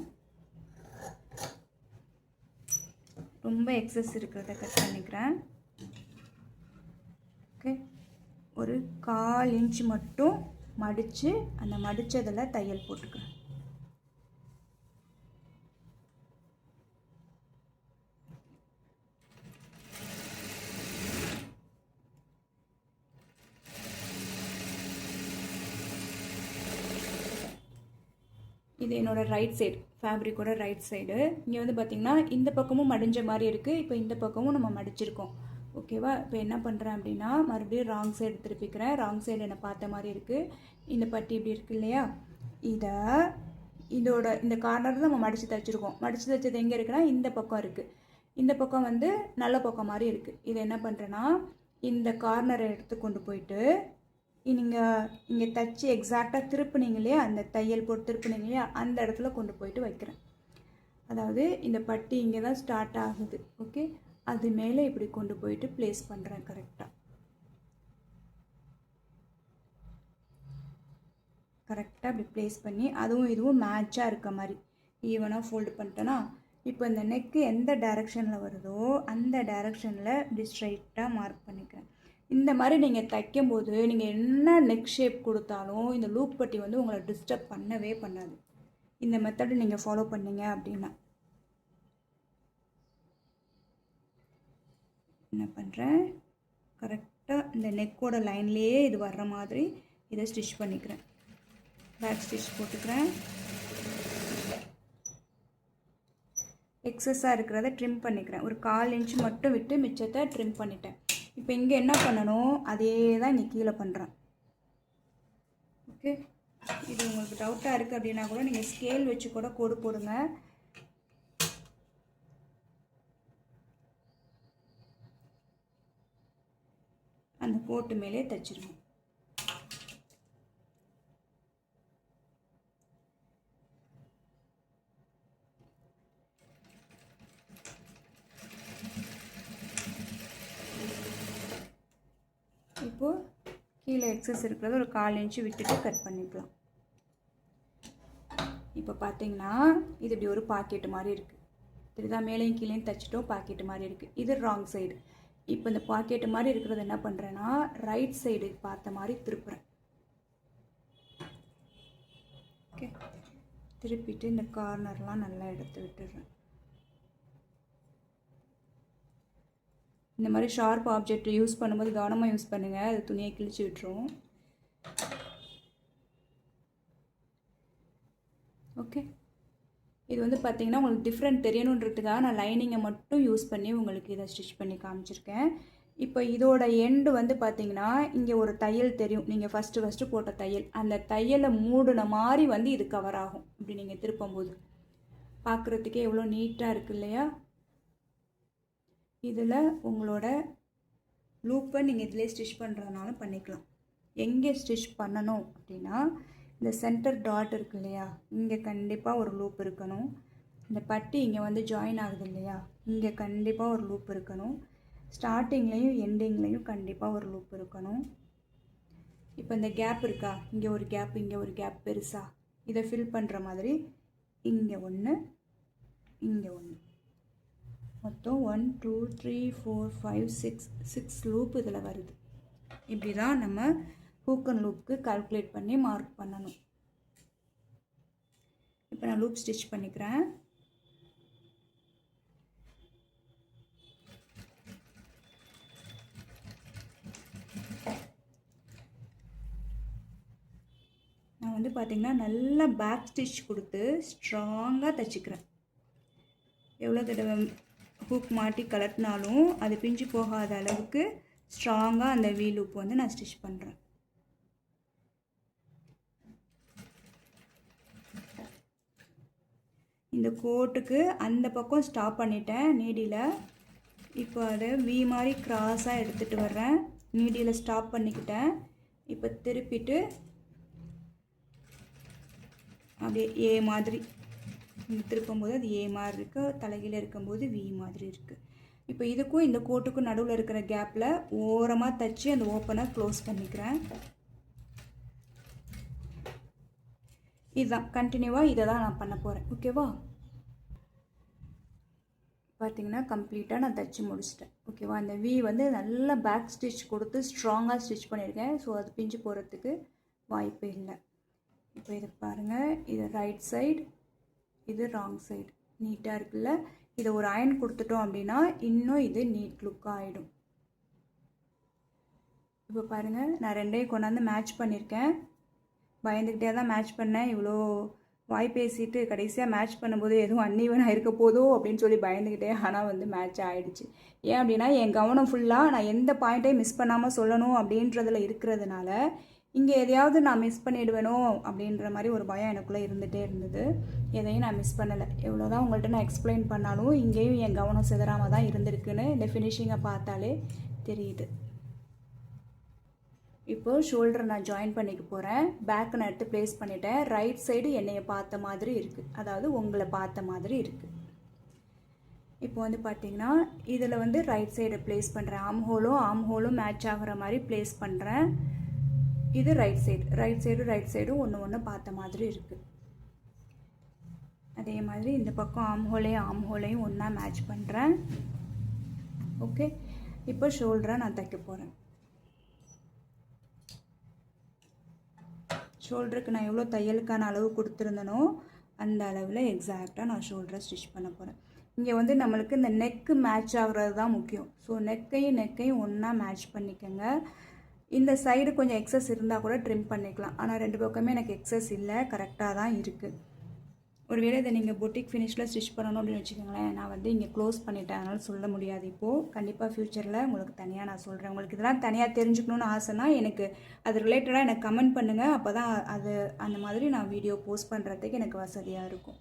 ரொம்ப எக்ஸஸ் இருக்கிறத கட் பண்ணிக்கிறேன். ஓகே, ஒரு 1/4 இன்ச் மட்டும் மடித்து அந்த மடித்ததில் தையல் போட்டுக்கிறேன். இது என்னோடய ரைட் சைடு, ஃபேப்ரிக்கோட ரைட் சைடு. இங்கே வந்து பார்த்திங்கன்னா இந்த பக்கமும் மடிஞ்ச மாதிரி இருக்குது. இப்போ இந்த பக்கமும் நம்ம மடிச்சிருக்கோம். ஓகேவா? இப்போ என்ன பண்ணுறேன் அப்படின்னா, மறுபடியும் ராங் சைடு திருப்பிக்கிறேன். ராங் சைடு என்னை பார்த்த மாதிரி இருக்குது. இந்த பட்டி இப்படி இருக்குது இல்லையா, இதோட இந்த கார்னர் தான் நம்ம மடித்து தைச்சிருக்கோம். மடித்து தைச்சது எங்கே இருக்குன்னா இந்த பக்கம் இருக்குது. இந்த பக்கம் வந்து நல்ல பக்கம் மாதிரி இருக்குது. இதை என்ன பண்ணுறேன்னா இந்த கார்னரை எடுத்து கொண்டு போயிட்டு நீங்கள் இங்கே தச்சு எக்ஸாக்டாக திருப்புனீங்க இல்லையா, அந்த தையல் போட்டு திருப்புனீங்க இல்லையா, அந்த இடத்துல கொண்டு போயிட்டு வைக்கிறேன். அதாவது இந்த பட்டி இங்கே தான் ஸ்டார்ட் ஆகுது. ஓகே, அது மேலே இப்படி கொண்டு போயிட்டு ப்ளேஸ் பண்ணுறேன் கரெக்டாக இப்படி ப்ளேஸ் பண்ணி அதுவும் இதுவும் மேட்சாக இருக்க மாதிரி ஈவனாக ஃபோல்டு பண்ணிட்டேன்னா இப்போ இந்த நெக்கு எந்த டைரெக்ஷனில் வருதோ அந்த டைரெக்ஷனில் இப்படி ஸ்ட்ரைட்டாக மார்க் பண்ணிக்கிறேன். இந்த மாதிரி நீங்கள் தைக்கும்போது நீங்கள் என்ன நெக் ஷேப் கொடுத்தாலும் இந்த லூப் பட்டி வந்து உங்களை டிஸ்டர்ப் பண்ணவே பண்ணாது. இந்த மெத்தடு நீங்கள் ஃபாலோ பண்ணீங்க அப்படின்னா என்ன பண்ணுறேன், கரெக்டாக இந்த நெக்கோட லைன்லேயே இது வர்ற மாதிரி இதை ஸ்டிச் பண்ணிக்கிறேன். பேக் ஸ்டிச் போட்டுக்கிறேன். எக்ஸஸாக இருக்கிறத ட்ரிம் பண்ணிக்கிறேன். ஒரு 1/4 இன்ச் மட்டும் விட்டு மிச்சத்தை ட்ரிம் பண்ணிட்டேன். இப்போ இங்கே என்ன பண்ணணும், அதே தான் இங்கே கீழே பண்ணுறேன். ஓகே, இது உங்களுக்கு டவுட்டாக இருக்குது அப்படின்னா கூட நீங்கள் ஸ்கேல் வச்சு கூட கோடு போடுங்க. அந்த கோட்டு மேலே தைச்சிருங்க. இப்போது கீழே எக்ஸஸ் இருக்கிறத ஒரு 1/4 இன்ச்சு விட்டுட்டு கட் பண்ணிக்கலாம். இப்போ பார்த்தீங்கன்னா இது இப்படி ஒரு பாக்கெட்டு மாதிரி இருக்குது. தெரியுதா, மேலேயும் கீழேயும் தைச்சிட்டோம், பாக்கெட்டு மாதிரி இருக்குது. இது ராங் சைடு. இப்போ இந்த பாக்கெட்டு மாதிரி இருக்கிறது என்ன பண்ணுறேன்னா ரைட் சைடு பார்த்த மாதிரி திருப்புறேன். ஓகே, திருப்பிட்டு இந்த கார்னர்லாம் நல்லா எடுத்து விட்டுடுறேன். இந்த மாதிரி ஷார்ப் ஆப்ஜெக்ட் யூஸ் பண்ணும்போது கவனமாக யூஸ் பண்ணுங்கள், அது துணியை கிழிச்சு விட்டுரும். ஓகே, இது வந்து பார்த்திங்கன்னா உங்களுக்கு டிஃப்ரெண்ட் தெரியணுன்றதுக்காக நான் லைனிங்கை மட்டும் யூஸ் பண்ணி உங்களுக்கு இதை ஸ்டிச் பண்ணி காமிச்சிருக்கேன். இப்போ இதோட எண்டு வந்து பார்த்திங்கன்னா இங்கே ஒரு தையல் தெரியும், நீங்கள் ஃபஸ்ட்டு போட்ட தையல், அந்த தையலை மூடின மாதிரி வந்து இது கவர் ஆகும். இப்படி நீங்கள் திருப்பும்போது பார்க்குறதுக்கே எவ்வளோ நீட்டாக இருக்குது இல்லையா. இதில் உங்களோட லூப்பை நீங்கள் இதிலே ஸ்டிச் பண்ணுறதுனால பண்ணிக்கலாம். எங்கே ஸ்டிச் பண்ணணும் அப்படின்னா இந்த சென்டர் டாட் இருக்கு இல்லையா, இங்கே கண்டிப்பாக ஒரு லூப் இருக்கணும். இந்த பட்டி இங்கே வந்து ஜாயின் ஆகுது இல்லையா, இங்கே கண்டிப்பாக ஒரு லூப் இருக்கணும். ஸ்டார்டிங்லேயும் எண்டிங்லேயும் கண்டிப்பாக ஒரு லூப் இருக்கணும். இப்போ இந்த கேப் இருக்கா, இங்கே ஒரு கேப், இங்கே ஒரு கேப் பெருசாக, இதை ஃபில் பண்ணுற மாதிரி இங்கே ஒன்று, இங்கே ஒன்று, மொத்தம் 1 2 3 4 5 6 லூப் இதில் வருது. இப்படி தான் நம்ம ஹூக் அண்ட் லூப்புக்கு கால்குலேட் பண்ணி மார்க் பண்ணணும். இப்போ நான் லூப் ஸ்டிச் பண்ணிக்கிறேன். நான் வந்து பார்த்திங்கன்னா நல்லா பேக் ஸ்டிச் கொடுத்து ஸ்ட்ராங்காக தைச்சிக்கிறேன். எவ்வளோ தடவை ஹூக் மாட்டி கலட்டினாலும் அது பிஞ்சு போகாத அளவுக்கு ஸ்ட்ராங்காக அந்த வீ லூப் வந்து நான் ஸ்டிச் பண்ணுறேன். இந்த கோட்டுக்கு அந்த பக்கம் ஸ்டாப் பண்ணிட்டேன் நீடியில். இப்போ அதை வி மாதிரி கிராஸாக எடுத்துகிட்டு வர்றேன். நீடியில் ஸ்டாப் பண்ணிக்கிட்டேன். இப்போ திருப்பிட்டு அப்படியே ஏ மாதிரி திருப்பும்போது அது ஏ மாதிரி இருக்குது, தலைகீழ இருக்கும்போது வி மாதிரி இருக்குது. இப்போ இதுக்கும் இந்த கோட்டுக்கும் நடுவில் இருக்கிற கேப்பில் ஓரமாக தைச்சி அந்த ஓப்பனை க்ளோஸ் பண்ணிக்கிறேன். இதுதான் கண்டினியூவாக இதை தான் நான் பண்ண போகிறேன். ஓகேவா, பார்த்தீங்கன்னா கம்ப்ளீட்டாக நான் தைச்சி முடிச்சிட்டேன். ஓகேவா, அந்த வி வந்து நல்லா பேக் ஸ்டிச் கொடுத்து ஸ்ட்ராங்காக ஸ்டிச் பண்ணியிருக்கேன். ஸோ அது பிஞ்சு போகிறதுக்கு வாய்ப்பே இல்லை. இப்போ இதை பாருங்கள், இது ரைட் சைடு, இது ராங் சைடு, நீட்டாக இருக்குல்ல. இதை ஒரு அயன் கொடுத்துட்டோம் அப்படின்னா இன்னும் இது நீட் லுக்காக ஆகிடும். இப்போ பாருங்கள், நான் ரெண்டையும் கொண்டாந்து மேட்ச் பண்ணியிருக்கேன். பயந்துக்கிட்டே தான் மேட்ச் பண்ணேன். இவ்வளோ வாய் பேசிட்டு கடைசியாக மேட்ச் பண்ணும்போது எதுவும் அன்ஈவனாக இருக்க போதோ அப்படின்னு சொல்லி பயந்துக்கிட்டே, ஆனால் வந்து மேட்ச் ஆகிடுச்சு. ஏன் அப்படின்னா என் கவனம் ஃபுல்லாக நான் எந்த பாயிண்ட்டையும் மிஸ் பண்ணாமல் சொல்லணும் அப்படின்றதில் இருக்கிறதுனால இங்கே எதையாவது நான் மிஸ் பண்ணிடுவேனோ அப்படின்ற மாதிரி ஒரு பயம் எனக்குள்ளே இருந்துகிட்டே இருந்தது. எதையும் நான் மிஸ் பண்ணலை. எவ்வளோதான் உங்கள்கிட்ட நான் எக்ஸ்பிளைன் பண்ணாலும் இங்கேயும் என் கவனம் சிதறாமல் தான் இருந்திருக்குன்னு இந்த ஃபினிஷிங்கை பார்த்தாலே தெரியுது. இப்போது ஷோல்டரை நான் ஜாயின் பண்ணிக்க போகிறேன். பேக்கை நான் எடுத்து ப்ளேஸ் பண்ணிட்டேன். ரைட் சைடு என்னையை பார்த்த மாதிரி இருக்குது, அதாவது உங்களை பார்த்த மாதிரி இருக்குது. இப்போ வந்து பார்த்திங்கன்னா இதில் வந்து ரைட் சைடை ப்ளேஸ் பண்ணுறேன். ஆம் ஹோலும் மேட்ச் ஆகிற மாதிரி ப்ளேஸ் பண்ணுறேன். இது ரைட் சைடும் ஒன்று பார்த்த மாதிரி இருக்குது. அதே மாதிரி இந்த பக்கம் ஆம் ஹோலையும் ஒன்றா மேட்ச் பண்ணுறேன். ஓகே, இப்போ ஷோல்டரை நான் தைக்க போகிறேன். ஷோல்டருக்கு நான் எவ்வளோ தையலுக்கான அளவு கொடுத்துருந்தனோ அந்த அளவில் எக்ஸாக்டாக நான் ஷோல்டரை ஸ்டிச் பண்ண போகிறேன். இங்கே வந்து நம்மளுக்கு இந்த நெக்கு மேட்ச் ஆகிறது தான் முக்கியம். ஸோ நெக்கையும் ஒன்றா மேட்ச் பண்ணிக்கோங்க. இந்த சைடு கொஞ்சம் எக்ஸஸ் இருந்தால் கூட ட்ரிம் பண்ணிக்கலாம். ஆனால் 2 பக்கமே எனக்கு எக்ஸஸ் இல்லை, கரெக்டாக தான் இருக்குது. ஒருவேளை இதை நீங்கள் பொட்டிக் ஃபினிஷில் ஸ்டிச் பண்ணணும் அப்படின்னு வச்சுக்கோங்களேன். நான் வந்து இங்கே க்ளோஸ் பண்ணிட்டேன், அதனால் சொல்ல முடியாது இப்போது. கண்டிப்பாக ஃப்யூச்சரில் உங்களுக்கு தனியாக நான் சொல்கிறேன். உங்களுக்கு இதெல்லாம் தனியாக தெரிஞ்சுக்கணுன்னு ஆசைன்னா எனக்கு அது ரிலேட்டடாக எனக்கு கமெண்ட் பண்ணுங்கள். அப்போ தான் அது அந்த மாதிரி நான் வீடியோ போஸ்ட் பண்ணுறதுக்கு எனக்கு வசதியாக இருக்கும்.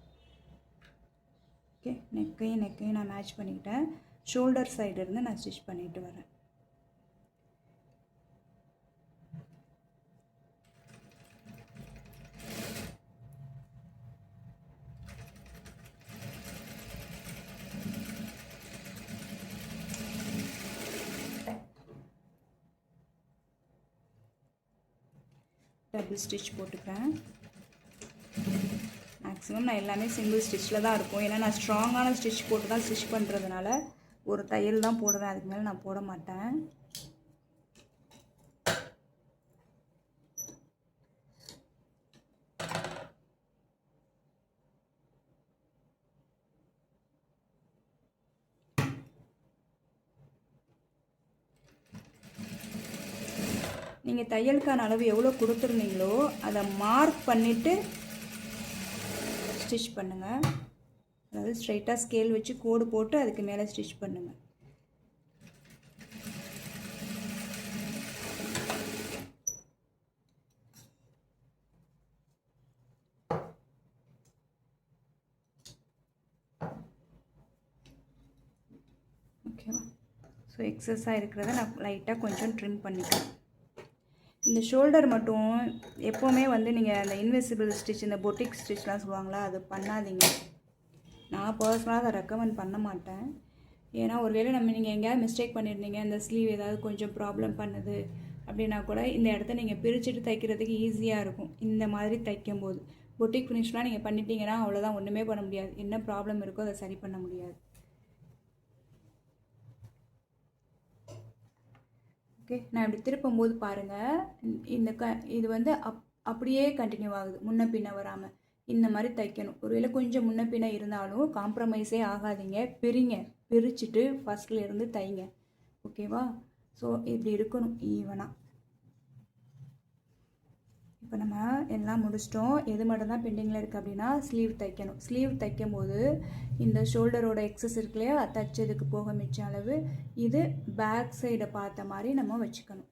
ஓகே, நெக்கையும் நான் மேட்ச் பண்ணிக்கிட்டேன். ஷோல்டர் சைடு இருந்து நான் ஸ்டிச் பண்ணிட்டு வரேன். டபுள் ஸ்டிச் போட்டுக்கிறேன். மேக்ஸிமம் நான் எல்லாமே சிங்கிள் ஸ்டிச்சில் தான் இருக்கும். ஏன்னா நான் ஸ்ட்ராங்கான ஸ்டிச் போட்டு தான் ஸ்டிச் பண்ணுறதுனால ஒரு தையல் தான் போடுவேன், அதுக்கு மேலே நான் போட மாட்டேன். நீங்கள் தையலுக்கான அளவு எவ்வளோ கொடுத்துருந்தீங்களோ அதை மார்க் பண்ணிவிட்டு ஸ்டிச் பண்ணுங்கள். அதாவது ஸ்ட்ரைட்டாக ஸ்கேல் வச்சு கோடு போட்டு அதுக்கு மேலே ஸ்டிச் பண்ணுங்கள். ஓகேவா? ஸோ எக்ஸஸாக இருக்கிறத நான் லைட்டாக கொஞ்சம் ட்ரிம் பண்ணிக்கிறேன். இந்த ஷோல்டர் மட்டும் எப்போவுமே வந்து நீங்கள் அந்த இன்விசிபிள் ஸ்டிச், இந்த பொட்டிக் ஸ்டிச்லாம் சொல்லுவாங்களா, அது பண்ணாதீங்க. நான் பர்சனலாக அதை ரெக்கமெண்ட் பண்ண மாட்டேன். ஏன்னா ஒருவேளை நீங்கள் எங்கேயாவது மிஸ்டேக் பண்ணியிருந்தீங்க, இந்த ஸ்லீவ் ஏதாவது கொஞ்சம் ப்ராப்ளம் பண்ணுது அப்படின்னா கூட இந்த இடத்த நீங்கள் பிரிச்சுட்டு தைக்கிறதுக்கு ஈஸியாக இருக்கும். இந்த மாதிரி தைக்கும்போது பொட்டிக் ஃபினிஷ்லாம் நீங்கள் பண்ணிட்டீங்கன்னா அவ்வளோதான், ஒன்றுமே பண்ண முடியாது. என்ன ப்ராப்ளம் இருக்கோ அதை சரி பண்ண முடியாது. ஓகே, நான் இப்படி திருப்பும்போது பாருங்கள், இது வந்து அப்படியே கண்டினியூ ஆகுது, முன்ன பின்ன வராமல். இந்த மாதிரி தைக்கணும். ஒருவேளை கொஞ்சம் முன்ன பின்ன இருந்தாலும் காம்ப்ரமைஸே ஆகாதீங்க. பிரிச்சுட்டு ஃபஸ்ட்லேருந்து தைங்க. ஓகேவா? ஸோ இப்படி இருக்கணும் ஈவனாக. இப்போ நம்ம எல்லாம் முடிச்சிட்டோம். எது மட்டும்தான் பெண்டிங்கில் இருக்குது அப்படின்னா ஸ்லீவ் தைக்கணும். ஸ்லீவ் தைக்கும்போது இந்த ஷோல்டரோட எக்ஸஸ் இருக்கு இல்லையா, தைச்சதுக்கு போக மிச்ச அளவு இது பேக் சைடை பார்த்த மாதிரி நம்ம வச்சுக்கணும்.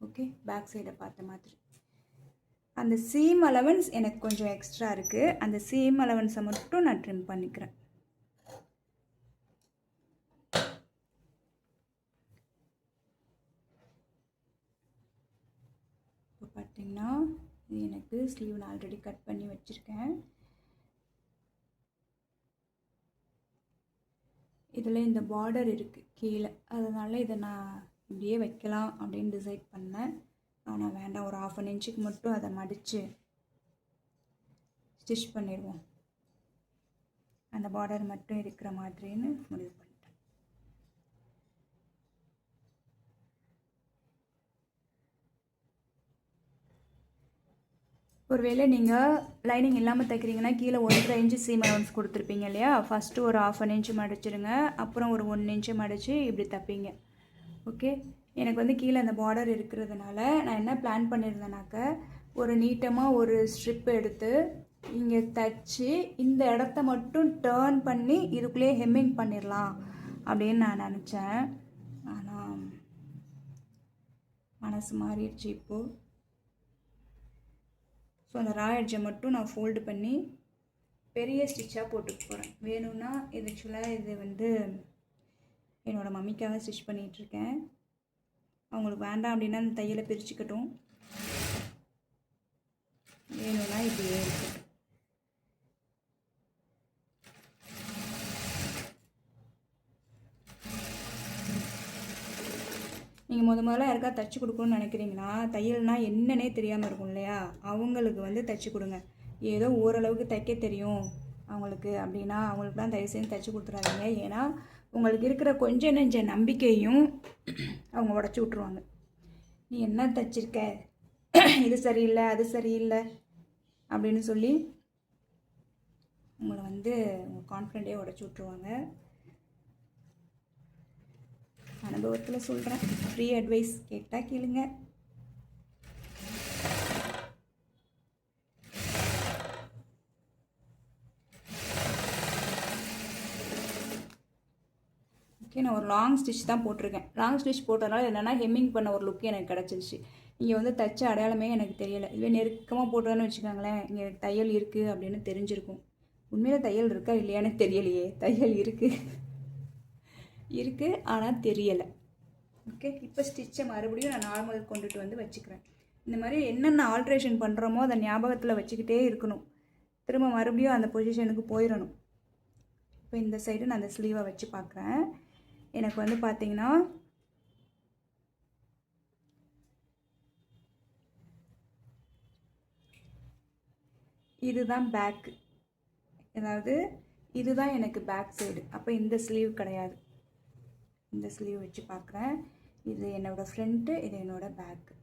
ஓகே, பேக் சைடை பார்த்த மாதிரி. அந்த சீம் அலவன்ஸ் எனக்கு கொஞ்சம் எக்ஸ்ட்ரா இருக்குது. அந்த சீம் அலவன்ஸை மட்டும் நான் ட்ரிம் பண்ணிக்கிறேன். இப்போ பார்த்தீங்கன்னா இது எனக்கு ஸ்லீவ் நான் ஆல்ரெடி கட் பண்ணி வச்சுருக்கேன். இதில் இந்த பார்டர் இருக்குது கீழே, அதனால் இதை நான் இப்படியே வைக்கலாம் அப்படின்னு டிசைட் பண்ணேன். ஆனால் வேண்டாம், ஒரு 1/2 இன்ச்சுக்கு மட்டும் அதை மடித்து ஸ்டிச் பண்ணிடுவோம். அந்த பார்டர் மட்டும் இருக்கிற மாதிரின்னு முடிவு பண்ணிட்டேன். ஒருவேளை நீங்கள் லைனிங் இல்லாமல் தைக்கிறீங்கன்னா கீழே 1.5 இன்ச்சு சீம் அலவன்ஸ் கொடுத்துருப்பீங்க இல்லையா, ஃபஸ்ட்டு ஒரு 1/2 இன்ச்சு மடிச்சிடுங்க, அப்புறம் ஒரு 1 இன்ச்சு மடித்து இப்படி தைப்பீங்க. ஓகே, எனக்கு வந்து கீழே அந்த பார்டர் இருக்கிறதுனால நான் என்ன பிளான் பண்ணியிருந்தேனாக்க, ஒரு நீட்டமாக ஒரு ஸ்ட்ரிப் எடுத்து இங்கே தைச்சி இந்த இடத்த மட்டும் டேர்ன் பண்ணி இதுக்குள்ளேயே ஹெம்மிங் பண்ணிடலாம் அப்படின்னு நான் நினச்சேன். ஆனால் மனசு மாறிடுச்சு இப்போது. ஸோ அந்த ரா எட்ஜை மட்டும் நான் ஃபோல்டு பண்ணி பெரிய ஸ்டிச்சாக போட்டுக்க போகிறேன். வேணும்னா இது ஆக்சுவலாக இது வந்து என்னோடய மம்மிக்காக ஸ்டிச் பண்ணிகிட்ருக்கேன். அவங்களுக்கு வேண்டாம் அப்படின்னா அந்த தையலை பிரிச்சுக்கட்டும், வேணும்னா இப்படியே இருக்கட்டும். நீங்கள் முதல்ல யாருக்கா தைச்சி கொடுக்கணும்னு நினைக்கிறீங்கன்னா, தையல்னால் என்னன்னே தெரியாமல் இருக்கும் இல்லையா, அவங்களுக்கு வந்து தைச்சி கொடுங்க. ஏதோ ஓரளவுக்கு தைக்க தெரியும் அவங்களுக்கு அப்படின்னா அவங்களுக்குலாம் தயவு செஞ்சு தைச்சி கொடுத்துறாதீங்க. ஏன்னா உங்களுக்கு இருக்கிற கொஞ்ச நெஞ்ச நம்பிக்கையும் அவங்க உடச்சி விட்ருவாங்க. நீ என்ன தைச்சிருக்க, இது சரியில்லை அது சரியில்லை அப்படின்னு சொல்லி உங்களை வந்து உங்கள் கான்ஃபிடென்ட்டே உடச்சி விட்ருவாங்க. அனுபவத்தில் சொல்கிறேன், ஃப்ரீ அட்வைஸ் கேட்டால் கேளுங்க. ஓகே, நான் ஒரு லாங் ஸ்டிச் தான் போட்டிருக்கேன். லாங் ஸ்டிச் போட்டதுனால என்னென்னா ஹெம்மிங் பண்ண ஒரு லுக்கு எனக்கு கிடச்சிருச்சு. இங்கே வந்து தைச்ச அடையாளமே எனக்கு தெரியலை. இதுவே நெருக்கமாக போட்டோன்னு வச்சுக்கோங்களேன், இங்கே தையல் இருக்குது அப்படின்னு தெரிஞ்சிருக்கும். உண்மையில் தையல் இருக்கா இல்லையான்னு தெரியலையே. தையல் இருக்குது ஆனால் தெரியலை. ஓகே, இப்போ ஸ்டிச்சை மறுபடியும் நான் நார்மல் கொண்டுட்டு வந்து வச்சுக்கிறேன். இந்த மாதிரி என்னென்ன ஆல்ட்ரேஷன் பண்ணுறோமோ அதை ஞாபகத்தில் வச்சுக்கிட்டே இருக்கணும். திரும்ப மறுபடியும் அந்த பொசிஷனுக்கு போயிடணும். இப்போ இந்த சைடு நான் அந்த ஸ்லீவை வச்சு பார்க்குறேன். எனக்கு வந்து பார்த்திங்கன்னா இதுதான் பேக்கு, அதாவது இதுதான் எனக்கு பேக் சைடு. அப்போ இந்த ஸ்லீவ் கிடையாது. இந்த ஸ்லீவ் வச்சு பார்க்குறேன். இது என்னோடய ஃப்ரண்ட்டு, இது என்னோடய பேக்கு.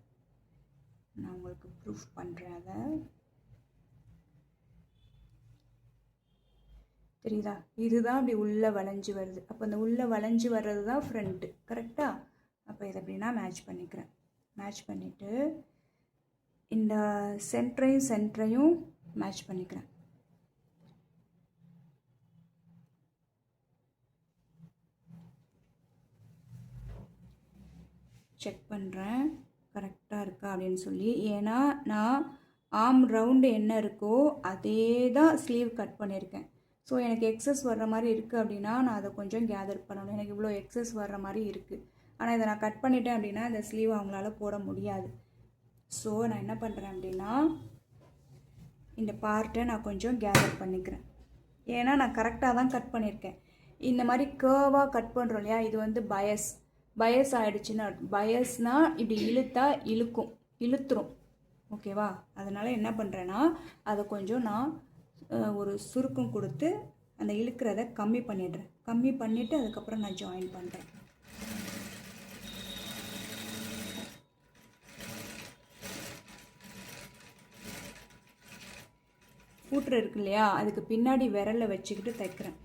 நான் உங்களுக்கு ப்ரூஃப் பண்ணுறேன். அதை தெரியுதா, இதுதான் அப்படி உள்ளே வளைஞ்சி வருது. அப்போ அந்த உள்ளே வளைஞ்சி வர்றது தான் ஃப்ரண்ட்டு, கரெக்டாக? அப்போ இதை அப்படின்னா மேட்ச் பண்ணிக்கிறேன். மேட்ச் பண்ணிவிட்டு இந்த சென்டரையும் மேட்ச் பண்ணிக்கிறேன். செக் பண்ணுறேன் கரெக்டாக இருக்கா அப்படின்னு சொல்லி. ஏன்னா நான் ஆர்ம் ரவுண்டு என்ன இருக்கோ அதே தான் ஸ்லீவ் கட் பண்ணியிருக்கேன். ஸோ எனக்கு எக்ஸஸ் வர்ற மாதிரி இருக்குது அப்படின்னா நான் அதை கொஞ்சம் கேதர் பண்ணணும். எனக்கு இவ்வளோ எக்ஸஸ் வர்ற மாதிரி இருக்குது, ஆனால் இதை நான் கட் பண்ணிட்டேன் அப்படின்னா இந்த ஸ்லீவ் அவங்களால போட முடியாது. ஸோ நான் என்ன பண்ணுறேன் அப்படின்னா இந்த பார்ட்டை நான் கொஞ்சம் கேதர் பண்ணிக்கிறேன். ஏன்னா நான் கரெக்டாக தான் கட் பண்ணியிருக்கேன். இந்த மாதிரி கேர்வாக கட் பண்ணுறோம் இல்லையா, இது வந்து பயஸ் ஆகிடுச்சுன்னா, பயஸ்னால் இப்படி இழுத்தா இழுத்துரும். ஓகேவா? அதனால் என்ன பண்ணுறேன்னா அதை கொஞ்சம் நான் ஒரு சுருக்கம் கொடுத்து அந்த இழுக்கிறத கம்மி பண்ணிடுறேன். கம்மி பண்ணிவிட்டு அதுக்கப்புறம் நான் ஜாயின் பண்ணுறேன். ஃபூட்ரு இருக்கு இல்லையா, அதுக்கு பின்னாடி விரலை வச்சுக்கிட்டு தைக்கிறேன்.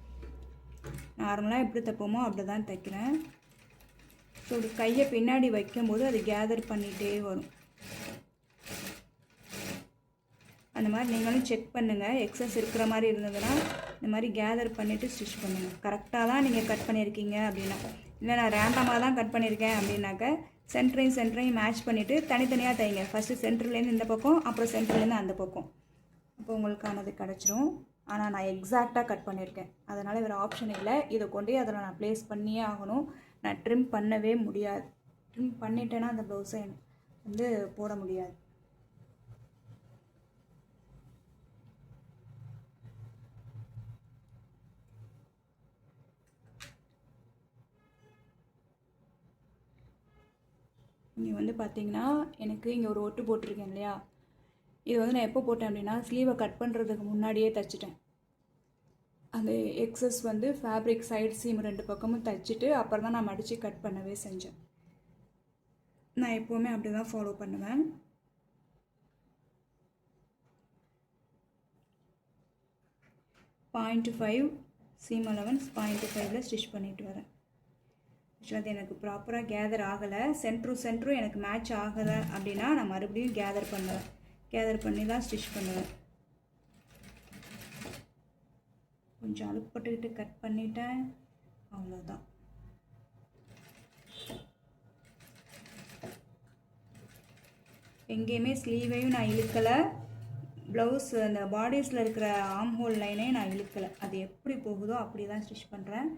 நார்மலாக எப்படி தைப்போமோ அப்படி தான் தைக்கிறேன். ஸோ ஒரு கையை பின்னாடி வைக்கும்போது அது கேதர் பண்ணிகிட்டே வரும். அந்த மாதிரி நீங்களும் செக் பண்ணுங்கள். எக்ஸஸ் இருக்கிற மாதிரி இருந்ததுன்னா இந்த மாதிரி கேதர் பண்ணிவிட்டு ஸ்டிச் பண்ணுங்கள். கரெக்டாக தான் நீங்கள் கட் பண்ணியிருக்கீங்க அப்படின்னா, இல்லை நான் ரேண்டமாக தான் கட் பண்ணியிருக்கேன் அப்படின்னாக்க சென்டரையும் மேட்ச் பண்ணிவிட்டு தனித்தனியாக தைங்க. ஃபஸ்ட்டு சென்டர்லேருந்து இந்த பக்கம், அப்புறம் சென்டர்லேருந்து அந்த பக்கம். அப்போ உங்களுக்கானது கிடச்சிரும். ஆனால் நான் எக்ஸாக்டாக கட் பண்ணியிருக்கேன், அதனால் வேறு ஆப்ஷன் இல்லை. இதை கொண்டு அதில் நான் ப்ளேஸ் பண்ணியே ஆகணும். நான் ட்ரிம் பண்ணவே முடியாது. ட்ரிம் பண்ணிட்டேன்னா அந்த ப்ளவுஸை வந்து போட முடியாது. இங்கே வந்து பார்த்திங்கன்னா எனக்கு இங்கே ஒரு ஒட்டு போட்டிருக்கேன் இல்லையா, இது வந்து நான் எப்போ போட்டேன் அப்படின்னா ஸ்லீவை கட் பண்ணுறதுக்கு முன்னாடியே தைச்சிட்டேன். அந்த எக்ஸஸ் வந்து ஃபேப்ரிக் சைடு சீம் 2 பக்கமும் தைச்சிட்டு அப்புறம் தான் நான் மடித்து கட் பண்ணவே செஞ்சேன். நான் எப்போவுமே அப்படி தான் ஃபாலோ பண்ணுவேன். .5 சீம் அலவன்ஸ் 0.5 ஸ்டிச் பண்ணிட்டு வரேன். ஆக்சுவலாக அது எனக்கு ப்ராப்பராக கேதர் ஆகலை. சென்டரும் எனக்கு மேட்ச் ஆகலை அப்படின்னா நான் மறுபடியும் கேதர் பண்ணுவேன். கேதர் பண்ணி தான் ஸ்டிச் பண்ணுவேன். கொஞ்சம் அழுப்பட்டுக்கிட்டு கட் பண்ணிட்டேன், அவ்வளோதான். எங்கேயுமே ஸ்லீவையும் நான் இழுக்கலை, ப்ளவுஸ் அந்த பாடிஸில் இருக்கிற ஆம் ஹோல் லைனே நான் இழுக்கலை, அது எப்படி போகுதோ அப்படி தான் ஸ்டிச் பண்ணுறேன்.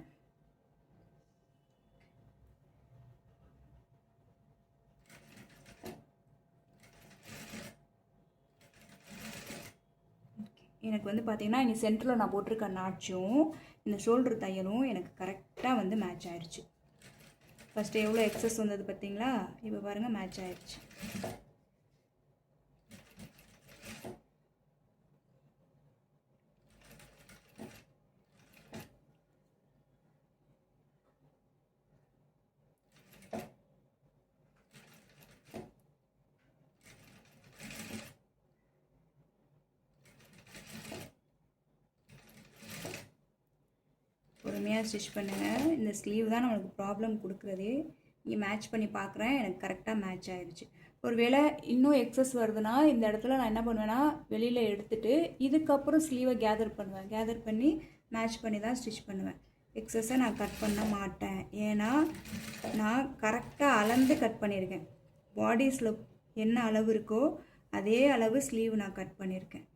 எனக்கு வந்து பார்த்திங்கன்னா இங்கே சென்டரில் நான் போட்டிருக்க நாட்சும் இந்த ஷோல்டர் தையலும் எனக்கு கரெக்டாக வந்து மேட்ச் ஆயிடுச்சு. ஃபஸ்ட்டு எவ்வளோ எக்ஸஸ் வந்தது பார்த்தீங்களா, இப்போ பாருங்கள் மேட்ச் ஆயிடுச்சு. பொறுமையாக ஸ்டிச் பண்ணுங்கள். இந்த ஸ்லீவ் தான் நம்மளுக்கு ப்ராப்ளம் கொடுக்குறதே. இங்கே மேட்ச் பண்ணி பார்க்குறேன், எனக்கு கரெக்டாக மேட்ச் ஆகிடுச்சு. ஒரு வேளை இன்னும் எக்ஸஸ் வருதுன்னா இந்த இடத்துல நான் என்ன பண்ணுவேன்னா வெளியில் எடுத்துகிட்டு இதுக்கப்புறம் ஸ்லீவை கேதர் பண்ணுவேன். கேதர் பண்ணி மேட்ச் பண்ணி தான் ஸ்டிச் பண்ணுவேன். எக்ஸஸை நான் கட் பண்ண மாட்டேன், ஏன்னா நான் கரெக்டாக அளந்து கட் பண்ணியிருக்கேன். பாடிஸில் என்ன அளவு இருக்கோ அதே அளவு ஸ்லீவ் நான் கட் பண்ணியிருக்கேன்.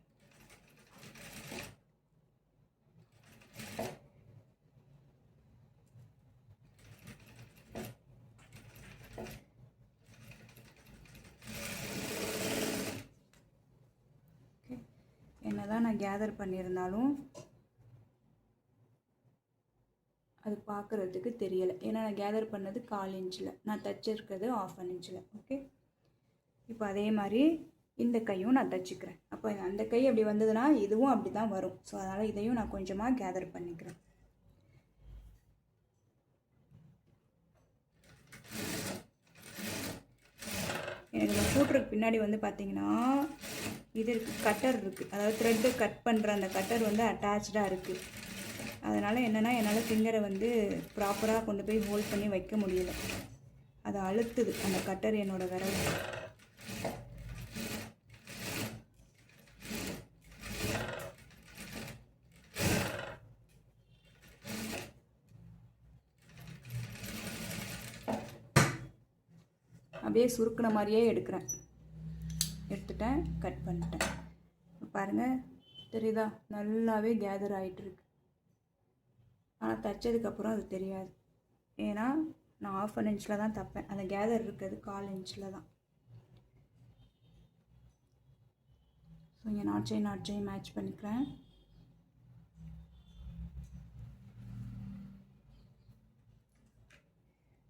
என்னதான் நான் கேதர் பண்ணியிருந்தாலும் அது பார்க்குறதுக்கு தெரியலை, ஏன்னா நான் கேதர் பண்ணது 1/4 இன்ச்சில், நான் தைச்சிருக்கிறது 1/2 இன்ச்சில். ஓகே, இப்போ அதே மாதிரி இந்த கையும் நான் தைச்சிக்கிறேன். அப்போ அந்த கை அப்படி வந்ததுன்னா இதுவும் அப்படி தான் வரும். ஸோ அதனால் இதையும் நான் கொஞ்சமாக கேதர் பண்ணிக்கிறேன். எனக்கு இந்த சூட்டருக்கு பின்னாடி வந்து பார்த்திங்கன்னா இது இருக்குது, கட்டர் இருக்குது. அதாவது த்ரெட்டு கட் பண்ணுற அந்த கட்டர் வந்து அட்டாச்சாக இருக்குது. அதனால் என்னென்னா என்னால் ஃபிங்கரை வந்து ப்ராப்பராக கொண்டு போய் ஹோல்ட் பண்ணி வைக்க முடியல. அது அழுத்துது அந்த கட்டர் என்னோடய விரல். அப்படியே சுருக்கின மாதிரியே எடுத்துட்டேன், கட் பண்ணிட்டேன். பாருங்கள் தெரியுதா, நல்லாவே கேதர் ஆகிட்டுருக்கு. ஆனால் தைச்சதுக்கப்புறம் அது தெரியாது, ஏன்னா நான் 1/2 இன்ச்சில் தான் தைப்பேன். அந்த கேதர் இருக்கிறது 1/4 இன்ச்சில் தான். ஸோ இங்கே நாட்சையும் மேட்ச் பண்ணிக்கிறேன்.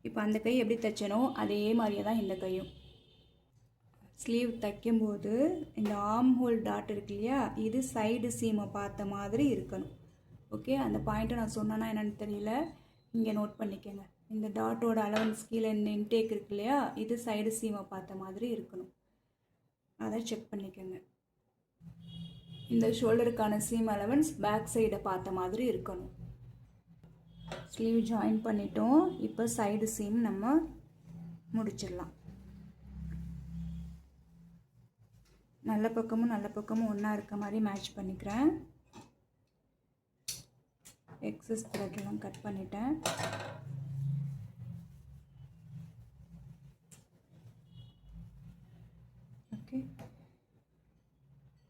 இப்போ அந்த கை எப்படி தைச்சனோ அதே மாதிரியே தான் இந்த கையும். ஸ்லீவ் தைக்கும்போது இந்த ஆர்ம் ஹோல் டாட் இருக்கு இல்லையா, இது சைடு சீமை பார்த்த மாதிரி இருக்கணும். ஓகே, அந்த பாயிண்ட்டை நான் சொன்னேன்னா என்னென்னு தெரியல, இங்கே நோட் பண்ணிக்கோங்க. இந்த டாட்டோட அலவன்ஸ் கீழே இந்த இன்டேக் இருக்கு இல்லையா, இது சைடு சீமை பார்த்த மாதிரி இருக்கணும். அதை செக் பண்ணிக்கோங்க. இந்த ஷோல்டருக்கான சீம் அலவன்ஸ் பேக் சைடை பார்த்த மாதிரி இருக்கணும். ஸ்லீவ் ஜாயின் பண்ணிட்டோம். இப்போ சைடு சீம் நம்ம முடிச்சிடலாம். நல்ல பக்கமும் ஒன்றா இருக்க மாதிரி மேட்ச் பண்ணிக்கிறேன். எக்ஸஸ் த்ரெட்லாம் கட் பண்ணிட்டேன். ஓகே,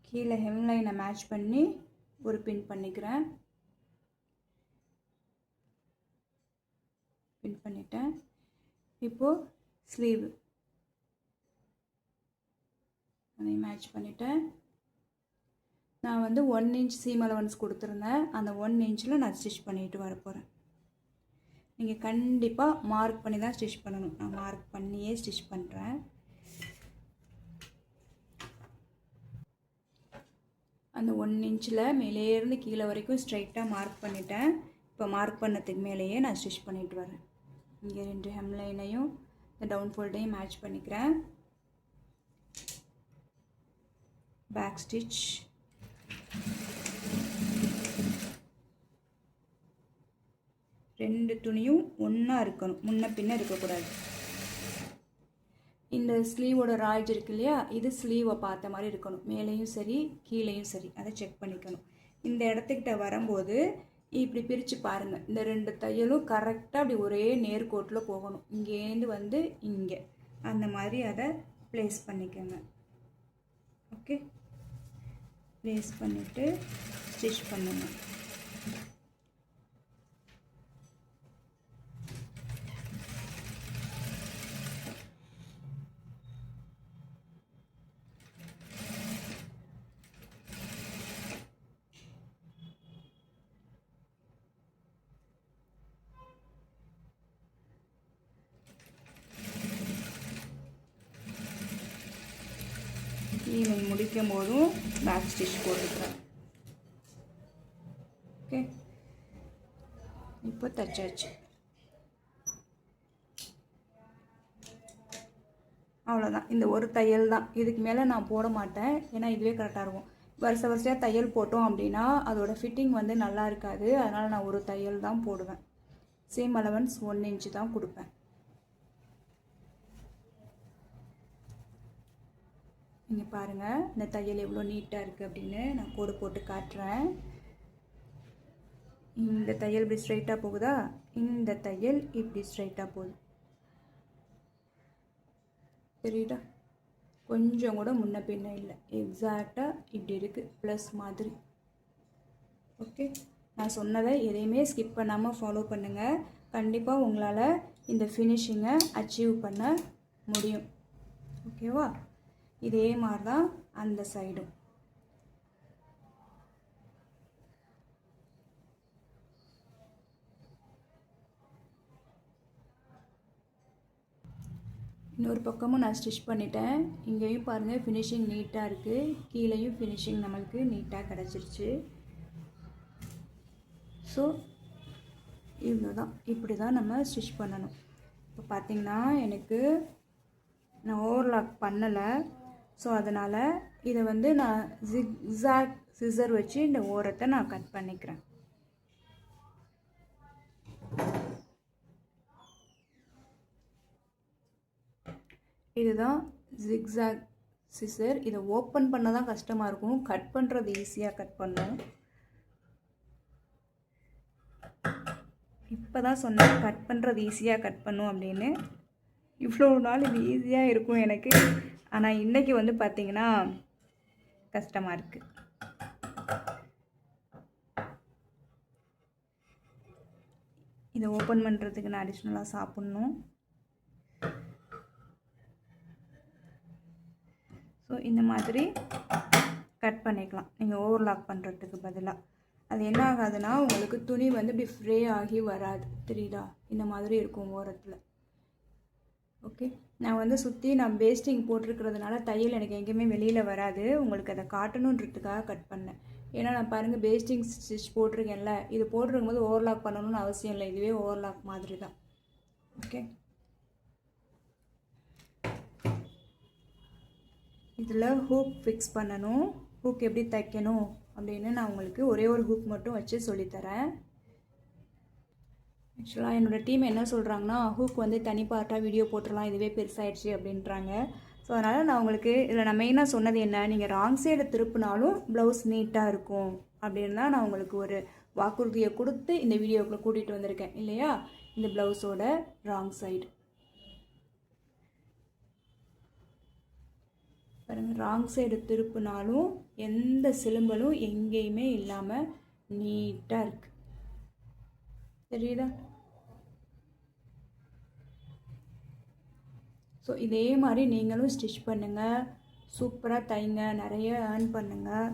கீழே ஹெம்லைனை மேட்ச் பண்ணி ஒரு பின் பண்ணிக்கிறேன். பின் பண்ணிட்டேன். இப்போது ஸ்லீவ் அதையும் மேட்ச் பண்ணிட்டேன். நான் வந்து 1 இன்ச் சீம் அலவன்ஸ் கொடுத்துருந்தேன். அந்த 1 இன்ச்சில் நான் ஸ்டிச் பண்ணிட்டு வர போகிறேன். நீங்கள் கண்டிப்பாக மார்க் பண்ணி தான் ஸ்டிச் பண்ணணும். நான் மார்க் பண்ணியே ஸ்டிச் பண்ணுறேன். அந்த 1 இன்ச்சில் மேலேருந்து கீழே வரைக்கும் ஸ்ட்ரைட்டாக மார்க் பண்ணிட்டேன். இப்போ மார்க் பண்ணதுக்கு மேலேயே நான் ஸ்டிச் பண்ணிட்டு வரேன். இங்கே 2 ஹெம்லைனையும் இந்த டவுன் ஃபோல்டையும் மேட்ச் பண்ணிக்கிறேன். பேக் ஸ்டிச், ரெண்டு துணியும் ஒன்றா இருக்கணும், முன்ன பின்ன இருக்கக்கூடாது. இந்த ஸ்லீவோட ராய்ஜ் இருக்கு இல்லையா, இது ஸ்லீவை பார்த்த மாதிரி இருக்கணும், மேலேயும் சரி கீழேயும் சரி. அதை செக் பண்ணிக்கணும். இந்த இடத்துக்கிட்ட வரும்போது இப்படி பிரித்து பாருங்கள். இந்த 2 தையலும் கரெக்டாக அப்படி ஒரே நேர்கோட்டில் போகணும். இங்கேருந்து வந்து இங்கே அந்த மாதிரி அதை ப்ளேஸ் பண்ணிக்கோங்க. ஓகே, ப்ளேஸ் பண்ணிவிட்டு ஸ்டிச் பண்ணணும். ஈவினிங் முடிக்கும் போதும் பேக் ஸ்டிச் போட்டுக்கிறேன். ஓகே, இப்போ தைச்சாச்சு. அவ்வளோதான், இந்த ஒரு தையல் தான். இதுக்கு மேலே நான் போட மாட்டேன், ஏன்னா இதுவே கரெக்டாக இருக்கும். வரிசையாக தையல் போட்டோம் அப்படின்னா அதோட ஃபிட்டிங் வந்து நல்லா இருக்காது. அதனால் நான் ஒரு தையல் தான் போடுவேன். சேம் அலவன்ஸ் 1 இன்ச்சு தான் கொடுப்பேன். நீங்கள் பாருங்கள் இந்த தையல் எவ்வளோ நீட்டாக இருக்குது அப்படின்னு நான் கோடு போட்டு காட்டுறேன். இந்த தையல் இப்படி ஸ்ட்ரைட்டாக போகுதா, இந்த தையல் இப்படி ஸ்ட்ரைட்டாக போகுது, தெரியுதா? கொஞ்சம் கூட முன்ன பின்ன இல்லை, எக்ஸாக்டாக இப்படி இருக்குது, ப்ளஸ் மாதிரி. ஓகே, நான் சொன்னதை எதையுமே ஸ்கிப் பண்ணாமல் ஃபாலோ பண்ணுங்கள். கண்டிப்பாக உங்களால் இந்த ஃபினிஷிங்கை அச்சீவ் பண்ண முடியும். ஓகேவா? இதே மாதிரி தான் அந்த சைடும். இன்னொரு பக்கமும் நான் ஸ்டிச் பண்ணிட்டேன். இங்கேயும் பாருங்கள் ஃபினிஷிங் நீட்டாக இருக்குது, கீழேயும் ஃபினிஷிங் நம்மளுக்கு நீட்டாக கிடச்சிருச்சு. ஸோ இவ்வளோ தான், இப்படி தான் நம்ம ஸ்டிச் பண்ணணும். இப்போ பார்த்திங்கன்னா எனக்கு நான் ஓவர்லாக் பண்ணலை, ஸோ அதனால் இதை வந்து நான் ஜிக்ஸாக் சிசர் வச்சு இந்த ஓரத்தை நான் கட் பண்ணிக்கிறேன். இதுதான் ஜிக்ஸாக் சிசர். இதை ஓப்பன் பண்ண தான் கஷ்டமாக இருக்கும், கட் பண்ணுறது ஈஸியாக கட் பண்ணணும். இப்போ தான் சொன்னேன் கட் பண்ணுறது ஈஸியாக கட் பண்ணும் அப்படின்னு. இவ்வளோ நாள் இது ஈஸியாக இருக்கும் எனக்கு, ஆனால் இன்றைக்கி வந்து பார்த்திங்கன்னா கஷ்டமாக இருக்குது. இதை ஓப்பன் பண்ணுறதுக்கு நான் அடிஷ்னலாக சாப்பிட்ணும். ஸோ இந்த மாதிரி கட் பண்ணிக்கலாம் நீங்கள் ஓவர்லாக் பண்ணுறதுக்கு பதிலாக. அது என்ன ஆகாதுன்னா உங்களுக்கு துணி வந்து இப்படி ஃப்ரே ஆகி வராது, தெரியுதா? இந்த மாதிரி இருக்கும் ஓரத்தில். ஓகே, நான் வந்து சுற்றி நான் பேஸ்டிங் போட்டிருக்கிறதுனால தையல் எனக்கு எங்கேயுமே வெளியில் வராது. உங்களுக்கு அதை காட்டணுன்றதுக்காக கட் பண்ணேன். ஏன்னா நான் பாருங்கள் பேஸ்டிங் ஸ்டிச் போட்டிருக்கேன்ல, இது போட்டிருக்கும் போது ஓவர்லாக் பண்ணணும்னு அவசியம் இல்லை, இதுவே ஓவர்லாக் மாதிரி தான். ஓகே, இதில் ஹூக் ஃபிக்ஸ் பண்ணணும். ஹூக் எப்படி தைக்கணும் அப்படின்னு நான் உங்களுக்கு ஒரே ஒரு ஹூக் மட்டும் வச்சு சொல்லித்தரேன். ஆக்சுவலாக என்னோடய டீம் என்ன சொல்கிறாங்கன்னா, ஹூக் வந்து தனி பார்ட்டாக வீடியோ போட்டுடலாம், இதுவே பெருசாகிடுச்சு அப்படின்றாங்க. ஸோ அதனால் நான் உங்களுக்கு இதில் நான் மெயினாக சொன்னது என்ன, நீங்கள் ராங் சைடு திருப்பினாலும் ப்ளவுஸ் நீட்டாக இருக்கும் அப்படின்னு தான் நான் உங்களுக்கு ஒரு வாக்குறுதியை கொடுத்து இந்த வீடியோக்குள்ளே கூட்டிகிட்டு வந்திருக்கேன் இல்லையா? இந்த ப்ளவுஸோட ராங் சைடு பாருங்கள், ராங் சைடு திருப்பினாலும் எந்த சிலும்பலும் எங்கேயுமே இல்லாமல் நீட்டாக இருக்குது, தெரியுதா? ஸோ இதே மாதிரி நீங்களும் ஸ்டிச் பண்ணுங்கள், சூப்பராக தைங்க, நிறைய ஏர்ன் பண்ணுங்கள்.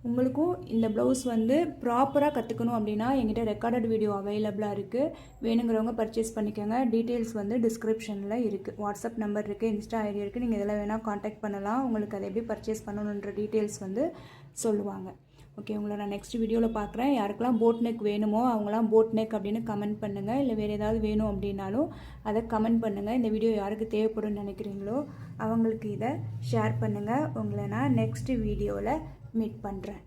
உங்களுக்கும் இந்த ப்ளவுஸ் வந்து ப்ராப்பராக கற்றுக்கணும் அப்படின்னா என்கிட்ட ரெக்கார்டட் வீடியோ அவைலபிளாக இருக்குது, வேணுங்கிறவங்க பர்ச்சேஸ் பண்ணிக்கோங்க. டீட்டெயில்ஸ் வந்து டிஸ்கிரிப்ஷனில் இருக்குது, வாட்ஸ்அப் நம்பர் இருக்குது, இன்ஸ்டா ஐடி இருக்குது, நீங்கள் இதெல்லாம் வேணால் காண்டாக்ட் பண்ணலாம். உங்களுக்கு அதை எப்படி பர்ச்சேஸ் பண்ணணுன்ற டீட்டெயில்ஸ் வந்து சொல்லுவாங்க. ஓகே, உங்களை நான் நெக்ஸ்ட் வீடியோவில் பார்க்குறேன். யாருக்கெல்லாம் போட் நெக் வேணுமோ அவங்களாம் போட் நெக் அப்படின்னு கமெண்ட் பண்ணுங்கள். இல்லை வேறு ஏதாவது வேணும் அப்படின்னாலும் அதை கமெண்ட் பண்ணுங்கள். இந்த வீடியோ யாருக்கு தேவைப்படும்னு நினைக்கிறீங்களோ அவங்களுக்கு இதை ஷேர் பண்ணுங்கள். உங்களை நான் நெக்ஸ்ட் வீடியோவில் மீட் பண்ணுறேன்.